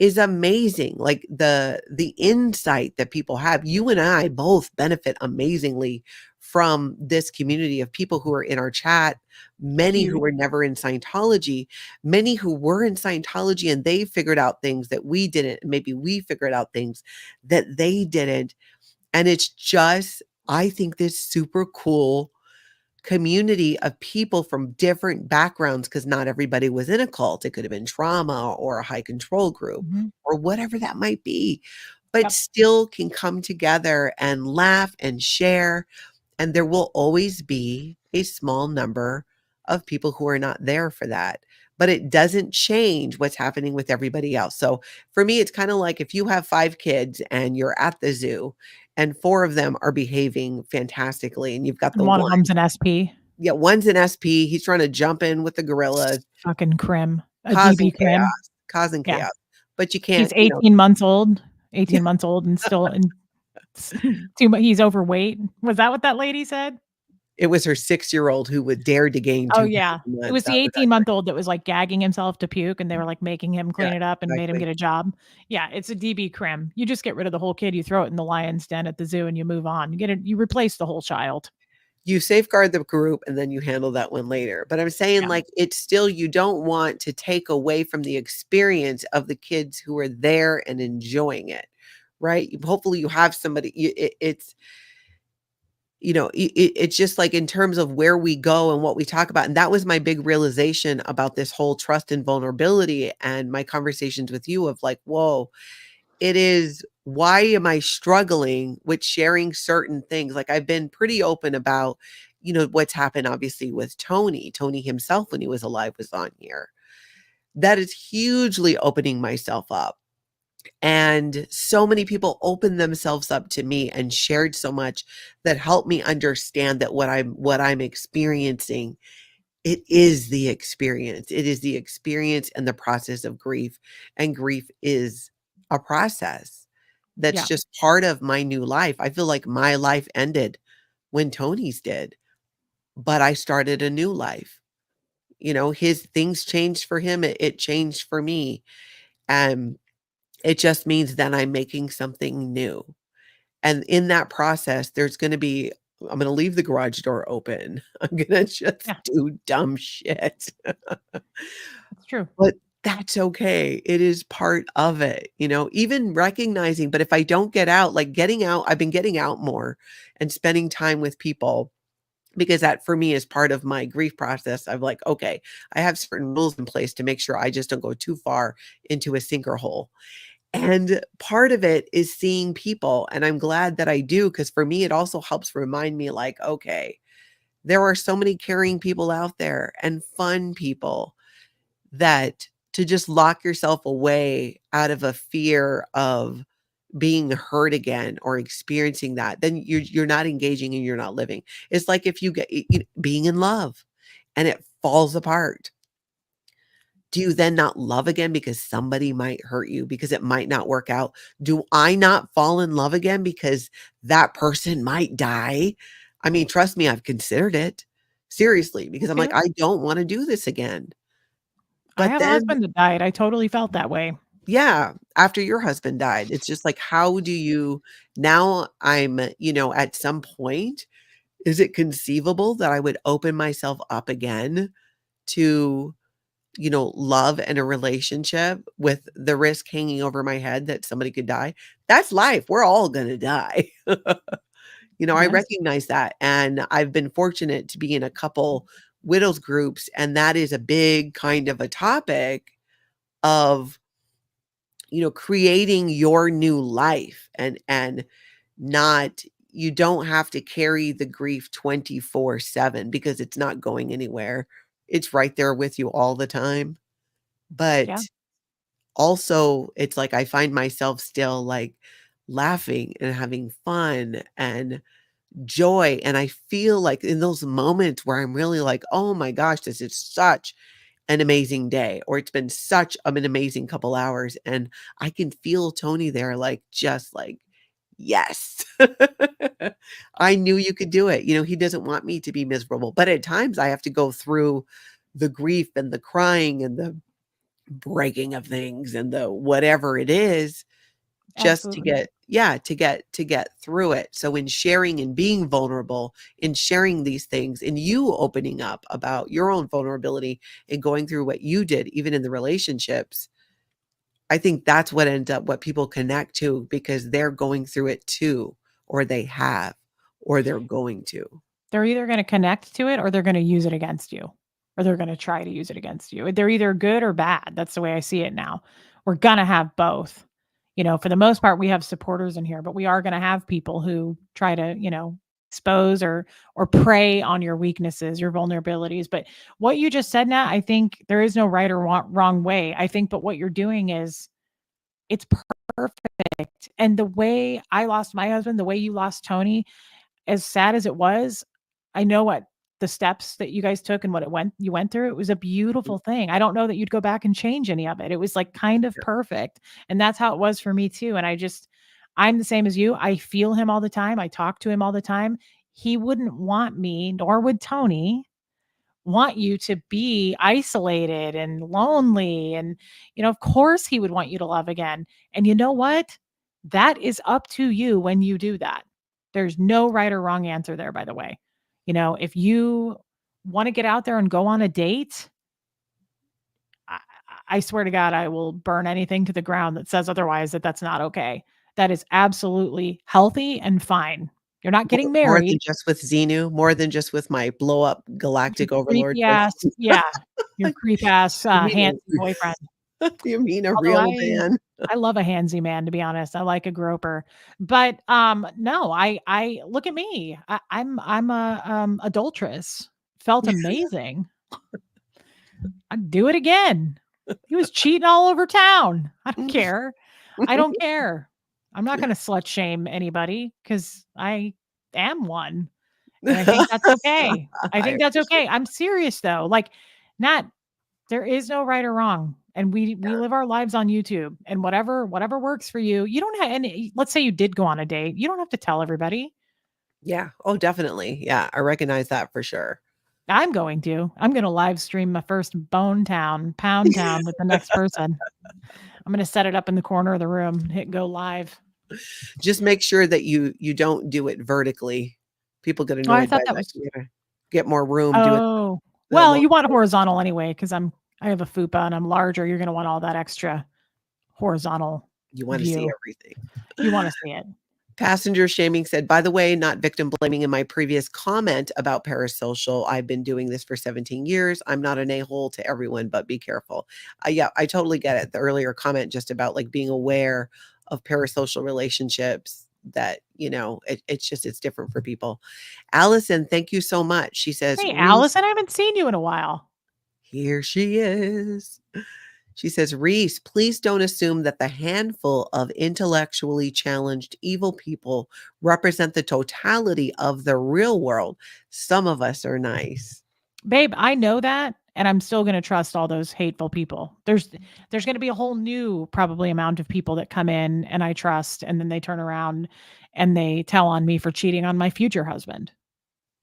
is amazing. Like the insight that people have. You and I both benefit amazingly from this community of people who are in our chat, many who Huge. were never in Scientology, many who were in Scientology and they figured out things that we didn't. Maybe we figured out things that they didn't. And it's just, I think, this super cool community of people from different backgrounds, because not everybody was in a cult. It could have been trauma or a high control group Mhm. or whatever that might be, but Yep. still can come together and laugh and share. And there will always be a small number of people who are not there for that. But it doesn't change what's happening with everybody else. So for me, it's kind of like if you have 5 kids and you're at the zoo and 4 of them are behaving fantastically, and you've got And the one of one, them's an SP. yeah, one's an SP, he's trying to jump in with the gorillas, Fucking crim. A causing DB chaos, crim. causing Yeah. chaos. But you He's can't, 18 months old. 18 months old and still in too much. He's overweight. Was that what that lady said? it was her 6-year-old who would dare to gain Oh, 2 pounds yeah. a It month. was the That was actually, 18-month-old that was, like, gagging himself to puke, and they were, like, making him yeah, clean it up and made him exactly. get a job. Yeah, it's a DB crim. You just get rid of the whole kid, you throw it in the lion's den at the zoo, and you move on. You replace the whole child. You safeguard the group and then you handle that one later. But I'm saying, Yeah. like, it's still, you don't want to take away from the experience of the kids who are there and enjoying it, right? Hopefully you have somebody, it's just like in terms of where we go and what we talk about. And that was my big realization about this whole trust and vulnerability and my conversations with you of like, whoa, it is, why am I struggling with sharing certain things? Like I've been pretty open about, what's happened obviously with Tony. Tony himself, when he was alive, was on here. That is hugely opening myself up. And so many people opened themselves up to me and shared so much that helped me understand that what I'm experiencing, it is the experience. It is the experience and the process of grief. And grief is a process that's Yeah. just part of my new life. I feel like my life ended when Tony's did, but I started a new life. His things changed for him. It changed for me. And it just means that I'm making something new. And in that process, I'm going to leave the garage door open. I'm going to just Yeah. do dumb shit. It's true. But that's okay. It is part of it, even recognizing, but if I don't get out, like getting out, I've been getting out more and spending time with people because that for me is part of my grief process. I'm like, okay, I have certain rules in place to make sure I just don't go too far into a sinker hole. And part of it is seeing people. And I'm glad that I do, because for me, it also helps remind me like, okay, there are so many caring people out there and fun people that to just lock yourself away out of a fear of being hurt again or experiencing that, then you're not engaging and you're not living. It's like if you get being in love and it falls apart. Do you then not love again because somebody might hurt you, because it might not work out? Do I not fall in love again because that person might die? I mean, trust me, I've considered it. seriously, because Me I'm like, too. I don't want to do this again. I But have a then, husband that died. I totally felt that way. yeah, after your husband died, it's just like, how do you now I'm, at some point, is it conceivable that I would open myself up again to, love and a relationship with the risk hanging over my head that somebody could die? That's life. We're all going to die. I Yes, recognize that. And I've been fortunate to be in a couple widows groups. And that is a big kind of a topic of, creating your new life and not, you don't have to carry the grief 24/7 because it's not going anywhere. It's right there with you all the time. yeah, But also, it's like I find myself still like laughing and having fun and joy, and I feel like in those moments where I'm really like, "Oh my gosh, this is such an amazing day," or "It's been such an amazing couple hours," and I can feel Tony there, like, just like, "Yes. I knew you could do it." He doesn't want me to be miserable, but at times I have to go through the grief and the crying and the breaking of things and the whatever it is just to absolutely. get, yeah, to get through it. So in sharing and being vulnerable, in sharing these things, and you opening up about your own vulnerability and going through what you did, even in the relationships, I think that's what people connect to because they're going through it too, or they have, or they're going to. They're either gonna connect to it or they're gonna use it against you, or they're gonna try to use it against you. They're either good or bad. That's the way I see it now. We're gonna have both. For the most part, we have supporters in here, but we are gonna have people who try to, expose or prey on your weaknesses, your vulnerabilities. But what you just said, Nat, I think there is no right or wrong way. I think, but what you're doing is it's perfect. And the way I lost my husband, the way you lost Tony, as sad as it was, I know what the steps that you guys took and what you went through. It was a beautiful thing. I don't know that you'd go back and change any of it. It was like kind of perfect. And that's how it was for me too. And I'm the same as you. I feel him all the time. I talk to him all the time. He wouldn't want me, nor would Tony want you to be isolated and lonely. And, of course, he would want you to love again. And you know what? That is up to you when you do that. There's no right or wrong answer there, by the way. If you want to get out there and go on a date, I, I swear to God, I will burn anything to the ground that says otherwise, that's not okay. That is absolutely healthy and fine. You're not getting More than married. just with Xenu, more than just with my blow up Your galactic overlord creepy ass, boyfriend. yeah, your creep ass, You mean handsy boyfriend. you mean a Although real I man? I love a handsy man, to be honest. I like a groper. But, no, I look at me. I'm a, adulteress. Felt amazing. I'd do it again. He was cheating all over town. I don't care. I don't care. I'm not gonna slut shame anybody because I am one, and I think that's okay. I I think that's appreciate okay. I'm serious though. Like, not there is no right or wrong, and we that. live our lives on YouTube, and whatever works for you. You don't have any. Let's say you did go on a date, you don't have to tell everybody. Yeah. Oh, definitely. Yeah, I recognize that for sure. I'm going to. I'm gonna live stream my first Bone Town, Pound Town with the next person. I'm gonna set it up in the corner of the room, hit go live. Just make sure that you don't do it vertically. People get Oh, I annoyed by thought that that. was. You gotta get more room, do it Oh, the well, long you want way. horizontal anyway because I have a fupa and I'm larger. You're gonna want all that extra horizontal You wanna see view. everything. You want to see it. Passenger shaming said, "By the way, not victim blaming in my previous comment about parasocial. I've been doing this for 17 years. I'm not an a-hole to everyone, but be careful." Yeah, I totally get it. The earlier comment just about like being aware of parasocial relationships that, it's different for people. Allison, thank you so much. She says, Hey, Reese, Allison, I haven't seen you in a while. here she is. She says, Reese, please don't assume that the handful of intellectually challenged evil people represent the totality of the real world. Some of us are nice. Babe, I know that, and I'm still gonna trust all those hateful people. There's gonna be a whole new probably amount of people that come in and I trust, and then they turn around and they tell on me for cheating on my future husband.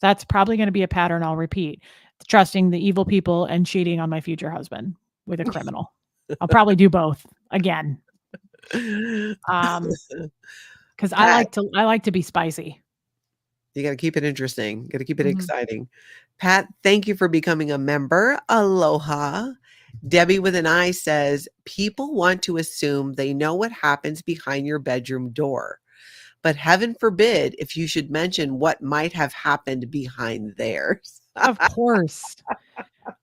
That's probably going to be a pattern I'll repeat. Trusting the evil people and cheating on my future husband with a criminal. I'll probably do both again. Cuz Pat, I like to be spicy. you got to keep it interesting. Got to keep it Mhm. exciting. Pat, thank you for becoming a member. Aloha. Debbie with an I says, people want to assume they know what happens behind your bedroom door, but heaven forbid if you should mention what might have happened behind theirs. Of course.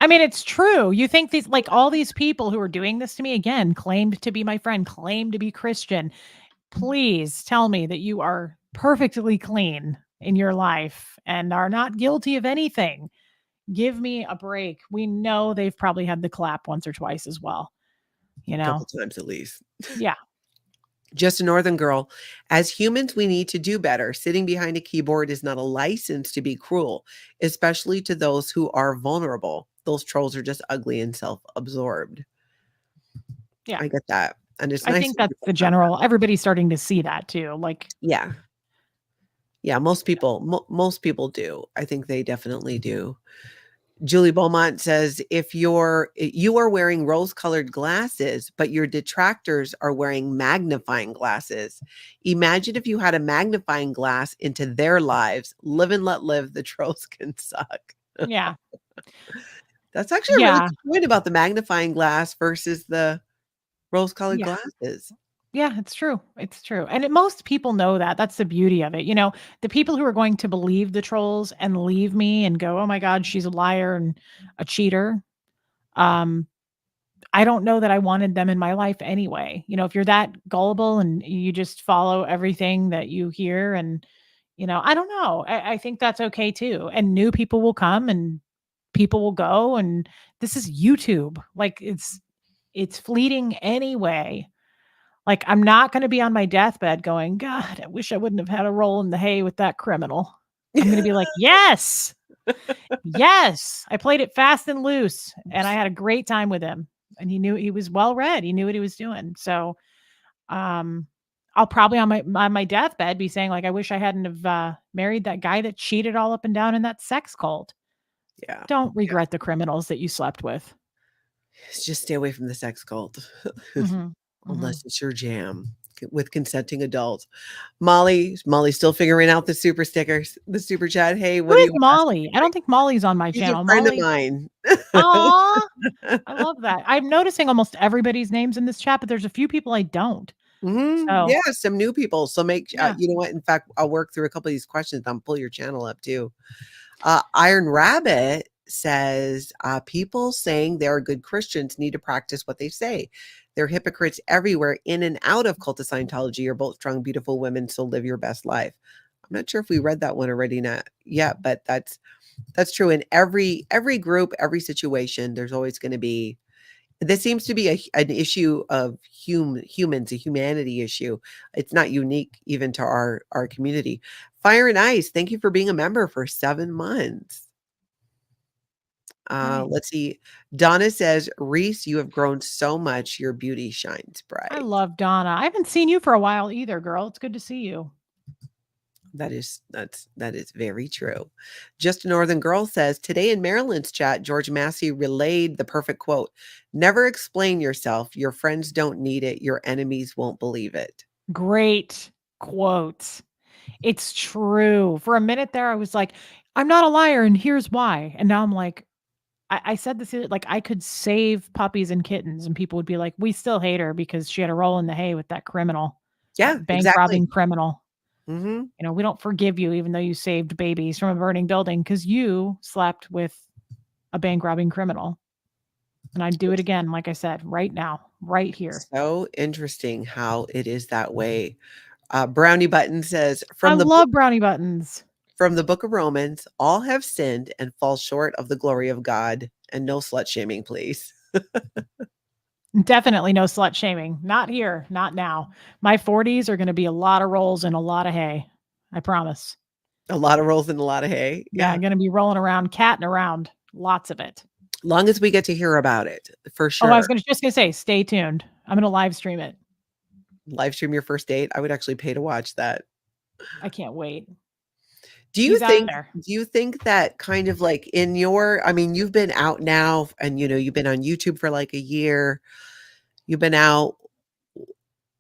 I mean, it's true. You think these like all these people who are doing this to me again claimed to be my friend, claimed to be Christian. Please tell me that you are perfectly clean in your life and are not guilty of anything. Give me a break. We know they've probably had the clap once or twice as well, you A couple know? times at least. Yeah. Just a Northern girl. As humans, we need to do better. Sitting behind a keyboard is not a license to be cruel, especially to those who are vulnerable. Those trolls are just ugly and self-absorbed. Yeah. I get that. And it's I nice think when that's people the have that. general everybody's starting to see that too. Like, Yeah. Yeah, most people do. I think they definitely do. Julie Beaumont says, if you are wearing rose-colored glasses, but your detractors are wearing magnifying glasses. Imagine if you had a magnifying glass into their lives. Live and let live. The trolls can suck. yeah. That's actually a really Yeah. good point about the magnifying glass versus the rose-colored Yeah. glasses. Yeah, it's true. It's true. And most people know that. That's the beauty of it. The people who are going to believe the trolls and leave me and go, "Oh my god, she's a liar and a cheater." Um I don't know that I wanted them in my life anyway. If you're that gullible and you just follow everything that you hear and I don't know. I think that's okay too. And new people will come and people will go and this is YouTube. Like it's fleeting anyway. Like, I'm not gonna be on my deathbed going, "God, I wish I wouldn't have had a roll in the hay with that criminal." I'm gonna be like, "Yes, yes, I played it fast and loose, and I had a great time with him, and he was well read, he knew what he was doing." So, um, I'll probably on my deathbed be saying, like, "I wish I hadn't have, married that guy that cheated all up and down in that sex cult." Yeah. Don't Yeah. regret the criminals that you slept with. Just stay away from the sex cult. Mhm, mhm. Unless it's your jam with consenting adults. Molly's still figuring out the super stickers, the super chat. Hey, Who what do is you want us to Molly? I do? don't think Molly's on my She's a channel. friend of Molly. mine. Aw. I love that. I'm noticing almost everybody's names in this chat, but there's a few people I don't. So, Yeah, some new people. So yeah. you know what? In fact, I'll work through a couple of these questions. I'll pull your channel up too. Iron Rabbit says, people saying they're good Christians need to practice what they say. They're hypocrites everywhere in and out of cult of Scientology. You're both strong, beautiful women, so live your best life. I'm not sure if we read that one already, not yet, but that's true. In every group, every situation, there's always going to be. This seems to be an issue of humans, a humanity issue. It's not unique even to our community. Fire and Ice, thank you for being a member for 7 months. Nice. Let's see. Donna says, "Reese, you have grown so much. Your beauty shines I bright." love Donna. I haven't seen you for a while either, girl. It's good to see you. That is very true. Just a Northern Girl says, "Today in Maryland's chat, George Massey relayed the perfect quote. Never explain yourself. Your friends don't need it. Your enemies won't believe it." Great quote. It's true. For a minute there, I was like, I'm not a liar, and here's why. And now I'm like, I said this, like, I could save puppies and kittens, and people would be like, we still hate her because she had a roll in the hay with that criminal, Yeah, that bank exactly. robbing criminal. Mhm. We don't forgive you even though you saved babies from a burning building because you slept with a bank robbing criminal. And I'd do it It's again, like I said, right now, right here. so interesting how it is that way. Brownie Button says, I love brownie buttons. from the book of Romans, all have sinned and fall short of the glory of God, and no slut shaming, please." Definitely no slut shaming. Not here, not now. My 40s are going to be a lot of rolls and a lot of hay. I promise. A lot of rolls and a lot of hay. Yeah, Yeah. I'm going to be rolling around, catting around, lots of it. Long as we get to hear about it, for Oh, I was sure. just going to say, stay tuned. I'm going to live stream it. Live stream your first date. I would actually pay to watch that. I can't wait. Do you He's out think there. do you think that kind of like in your I mean, you've been out now and, you've been on YouTube for like a year. You've been out.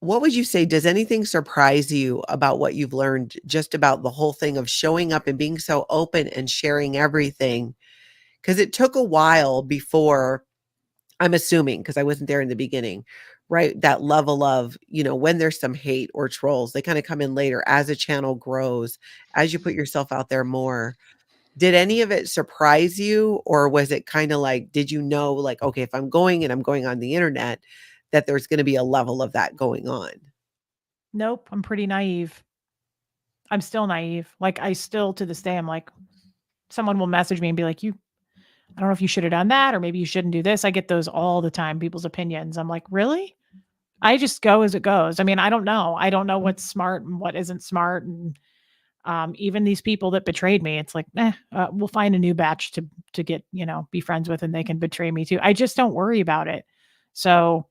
What would you say, does anything surprise you about what you've learned just about the whole thing of showing up and being so open and sharing everything? Because it took a while before, I'm assuming, because I wasn't there in the beginning, right? That level of, when there's some hate or trolls, they kind of come in later as a channel grows, as you put yourself out there more. Did any of it surprise you, or was it kind of like, did you know, like, okay, if I'm going and I'm going on the internet, that there's going to be a level of that going on? Nope, I'm pretty naive. I'm still naive. Like, I still to this day, I'm like, someone will message me and be like, I don't know if you should have done that, or maybe you shouldn't do this. I get those all the time, people's opinions. I'm like, really? I just go as it goes. I mean, I don't know. I don't know what's smart and what isn't smart. And even these people that betrayed me, it's like, we'll find a new batch to get, be friends with, and they can betray me too. I just don't worry about it. So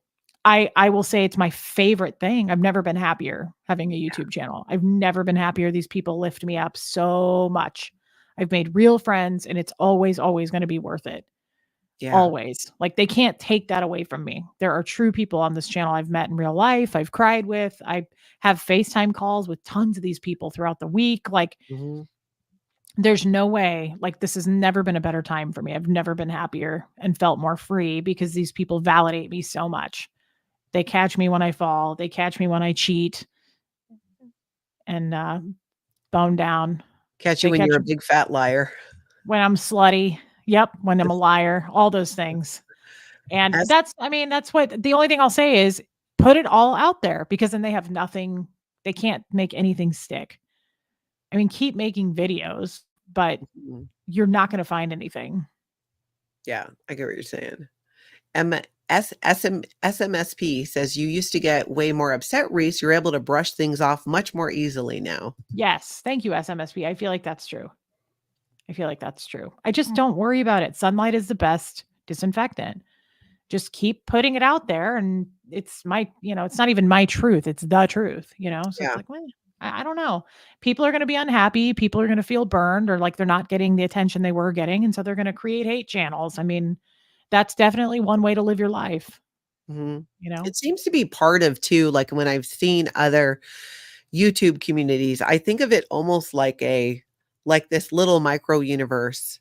I will say it's my favorite thing. I've never been happier having a YouTube channel. I've never been happier. These people lift me up so much. I've made real friends, and it's always, always going to be worth it. Yeah. Always. Like, they can't take that away from me. There are true people on this channel I've met in real life, I've cried with. I have FaceTime calls with tons of these people throughout the week. Like, Mhm. there's no way, like, this has never been a better time for me. I've never been happier and felt more free because these people validate me so much. They catch me when I fall, they catch me when I cheat and bone down. Catch you They when catch you're a big fat liar. when I'm slutty. Yep, when I'm a liar, all those things. And As that's what the only thing I'll say is put it all out there, because then they have nothing, they can't make anything stick. I mean, keep making videos, but Mhm. you're not going to find anything. Yeah, I get what you're saying. SMSP says you used to get way more upset, Reese. You're able to brush things off much more easily now. Yes. Thank you, SMSP. I feel like that's true. I feel like that's true. I just don't worry about it. Sunlight is the best disinfectant. Just keep putting it out there, and it's it's not even my truth, it's the truth. So it's Yeah. like, well, I don't know. People are going to be unhappy, people are going to feel burned, or like they're not getting the attention they were getting, and so they're going to create hate channels. I mean, that's definitely one way to live your life Mhm. you know It seems to be part of too, like when I've seen other YouTube communities, I think of it almost like this little micro universe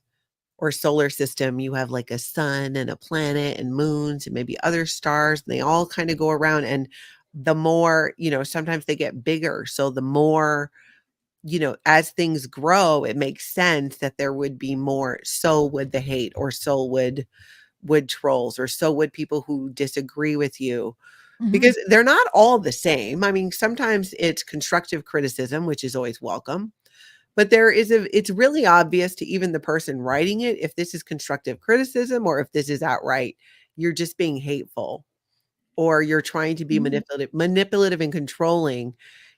or solar system. You have like a sun and a planet and moons and maybe other stars, and they all kind of go around. And the more, sometimes they get bigger. So the more, as things grow, it makes sense that there would be more. So would the hate, or so would trolls, or so would people who disagree with you, Mhm. because they're not all the same. I mean, sometimes it's constructive criticism, which is always welcome. But it's really obvious to even the person writing it if this is constructive criticism, or if this is outright you're just being hateful, or you're trying to be Mhm. manipulative and controlling.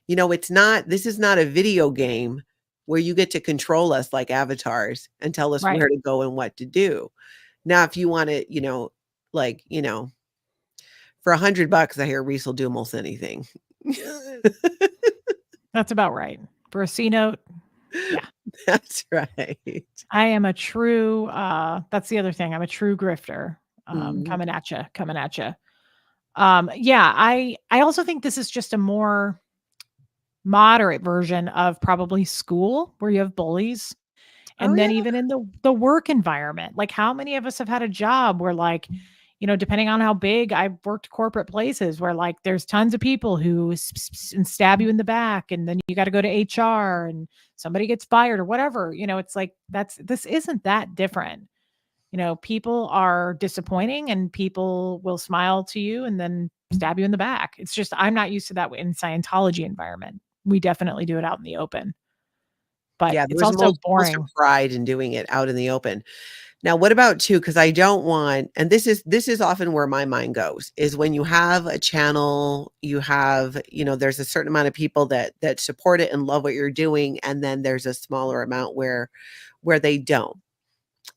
This is not a video game where you get to control us like avatars and tell us Right. where to go and what to do. Now, if you want to, like, for $100, I hear Reese will do almost anything. That's about right. For a C note, yeah. That's right. I am a true that's the other thing. I'm a true grifter. Mhm. Coming at you. Yeah, I also think this is just a more moderate version of probably school, where you have bullies. Oh, And then yeah. even in the work environment, like, how many of us have had a job where, like, depending on how big, I've worked corporate places where, like, there's tons of people who and stab you in the back, and then you got to go to HR, and somebody gets fired or whatever. It's like, this isn't that different. People are disappointing, and people will smile to you and then stab you in the back. It's just, I'm not used to that in Scientology environment. We definitely do it out in the open, but Yeah, there it's was also most boring. pride in doing it out in the open. Now, what about too, because I don't want, and this is often where my mind goes, is when you have a channel, you have, there's a certain amount of people that support it and love what you're doing, and then there's a smaller amount where they don't.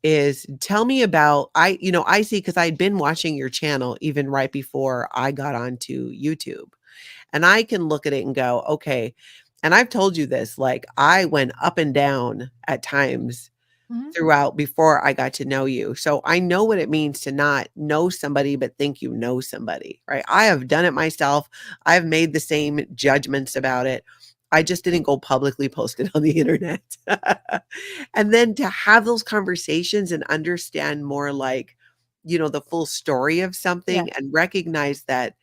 Is tell me about, I see, because I'd been watching your channel even right before I got onto YouTube. And I can look at it and go, okay. And I've told you this, like, I went up and down at times Mhm. throughout before I got to know you. So I know what it means to not know somebody, but think you know somebody, right? I have done it myself. I've made the same judgments about it. I just didn't go publicly post it on the internet. And then to have those conversations and understand more like, the full story of something Yes. and recognize that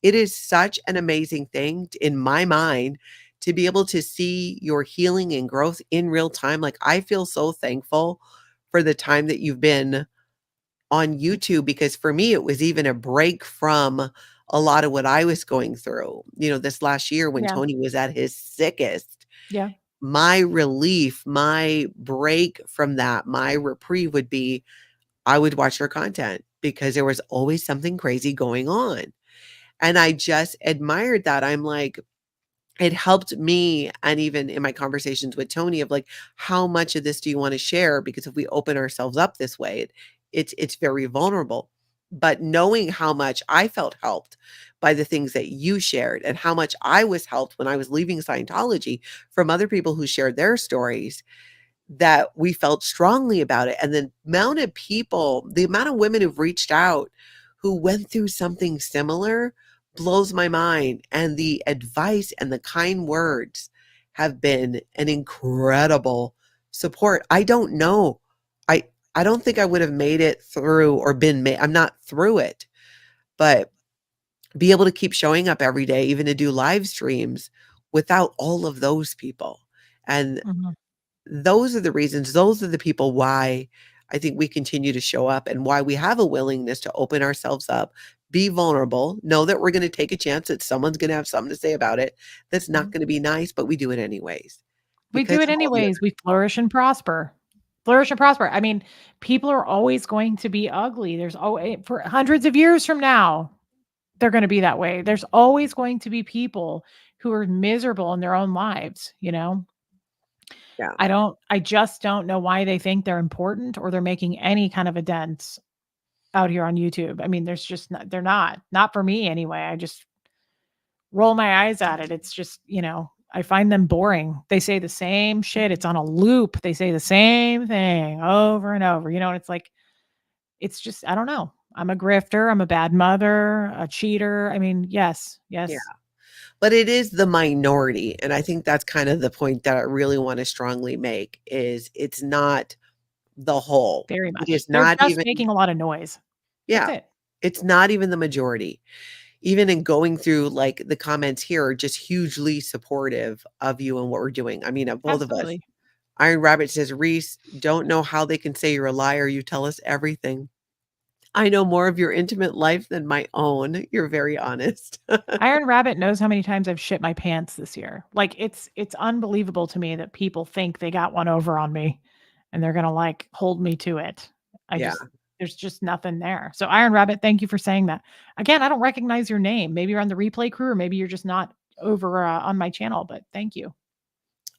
it is such an amazing thing in my mind to be able to see your healing and growth in real time. Like, I feel so thankful for the time that you've been on YouTube because for me, it was even a break from a lot of what I was going through. This last year when Yeah. Tony was at his sickest, Yeah. my relief, my break from that, my reprieve would be I would watch her content because there was always something crazy going on. And I just admired that. I'm like, it helped me, and even in my conversations with Tony of like, how much of this do you want to share? Because if we open ourselves up this way, it's very vulnerable. But knowing how much I felt helped by the things that you shared and how much I was helped when I was leaving Scientology from other people who shared their stories, that we felt strongly about it. And the amount of women who've reached out who went through something similar blows my mind. And the advice and the kind words have been an incredible support. I don't know. I don't think I would have made it through or been made. I'm not through it, but be able to keep showing up every day, even to do live streams without all of those people. And Mhm. those are the reasons, those are the people why I think we continue to show up and why we have a willingness to open ourselves up, be vulnerable, know that we're going to take a chance that someone's going to have something to say about it that's not Mhm. going to be nice, but we do it anyways We do because it of all the anyways. other. We flourish and prosper. Flourish and prosper. I mean, people are always going to be ugly. There's always for hundreds of years from now, they're gonna be that way. There's always going to be people who are miserable in their own lives, you know? Yeah. I just don't know why they think they're important or they're making any kind of a dent out here on YouTube. I mean, there's just not they're not. Not for me anyway. I just roll my eyes at it. It's just, I find them boring. They say the same shit. It's on a loop. They say the same thing over and over, and it's like, it's just, I don't know. I'm a grifter. I'm a bad mother, a cheater. I mean, yes, Yeah. yes, But it is the minority. And I think that's kind of the point that I really want to strongly make is it's not the whole. very It much. is They're not just even, making a lot of noise. That's yeah, it. it's not even the majority. Even in going through, like, the comments here are just hugely supportive of you and what we're doing. I mean, of both of us. Absolutely. Iron Rabbit says, "Reese, don't know how they can say you're a liar. You tell us everything. I know more of your intimate life than my own. You're very honest." Iron Rabbit knows how many times I've shit my pants this year. Like it's unbelievable to me that people think they got one over on me and they're going to like hold me to it. I Yeah. just there's just nothing there. So Iron Rabbit, thank you for saying that. Again, I don't recognize your name. Maybe you're on the replay crew or maybe you're just not over on my channel, but thank you.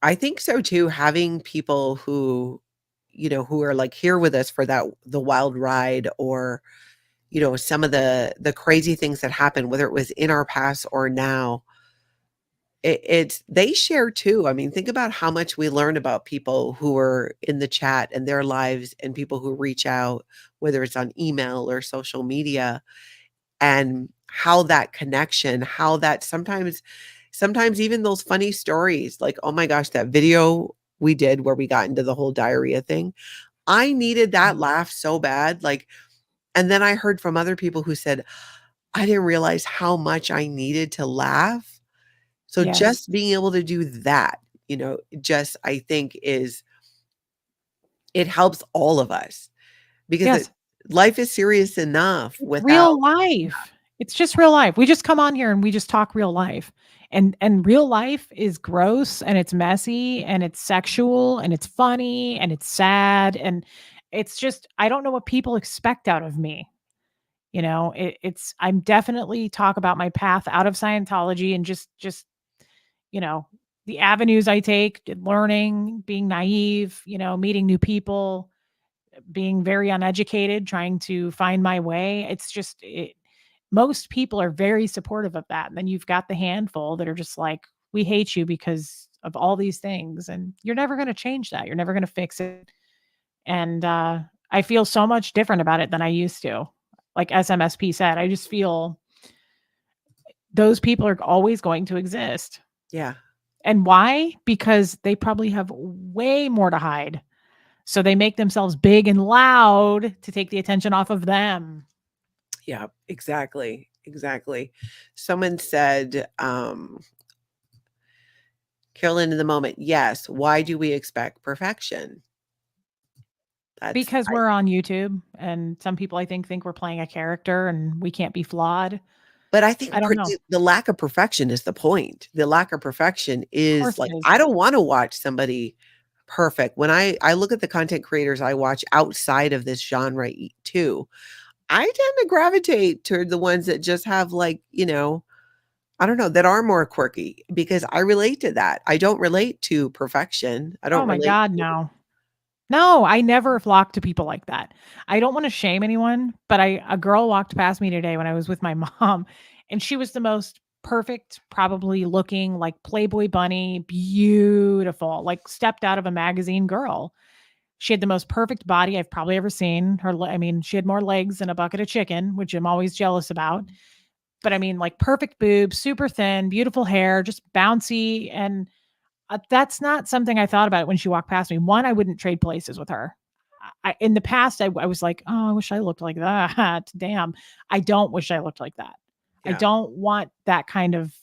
I think so too, having people who, who are, like, here with us for the wild ride or, some of the crazy things that happened, whether it was in our past or now. It's they share too. I mean, think about how much we learn about people who are in the chat and their lives and people who reach out, whether it's on email or social media, and how that connection, how that sometimes even those funny stories, like, oh my gosh, that video we did where we got into the whole diarrhea thing. I needed that laugh so bad. Like, and then I heard from other people who said, I didn't realize how much I needed to laugh, so Yes. just being able to do that, just I think it helps all of us because Yes. life is serious enough It's without. real life. It's just real life. We just come on here and we just talk real life. And real life is gross and it's messy and it's sexual and it's funny and it's sad and it's just I don't know what people expect out of me. I'm definitely talk about my path out of Scientology and just, you know, the avenues I take, learning, being naive, meeting new people, being very uneducated, trying to find my way. Most people are very supportive of that. And then you've got the handful that are just like, we hate you because of all these things, and you're never going to change that. You're never going to fix it. And I feel so much different about it than I used to. Like SMSP said, I just feel those people are always going to exist. Yeah. And why? Because they probably have way more to hide. So they make themselves big and loud to take the attention off of them. Yeah, exactly. Exactly. Someone said, Carolyn, in the moment, yes. Why do we expect perfection? That's Because we're on YouTube and some people I think we're playing a character and we can't be flawed. But I think I don't know. the lack of perfection is the point. The lack of perfection Of is course like, it is. I don't wanna watch somebody perfect. When I look at the content creators I watch outside of this genre too, I tend to gravitate toward the ones that just have like, I don't know, that are more quirky because I relate to that. I don't relate to perfection. I Oh don't my relate God, no. No, I never flock to people like that. I don't wanna shame anyone, but a girl walked past me today when I was with my mom, and she was the most perfect, probably looking like Playboy bunny, beautiful, like stepped out of a magazine girl. She had the most perfect body I've probably ever seen. I mean, she had more legs than a bucket of chicken, which I'm always jealous about. But I mean, like perfect boobs, super thin, beautiful hair, just bouncy. And that's not something I thought about when she walked past me. One, I wouldn't trade places with her. In the past, I was like, oh, I wish I looked like that. Damn. I don't wish I looked like that. I yeah. don't want that kind of,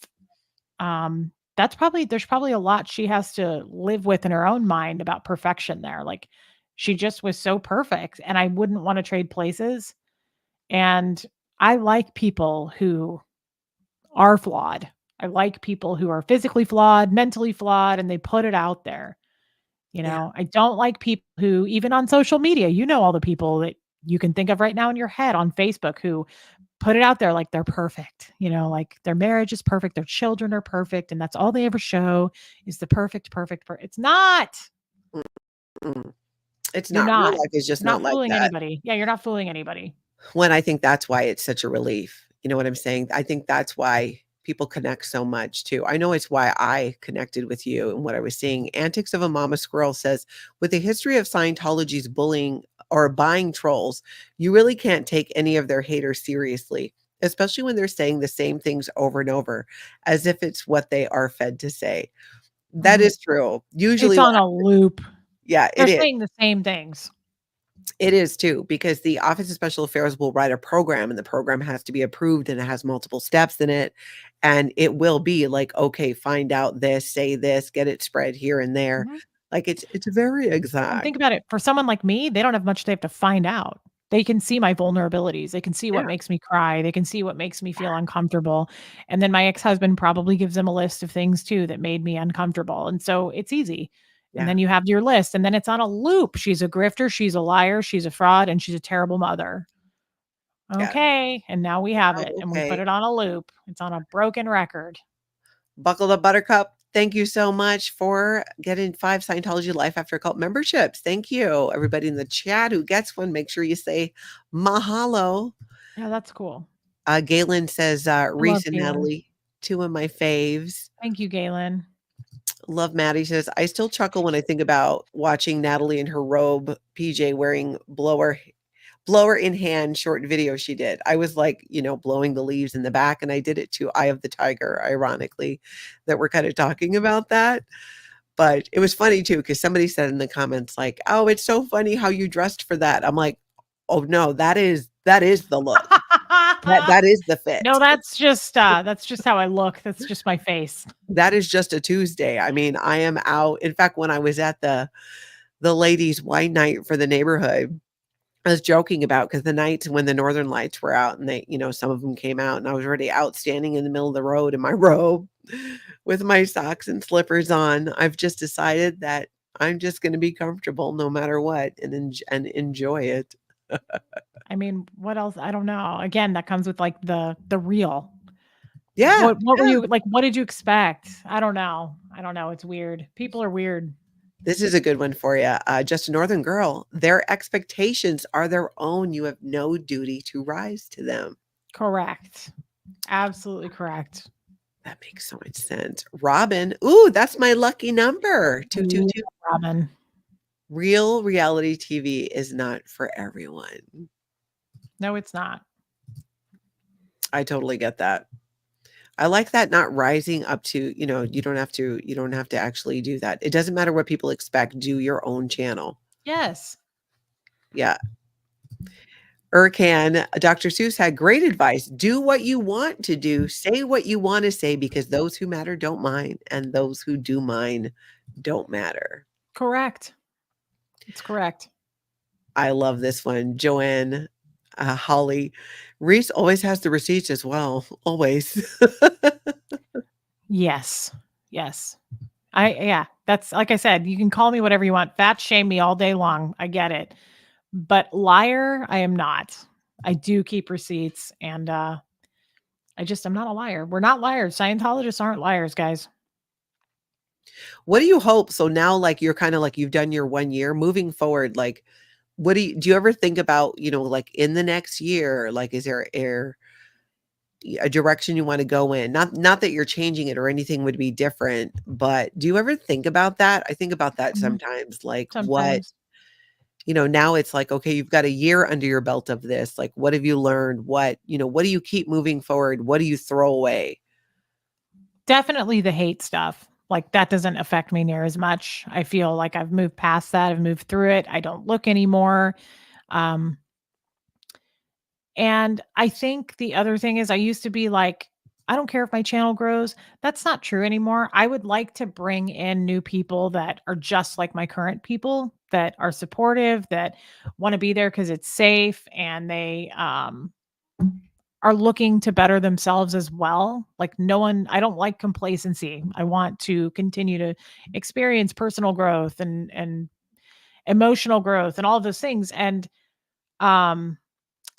there's probably a lot she has to live with in her own mind about perfection there. Like she just was so perfect and I wouldn't want to trade places. And I like people who are flawed. I like people who are physically flawed, mentally flawed, and they put it out there. Yeah. I don't like people who, even on social media, all the people that you can think of right now in your head on Facebook who put it out there like they're perfect, like their marriage is perfect, their children are perfect, and that's all they ever show is the it's not. Mm-mm. It's You're not. Real not. life is just You're not not like fooling that. anybody. Yeah, you're not fooling anybody. When I think that's why it's such a relief. You know what I'm saying? I think that's why people connect so much too. I know it's why I connected with you and what I was seeing. Antics of a Mama Squirrel says, with a history of Scientology's bullying or buying trolls, you really can't take any of their haters seriously, especially when they're saying the same things over and over, as if it's what they are fed to say. That Mhm. is true. Usually It's what on a loop. yeah, They're it is. saying the same things. It is too, because the Office of Special Affairs will write a program and the program has to be approved and it has multiple steps in it. And it will be like, okay, find out this, say this, get it spread here and there. Mhm. Like it's very And exact. think about it, for someone like me, they don't have much they have to find out. They can see my vulnerabilities. They can see what Yeah. makes me cry. They can see what makes me feel uncomfortable. And then my ex-husband probably gives them a list of things too that made me uncomfortable. And so it's easy. And Yeah. then you have your list and then it's on a loop. She's a grifter, she's a liar, she's a fraud, and she's a terrible mother. Yeah. Okay. And now we have it Oh, and we put okay. it on a loop. It's on a broken record. Buckle the buttercup. Thank you so much for getting 5 Scientology Life After Cult memberships. Thank you. Everybody in the chat who gets one, make sure you say mahalo. Yeah, that's cool. Galen says, I love Reese and Galen. Natalie, two of my faves. Thank you, Galen. Love Maddie says, I still chuckle when I think about watching Natalie in her robe, PJ wearing blower in hand short video she did. I was like, blowing the leaves in the back, and I did it to Eye of the Tiger, ironically, that we're kind of talking about that. But it was funny too, because somebody said in the comments, like, oh, it's so funny how you dressed for that. I'm like, oh no, that is the look. That is the No, fit. that's just how I look. That's just my face. That is just a Tuesday. I mean, I am out. In fact, when I was at the ladies' wine night for the neighborhood, I was joking about because the nights when the northern lights were out and they, some of them came out and I was already out standing in the middle of the road in my robe with my socks and slippers on. I've just decided that I'm just going to be comfortable no matter what and enjoy it. I mean, what else? I don't know. Again, that comes with like the real. Yeah, What were yeah. you like? What did you expect? I don't know. I don't know. It's weird. People are weird. This is a good one for you. Just a northern girl. Their expectations are their own. You have no duty to rise to them. Correct. Absolutely correct. That makes so much sense. Robin, ooh, that's my lucky number. I love 222. Robin. Real reality TV is not for everyone. No, it's not. I totally get that. I like that not rising up to, you don't have to actually do that. It doesn't matter what people expect. Do your own channel. Yes. Yeah. Ercan, Dr. Seuss had great advice. Do what you want to do. Say what you want to say because those who matter don't mind, and those who do mind don't matter. Correct. It's correct. I love this one. Joanne, Holly, Reese always has the receipts as well. Always. Yes. Yes. Yeah, that's like I said, you can call me whatever you want. Fat shame me all day long. I get it. But liar, I am not. I do keep receipts and I'm not a liar. We're not liars. Scientologists aren't liars, guys. What do you hope? So now, like, you're kind of like you've done your 1 year moving forward. Like, what do you ever think about, like in the next year, like, is there a direction you want to go in? Not that you're changing it or anything would be different, but do you ever think about that? I think about that Mhm. sometimes, like what, Sometimes. now it's like, okay, you've got a year under your belt of this. Like, what have you learned? What do you keep moving forward? What do you throw away? Definitely the hate stuff. Like that doesn't affect me near as much. I feel like I've moved past that. I've moved through it. I don't look anymore. Um, And I think the other thing is I used to be like, I don't care if my channel grows. That's not true anymore. I would like to bring in new people that are just like my current people that are supportive, that want to be there because it's safe and they are looking to better themselves as well. Like I don't like complacency. I want to continue to experience personal growth and emotional growth and all of those things. And um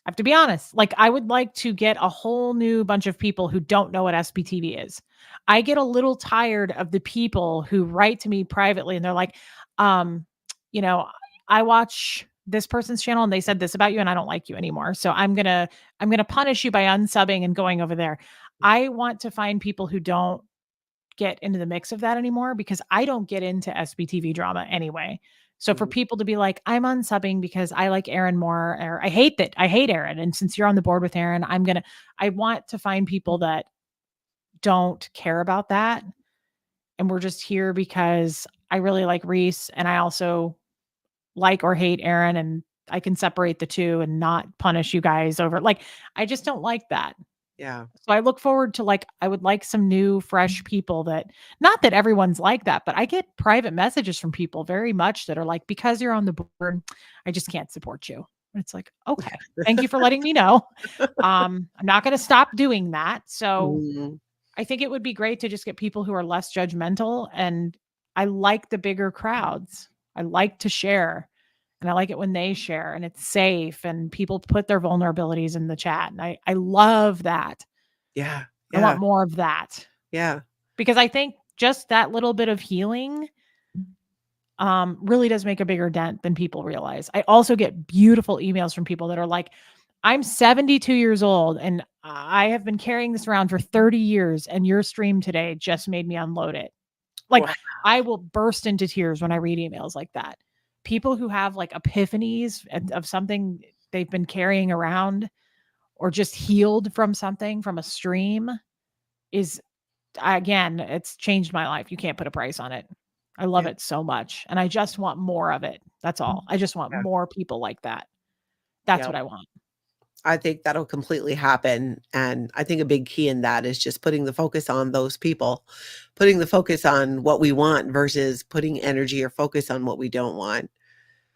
I have to be honest, like I would like to get a whole new bunch of people who don't know what SBTV is. I get a little tired of the people who write to me privately and they're like, um, you know, I watch this person's channel and they said this about you and I don't like you anymore. So I'm going to punish you by unsubbing and going over there. I want to find people who don't get into the mix of that anymore because I don't get into SBTV drama anyway. So for Mhm. people to be like, I'm unsubbing because I like Aaron more, or I hate Aaron. And since you're on the board with Aaron, I want to find people that don't care about that. And we're just here because I really like Reese and I also like or hate Aaron and I can separate the two and not punish you guys over like, I just don't like that. Yeah. So I look forward to like I would like some new fresh people that not that everyone's like that, but I get private messages from people very much that are like, because you're on the board, I just can't support you. And it's like, okay, thank you for letting me know. I'm not going to stop doing that. So Mhm. I think it would be great to just get people who are less judgmental. And I like the bigger crowds. I like to share. And I like it when they share and it's safe and people put their vulnerabilities in the chat. And I love that. Yeah. I want Yeah. more of that Yeah. because I think just that little bit of healing really does make a bigger dent than people realize. I also get beautiful emails from people that are like, I'm 72 years old and I have been carrying this around for 30 years and your stream today just made me unload it. Like Wow. I will burst into tears when I read emails like that. People who have like epiphanies of something they've been carrying around or just healed from something from a stream is again, it's changed my life. You can't put a price on it. I love Yeah. it so much, and I just want more of it. That's all. I just want Yeah. more people like that. That's Yeah. what I want. I think that'll completely happen, and I think a big key in that is just putting the focus on those people, putting the focus on what we want versus putting energy or focus on what we don't want,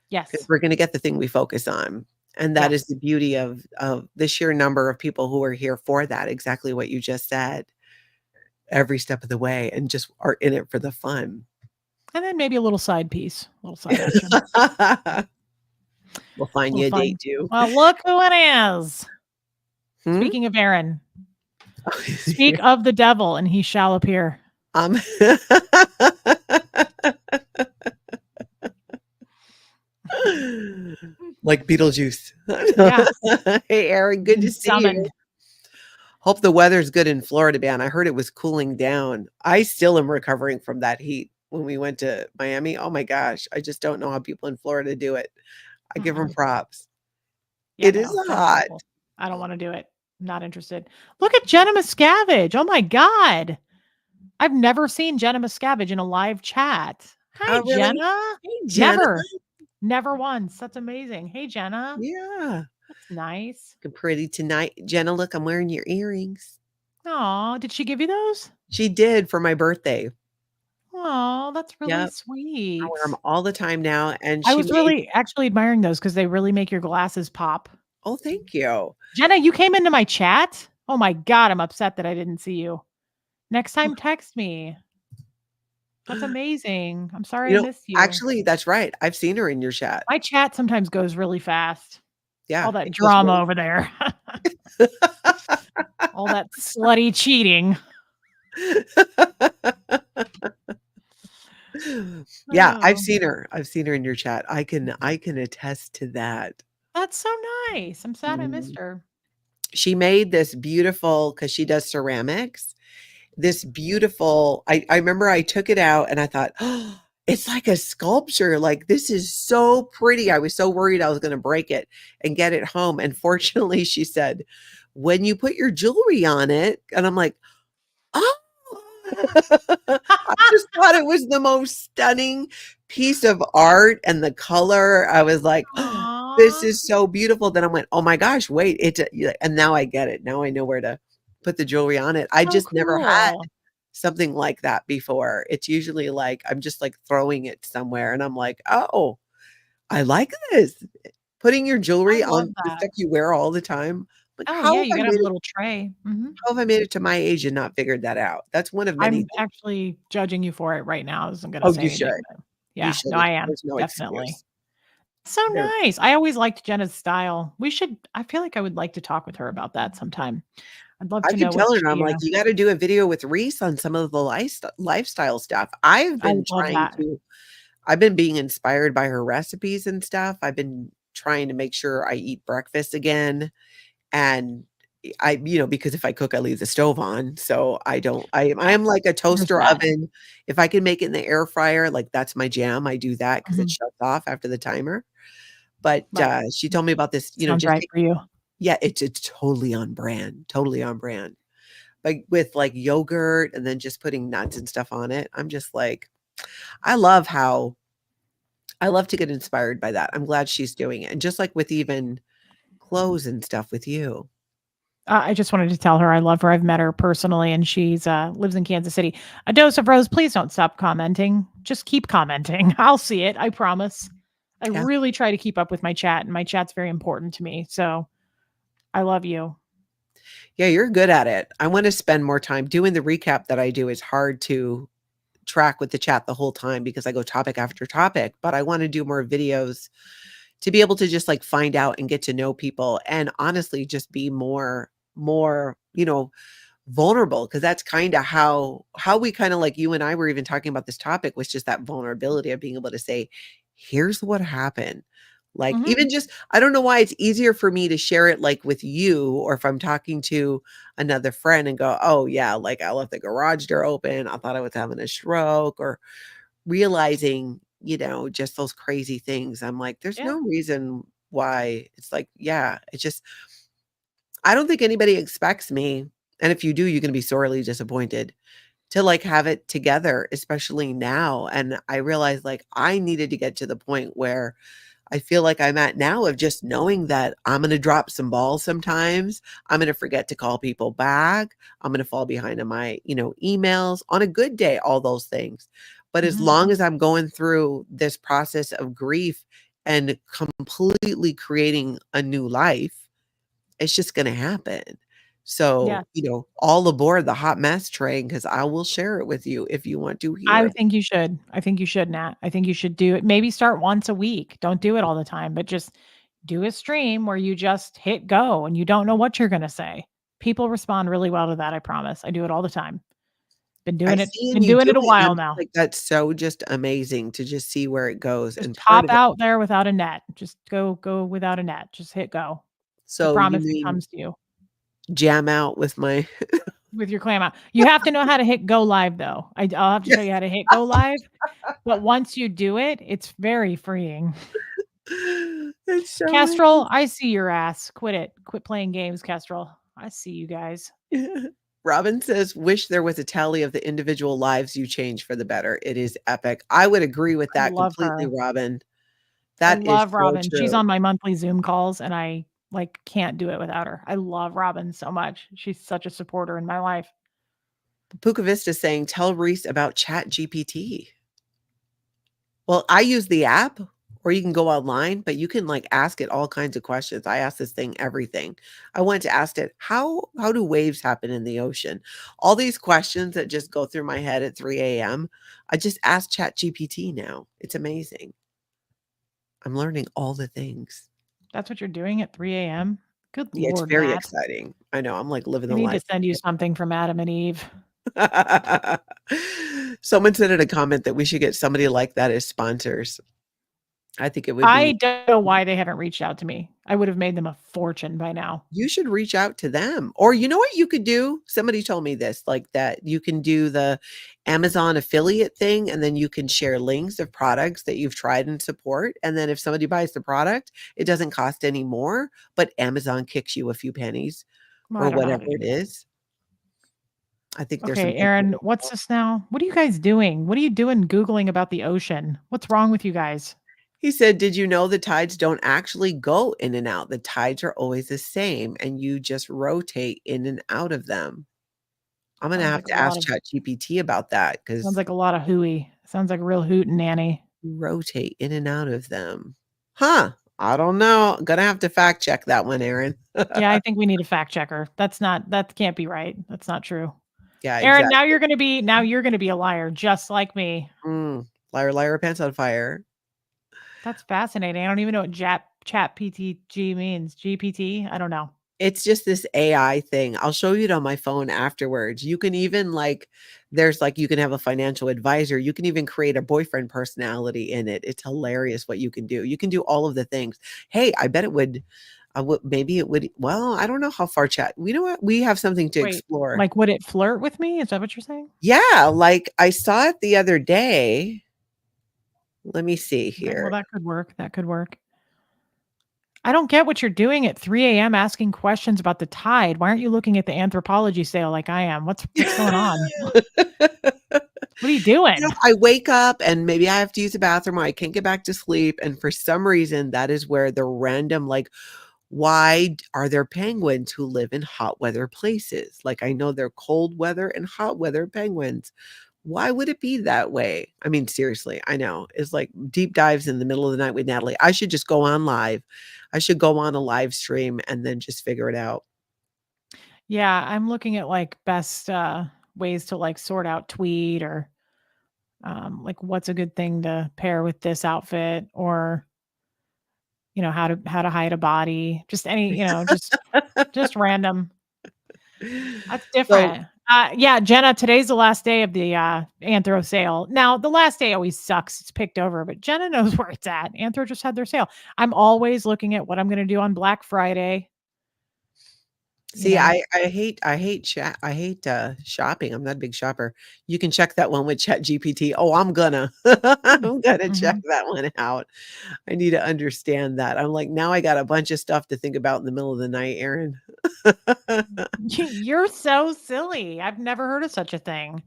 because 'cause Yes. we're gonna get the thing we focus on, and that is Yes. the beauty of the sheer number of people who are here for that, exactly what you just said, every step of the way, and just are in it for the fun. And then maybe a little side piece, a little side action. We'll A find little you a date fun. too. Well, look who it is. Hmm? Speaking of Aaron, speak of the devil and he shall appear. Um like Beetlejuice. Yeah. Hey, Aaron, good to see you. Summoned. Hope the weather's good in Florida, man. I heard it was cooling down. I still am recovering from that heat when we went to Miami. Oh my gosh, I just don't know how people in Florida do it. I give them Mm-mm. props. Yeah, It is no, sounds hot. awful. I don't wanna do it. Not interested. Look at Jenna Miscavige. Oh my god. I've never seen Jenna Miscavige in a live chat. Hi, Oh, really? Jenna. Hey, Jenna. Never. Never once. That's amazing. Hey, Jenna. Yeah. That's nice. Looking pretty tonight. Jenna, look, I'm wearing your earrings. Aw, did she give you those? She did for my birthday. Oh, that's really Yep. I wear them sweet. all the time now, and I she was made really actually admiring those because they really make your glasses pop. oh, thank you. Jenna, you came into my chat? Oh my god, I'm upset that I didn't see you. Next time, text me. That's amazing. I'm sorry You I know, missed you. actually, that's right. I've seen her in your chat. My chat sometimes goes really fast. Yeah, All that it goes drama really over there. All that slutty cheating. Yeah, I've Oh, seen her. I've seen her in your chat. I can attest to that. that's so nice. I'm sad I missed Mhm. her. She made this beautiful because she does ceramics, this beautiful I remember I took it out and I thought, "Oh, it's like a sculpture, like, this is so pretty." I was so worried I was gonna break it and get it home, and fortunately, she said, "When you put your jewelry on it," and I'm like, "Oh." I just thought it was the most stunning piece of art and the color. I was like, "Oh, this Aw, is so beautiful." Then I went, "Oh my gosh, wait, yeah," and now I get it. Now I know where to put the jewelry on it. I so just never had cool. something like that before. It's usually like I'm just, like, throwing it somewhere, and I'm like, "Oh, I like this." Putting your I jewelry love on the that. stuff you wear all the time. Like, Oh, yeah, you gotta have a it little tray. Mhm. how have I made it to my age and not figured that out? That's one of many I'm things. actually judging you for it right now. I wasn't gonna Oh, say you anything, should. but You yeah, no, shouldn't. I am, There's no definitely. excuse. So There nice. I always liked Jenna's style. I feel like I would like to talk with her about that sometime. I'd love I to keep know what telling her, I'm she, like, "You gotta do a video with Reese on some of the lifestyle stuff." I love that. I've been being inspired by her recipes and stuff. I've been trying to make sure I eat breakfast again, and because if I cook, I leave the stove on, so I don't I Yeah, am like a there's toaster that. oven. If I can make it in the air fryer, like, that's my jam. I do that because it Mhm. shuts off after the timer. But, Right. she told me about this, Sounds just right for you. yeah, it's totally on brand, totally on brand. Like, with, like, yogurt and then just putting nuts and stuff on it. I'm just like I love how I love to get inspired by that. I'm glad she's doing it, and just like with even clothes and stuff with you. I just wanted to tell her I love her. I've met her personally, and she's, lives in Kansas City. A dose of rose, please don't stop commenting. Just keep commenting. I'll see it, I promise. I Yeah. really try to keep up with my chat, and my chat's very important to me, so I love you. Yeah, you're good at it. I wanna spend more time doing the recap that I do is hard to track with the chat the whole time because I go topic after topic, but I wanna do more videos to be able to just, like, find out and get to know people and honestly just be more, vulnerable because that's kinda how we kinda like you and I were even talking about this topic was just that vulnerability of being able to say, "Here's what happened." Like, Mhm. even just I don't know why it's easier for me to share it, like, with you or if I'm talking to another friend and go, "Oh, yeah, like, I left the garage door open. I thought I was having a stroke," or realizing, just those crazy things. I'm like, "There's Yeah. no reason why." It's like, yeah, it's just I don't think anybody expects me, and if you do, you're gonna be sorely disappointed, to, like, have it together, especially now, and I realized, like, I needed to get to the point where I feel like I'm at now of just knowing that I'm gonna drop some balls sometimes, I'm gonna forget to call people back, I'm gonna fall behind on my, emails, on a good day, all those things, but as Mhm. long as I'm going through this process of grief and completely creating a new life, it's just gonna happen. So, Yeah. all aboard the hot mess train because I will share it with you if you want to hear I it. think you should. I think you should, Nat. I think you should do it. Maybe start once a week. Don't do it all the time, but just do a stream where you just hit go and you don't know what you're gonna say. People respond really well to that, I promise. I do it all the time. I see and Been you doing do it a it, and while I'm just now. like, that's so just amazing to just see where it goes, Just and part pop of it out there without a net. Just go without a net. Just hit go. I so you promise it mean comes to you. jam out with my with your clam out. You have to know how to hit go live though. I'll have to show you how to hit go live, but once you do it, it's very freeing. It's so Kestrel, I see your ass. Quit it. Quit playing games, Kestrel. I see you guys. Robin says, "Wish there was a tally of the individual lives you change for the better. It is epic." I would agree with I that love completely, her. Robin. I That is love so Robin. She's true. on my monthly Zoom calls and I like can't do it without her. I love Robin so much. She's such a supporter in my life. Puka Vista saying, "Tell Reese about Chat GPT." Well, I use the app or you can go online, but you can like ask it all kinds of questions. I ask this thing everything. I went to ask it, how do waves happen in the ocean? All these questions that just go through my head at 3 a.m. I just ask Chat GPT now. It's amazing. I'm learning all the things. That's what you're doing at 3 AM? Good Yeah, it's Lord, very Nat. exciting. I know. I'm like living I the need to life. send you something from Adam and Eve. Someone said in a comment that we should get somebody like that as sponsors. I think it would I be don't know why they haven't reached out to me. I would have made them a fortune by now. you should reach out to them. Or you know what you could do? Somebody told me this, like that you can do the Amazon affiliate thing and then you can share links of products that you've tried and support. And then if somebody buys the product, it doesn't cost any more, but Amazon kicks you a few pennies Well, I or don't know how whatever to do it that. is. I think there's some Okay, good Aaron, ways. what's this now? What are you guys doing? What are you doing Googling about the ocean? What's wrong with you guys? He said, "Did you know the tides don't actually go in and out? The tides are always the same and you just rotate in and out of them." I'm gonna Sounds have like a to lot ask of ChatGPT about that sounds because like a lot of hooey. Sounds like a real hoot and nanny. you rotate in and out of them. Huh, I don't know. Gonna have to fact check that one, Aaron. Yeah, I think we need a fact checker. That can't be right. That's not true. Yeah, Aaron, now exactly. you're gonna be a liar just like me. Liar, liar, pants on fire. That's fascinating. I don't even know what chat PTG means. GPT? I don't know. It's just this AI thing. I'll show you it on my phone afterwards. You can even like there's like you can have a financial advisor. You can even create a boyfriend personality in it. It's hilarious what you can do. You can do all of the things. Hey, I bet it would maybe it would well, I don't know how far chat. You know what? We have something to Wait, explore. like would it flirt with me? Is that what you're saying? Yeah, like I saw it the other day. Let me see Okay, well here. that could work. That could work. I don't get what you're doing at 3 AM asking questions about the tide. Why aren't you looking at the Anthropology sale like I am? What's going on? What are you You know, doing? I wake up and maybe I have to use the bathroom or I can't get back to sleep. And for some reason, that is where the random, like, why are there penguins who live in hot weather places? Like, I know they're cold weather and hot weather penguins. Why would it be that way? I mean, seriously, I know. It's like deep dives in the middle of the night with Natalie. I should just go on live. I should go on a live stream and then just figure it out. Yeah, I'm looking at like best ways to like sort out tweed or like what's a good thing to pair with this outfit or how to hide a body. Just any, just random. That's So different. Yeah, Jenna, today's the last day of the Anthro sale. Now, the last day always sucks. It's picked over, but Jenna knows where it's at. Anthro just had their sale. I'm always looking at what I'm going to do on Black Friday. You see, know, I hate shopping. I'm not a big shopper. You can check that one with ChatGPT. Oh, I'm gonna I'm gonna check Mhm. that one out. I need to understand that. I'm like, now I got a bunch of stuff to think about in the middle of the night, Aaron. You're so silly. I've never heard of such a thing.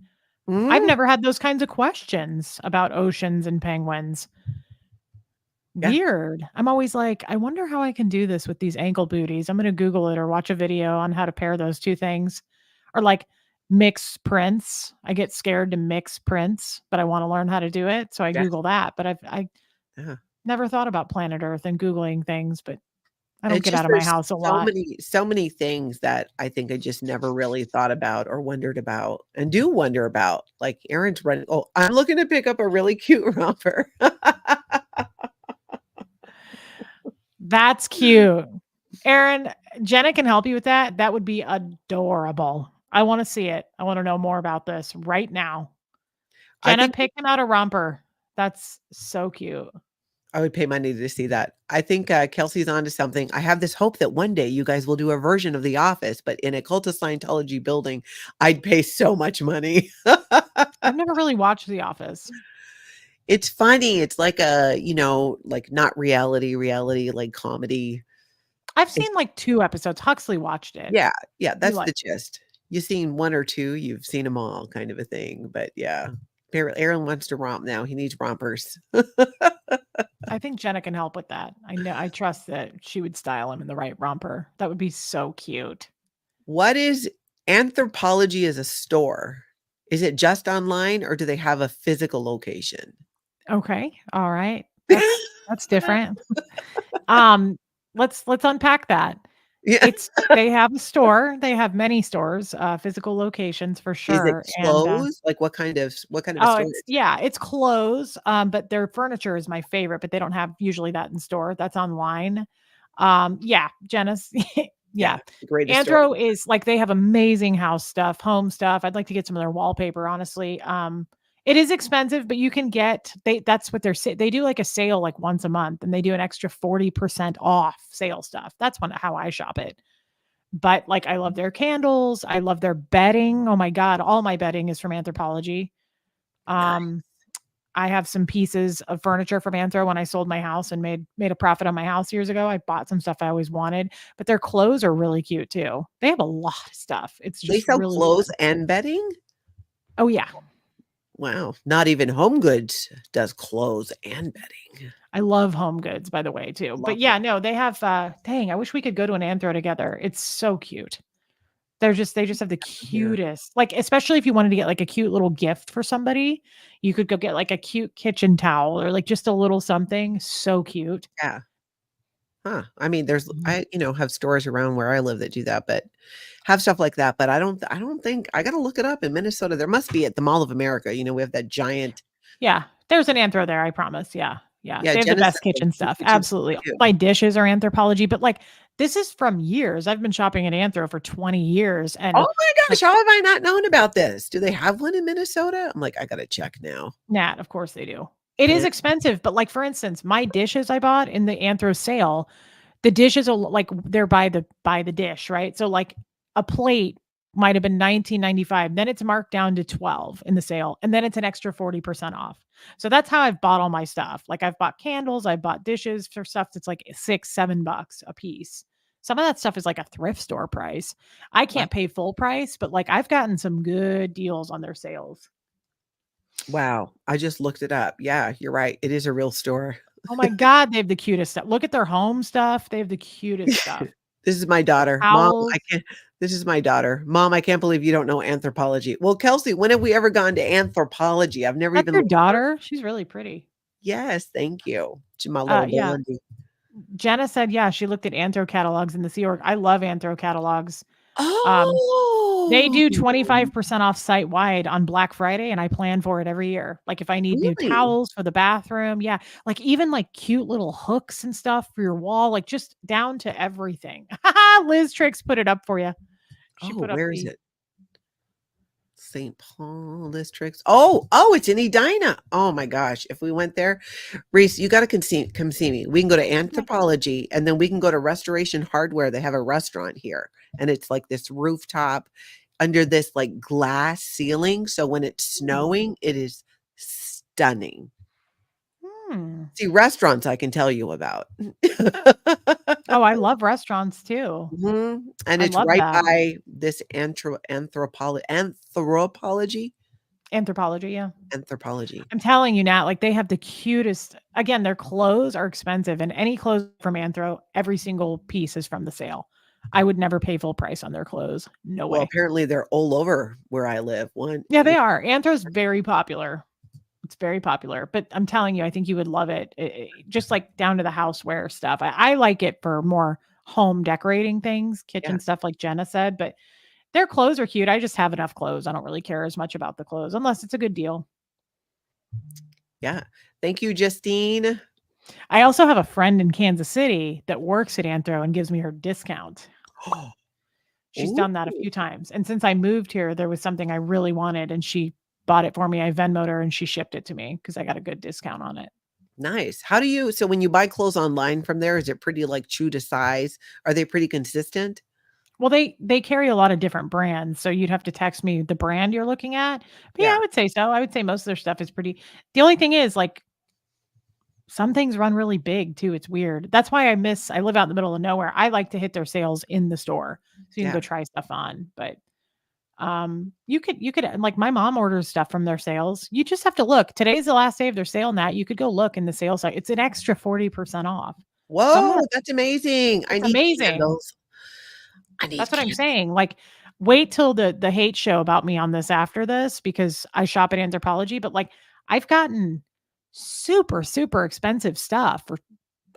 I've Mm, never had those kinds of questions about oceans and penguins. yeah. Weird. I'm always like, I wonder how I can do this with these ankle booties. I'm going to Google it or watch a video on how to pair those two things or like mix prints. I get scared to mix prints, but I want to learn how to do it. So I Yeah. Google that. But I Yeah. never thought about planet Earth and Googling things, but I don't It's get just out of my there's house a lot. so many things that I think I just never really thought about or wondered about and do wonder about. Like Aaron's running. Oh, I'm looking to pick up a really cute romper. That's cute. Aaron, Jenna can help you with that. That would be adorable. I want to see it. I want to know more about this right now. I Jenna, think pick him out a romper. That's so cute. I would pay money to see that. I think, Kelsey's onto something. I have this hope that one day you guys will do a version of The Office, but in a cult of Scientology building. I'd pay so much money. I've never really watched The Office. It's funny. It's like a, like not reality, like comedy. I've It's seen like 2 episodes. Huxley watched it. yeah, He that's the liked it. gist. You've seen 1 or 2, you've seen them all kind of a thing, but yeah. Aaron wants to romp now. He needs rompers. I think Jenna can help with that. I trust that she would style him in the right romper. That would be so cute. What is Anthropology as a store? Is it just online or do they have a physical location? Okay. All right. That's different. Um, let's unpack that. Yeah. They have a store. They have many stores, physical locations for Is it sure. And clothes? Like what kind of a store is it? it's clothes. But their furniture is my favorite, but they don't have usually that in store. That's online. Yeah, Jenna's Yeah, yeah. the greatest store. Anthro is like they have amazing house stuff, home stuff. I'd like to get some of their wallpaper, honestly. It is expensive, but you can get that's what they do like a sale like once a month and they do an extra 40% off sale stuff. That's how I shop it. But like I love their candles, I love their bedding. Oh my God, all my bedding is from Anthropology. Nice. Um, I have some pieces of furniture from Anthro when I sold my house and made a profit on my house years ago. I bought some stuff I always wanted, but their clothes are really cute too. They have a lot of stuff. It's They just sell really clothes fun. and bedding? Oh yeah. Wow, not even Home Goods does clothes and bedding. I love Home Goods, by the way, too. But Love yeah, no, they have dang, I wish we could go to an Anthro together. It's so cute. They just have the here. cutest, like, especially if you wanted to get like a cute little gift for somebody, you could go get like a cute kitchen towel or like just a little something. So cute. Yeah. Huh. I mean, Mhm. have stores around where I live that do that, but have stuff like that, but I don't think I gotta look it up in Minnesota. There must be at the Mall of America, we have that giant. Yeah, there's an Anthro there, I promise. Yeah, yeah, Yeah, they have the Jenna best said they kitchen do stuff. kitchen stuff Absolutely. too. My dishes are Anthropology, but like this is from years. I've been shopping at Anthro for 20 years, Oh and my like gosh, how have I not known about this? Do they have one in Minnesota? I'm like, I gotta check now. Nat, of course they do. It is And expensive, but like for instance, my dishes I bought in the Anthro sale, the dishes are like they're by the dish, right? So like a plate might have been 19.95, then it's marked down to 12 in the sale, and then it's an extra 40% off. So that's how I've bought all my stuff. Like I've bought candles, I bought dishes for stuff that's like 6, $7 a piece. Some of that stuff is like a thrift store price. I wow. can't pay full price, but like I've gotten some good deals on their sales. Wow, I just looked it up. Yeah, you're right. It is a real store. Oh my God, they have the cutest stuff. Look at their home stuff. They have the cutest stuff. This is my daughter. Mom, I Towels. can't this is my daughter. Mom, I can't believe you don't know Anthropology. Well, Kelsey, when have we ever gone to Anthropology? I've never That's even your looked it up. daughter? She's really pretty. Yes, thank you. To my little Yeah. blondie. Jenna said, yeah, she looked at Anthro catalogs in the Sea Org. I love Anthro catalogs. Um, they Oh, do 25% off site wide on Black Friday, and I plan for it every year. Like if I need new really? towels for the bathroom, yeah, like even like cute little hooks and stuff for your wall, like just down to everything. Liz Tricks put it up for you. She Oh, put up where is the it? St. Paul districts. Oh, it's in Edina. Oh my gosh. If we went there, Reese, you got to come see me. We can go to okay. Anthropology and then we can go to Restoration Hardware. They have a restaurant here and it's like this rooftop under this like glass ceiling. So when it's Hmm. snowing, it is stunning. Hmm. See, restaurants I can tell you about. Oh, I love restaurants too. Mhm. And I it's love right that. by this anthropology. Anthropology, yeah. Anthropology. I'm telling you, Nat, like they have the cutest again, their clothes are expensive and any clothes from Anthro, every single piece is from the sale. I would never pay full price on their clothes. No Well, way. apparently they're all over where I live. Yeah, they are. Anthro's very popular. It's very popular, but I'm telling you, I think you would love it. Just like down to the houseware stuff. I like it for more home decorating things, Yeah, kitchen stuff, like Jenna said, but their clothes are cute. I just have enough clothes. I don't really care as much about the clothes unless it's a good deal. yeah. Thank you, Justine. I also have a friend in Kansas City that works at Anthro and gives me her discount. She's Ooh, done that a few times. And since I moved here, there was something I really wanted and she bought it for me. I Venmoed her and she shipped it to me because I got a good discount on it. Nice. How do you so when you buy clothes online from there, is it pretty, like, true to size? Are they pretty consistent? Well, they carry a lot of different brands, so you'd have to text me the brand you're looking at. But yeah, I Yeah, would say so. I would say most of their stuff is pretty. The only thing is, like, some things run really big too. It's weird. That's why I live out in the middle of nowhere. I like to hit their sales in the store so you can yeah. go try stuff on. But you could like my mom orders stuff from their sales. You just have to look. Today's the last day of their sale on that. You could go look in the sales site. It's an extra 40% off. So I'm Whoa, gonna that's amazing. I it's need amazing. candles. I That's need what I'm candles. saying. Like, wait till the hate show about me on this after this because I shop at Anthropology, but like I've gotten super, super expensive stuff for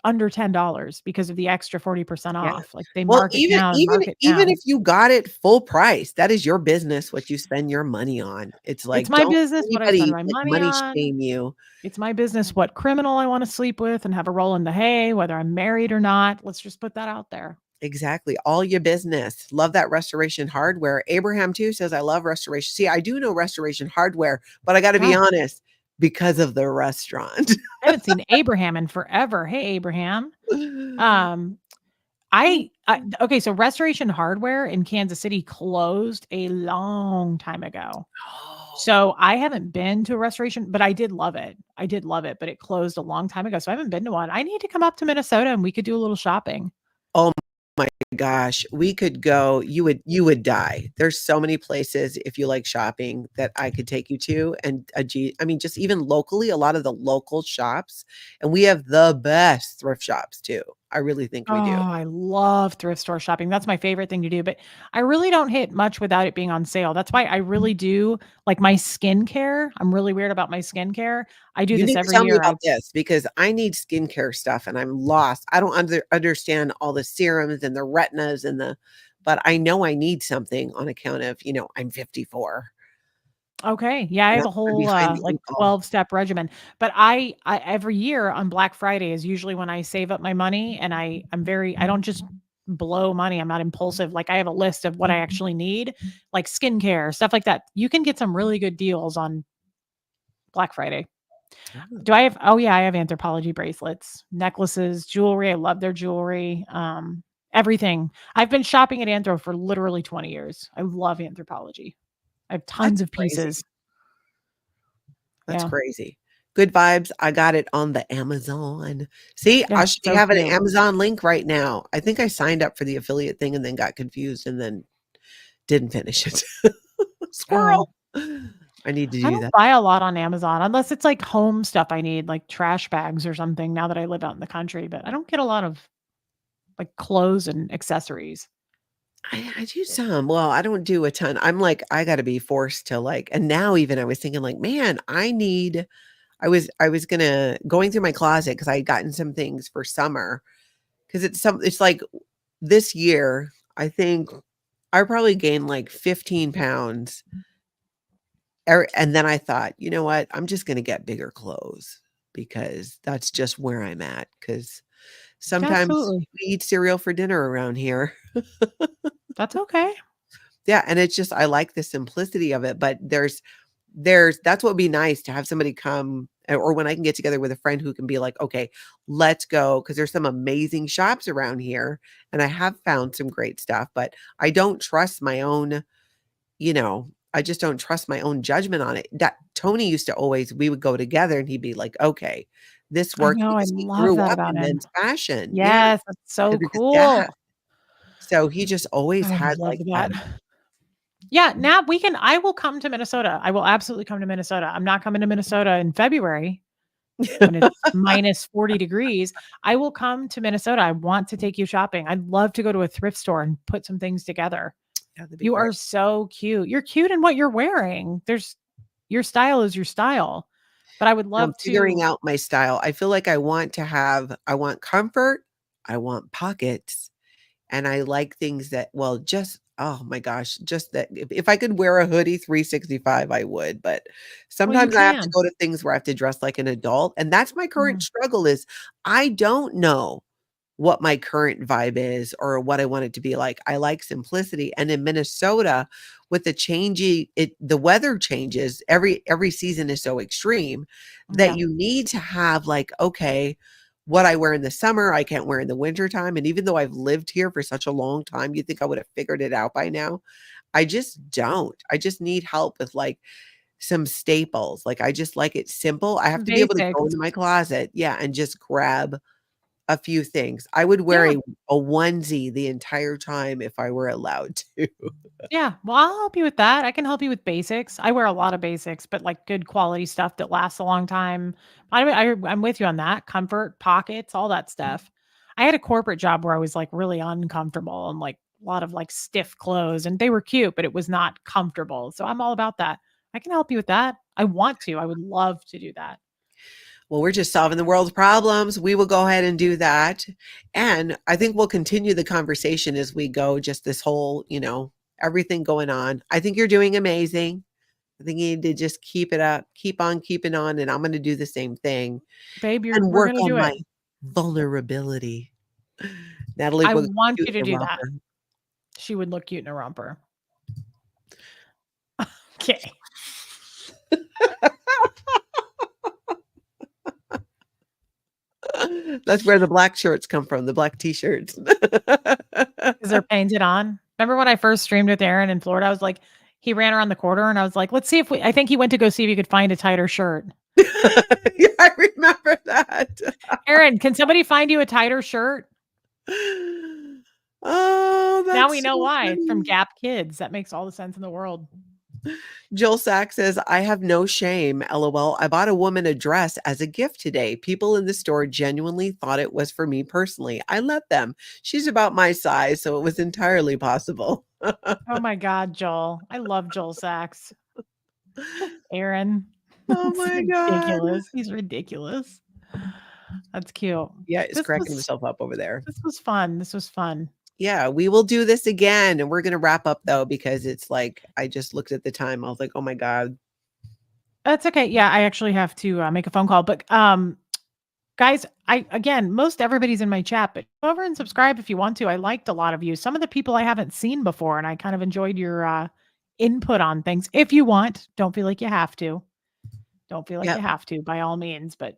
under $10 because of the extra 40% Yeah. off. Like they Well, mark it down, mark it even down. if you got it full price, that is your business what you spend your money on. It's It's like, my don't business what I spend anybody, my like, money money on. shame you. It's my business what criminal I want to sleep with and have a roll in the hay, whether I'm married or not. Let's just put that out there. Exactly. All your business. Love that restoration hardware. Abraham too says, I love restoration. See, I do know restoration hardware, but I got to be Oh, honest, because of the restaurant. I haven't seen Abraham in forever. Hey, Abraham. Um, I okay, so Restoration Hardware in Kansas City closed a long time ago. Oh. So I haven't been to a restoration, but I did love it. I did love it, but it closed a long time ago. So I haven't been to one. I need to come up to Minnesota and we could do a little shopping. Oh my gosh, we could go you would die. There's so many places if you like shopping that I could take you to and I mean, just even locally, a lot of the local shops, and we have the best thrift shops too. I really think Oh, we do. I love thrift store shopping. That's my favorite thing to do, but I really don't hit much without it being on sale. That's why I really do like my skincare. I'm really weird about my skincare. I do You this need to every tell me year. about this because I need skincare stuff and I'm lost. I don't understand all the serums and the retinas and but I know I need something on account of, I'm 54 Okay. Yeah, I and have a I'm whole, behind the like 8 ball. 12-step regimen, but I every year on Black Friday is usually when I save up my money and I don't just blow money. I'm not impulsive. Like I have a list of what I actually need, like skincare, stuff like that. You can get some really good deals on Black Friday. Oh, Oh yeah, I have Anthropology bracelets, necklaces, jewelry. I love their jewelry. Everything. I've been shopping at Anthro for literally 20 years. I love Anthropology. I have tons that's of crazy. pieces. That's Yeah. crazy. Good vibes. I got it on the Amazon. See, Yeah, I should so have an cute. Amazon link right now. I think I signed up for the affiliate thing and then got confused and then didn't finish it. Oh, Squirrel. I need to I do don't that. buy a lot on Amazon unless it's like home stuff I need, like trash bags or something now that I live out in the country, but I don't get a lot of like clothes and accessories. I do some. Well, I don't do a ton. I'm like, I gotta be forced to like, and now even I was thinking like, man, I was gonna going through my closet because I had gotten some things for summer because it's like this year, I think I probably gained like 15 pounds. And then I thought, you know what? I'm just gonna get bigger clothes because that's just where I'm at. Because sometimes Absolutely. we eat cereal for dinner around here. That's okay. Yeah, and it's just I like the simplicity of it, but there's that's what would be nice to have somebody come or when I can get together with a friend who can be like, "Okay, let's go," because there's some amazing shops around here, and I have found some great stuff, but I don't trust my own, I just don't trust my own judgment on it. That Tony used to always we would go together and he'd be like, "Okay, this I works," know, I because he love grew that up about in him. men's fashion. Yeah, Yes, that's so because of his dad. cool. So he just always I had love like that. that. Yeah, now I will come to Minnesota. I will absolutely come to Minnesota. I'm not coming to Minnesota in February when it's minus 40 degrees. I will come to Minnesota. I want to take you shopping. I'd love to go to a thrift store and put some things together. Yeah, that'd be You great. are so cute. You're cute in what you're wearing. Your style is your style. But I would I'm love figuring to out my style. I feel like I want comfort, I want pockets, and I like things that well, just oh my gosh, just that if I could wear a hoodie 365, I would, but well, you sometimes I have to can. go to things where I have to dress like an adult, and that's my current Mhm. struggle is I don't know what my current vibe is or what I want it to be like. I like simplicity. And in Minnesota, with the weather changes, every season is so extreme that Yeah. you need to have like, okay, what I wear in the summer, I can't wear in the winter time. And even though I've lived here for such a long time, you think I would have figured it out by now. I just don't. I just need help with like some staples. Like I just like it simple. I have to be able to go Basics. into my closet, yeah, and just grab a few things. I would wear Yeah. a onesie the entire time if I were allowed to. Yeah. Well, I'll help you with that. I can help you with basics. I wear a lot of basics, but like good quality stuff that lasts a long time. I'm with you on that. Comfort, pockets, all that stuff. I had a corporate job where I was like really uncomfortable and like a lot of like stiff clothes, and they were cute, but it was not comfortable. So I'm all about that. I can help you with that. I want to. I would love to do that. Well, we're just solving the world's problems. We will go ahead and do that. And I think we'll continue the conversation as we go, just this whole, everything going on. I think you're doing amazing. I think you need to just keep it up, keep on keeping on. And I'm going to do the same thing Babe, and we're work gonna on do my it. vulnerability. Natalie I will want shoot you to the do that. romper. She would look cute in a romper. Okay. That's where the black shirts come from, the black t-shirts. 'Cause they're painted on. Remember when I first streamed with Aaron in Florida? I was like, he ran around the corner and I was like, let's see if I think he went to go see if he could find a tighter shirt. Yeah, I remember that. Aaron, can somebody find you a tighter shirt? Oh, Now we that's know so why. It's from funny. Gap Kids. That makes all the sense in the world. Joel Sack says, I have no shame. LOL. I bought a woman a dress as a gift today. People in the store genuinely thought it was for me personally. I let them. She's about my size, so it was entirely possible. Oh my God, Joel. I love Joel Sachs. Aaron. Oh It's my God. ridiculous. He's ridiculous. That's cute. Yeah, he's This cracking was himself up over there. this was fun. This was fun. Yeah, we will do this again. And we're going to wrap up though, because it's like, I just looked at the time. I was like, oh my God. That's okay. Yeah, I actually have to make a phone call, but guys, most everybody's in my chat, but go over and subscribe if you want to. I liked a lot of you. Some of the people I haven't seen before, and I kind of enjoyed your input on things. If you want, don't feel like you have to. Don't feel like Yeah. you have to by all means, but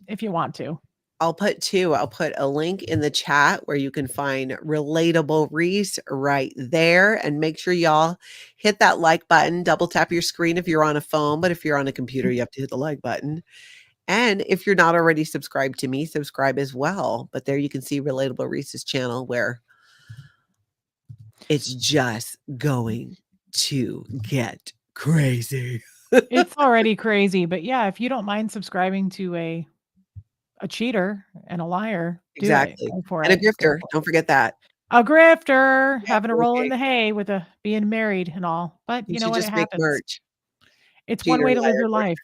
if you want to. I'll put a link in the chat where you can find Relatable Reese right there. And make sure y'all hit that like button, double tap your screen if you're on a phone. But if you're on a computer, you have to hit the like button. And if you're not already subscribed to me, subscribe as well. But there you can see Relatable Reese's channel where it's just going to get crazy. It's already crazy, but yeah, if you don't mind subscribing to a cheater and a liar, do it. Exactly. Go for And a it. Go grifter. for Don't forget that. it. A grifter Yeah, having a really roll in big. the hay with a being married and all. But You you know should what? It just make happens. merch. It's one Cheater, way to live liar, your life.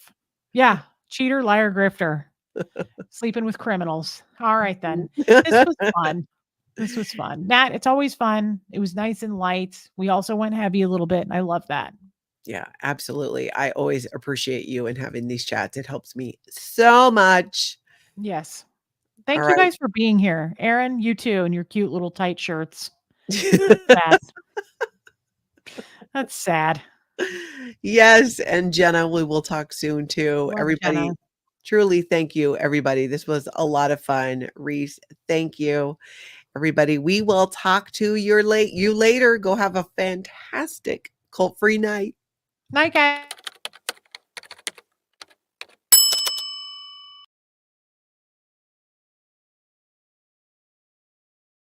Yeah. Cheater, liar, grifter. Sleeping with criminals. All right then. This was grifter. fun. This was fun. Nat, it's always fun. It was nice and light. We also went heavy a little bit, and I love that. Yeah, absolutely. I always appreciate you and having these chats. It helps me so much. Yes. All Thank you right. guys for being here. Aaron, you too, and your cute little tight shirts. Sad. That's sad. Yes, and Jenna, we will talk soon too. Love Everybody, Jenna. truly thank you, everybody. This was a lot of fun. Reese, thank you. Everybody, we will talk to you later. Go have a fantastic cult-free night. Night, guys.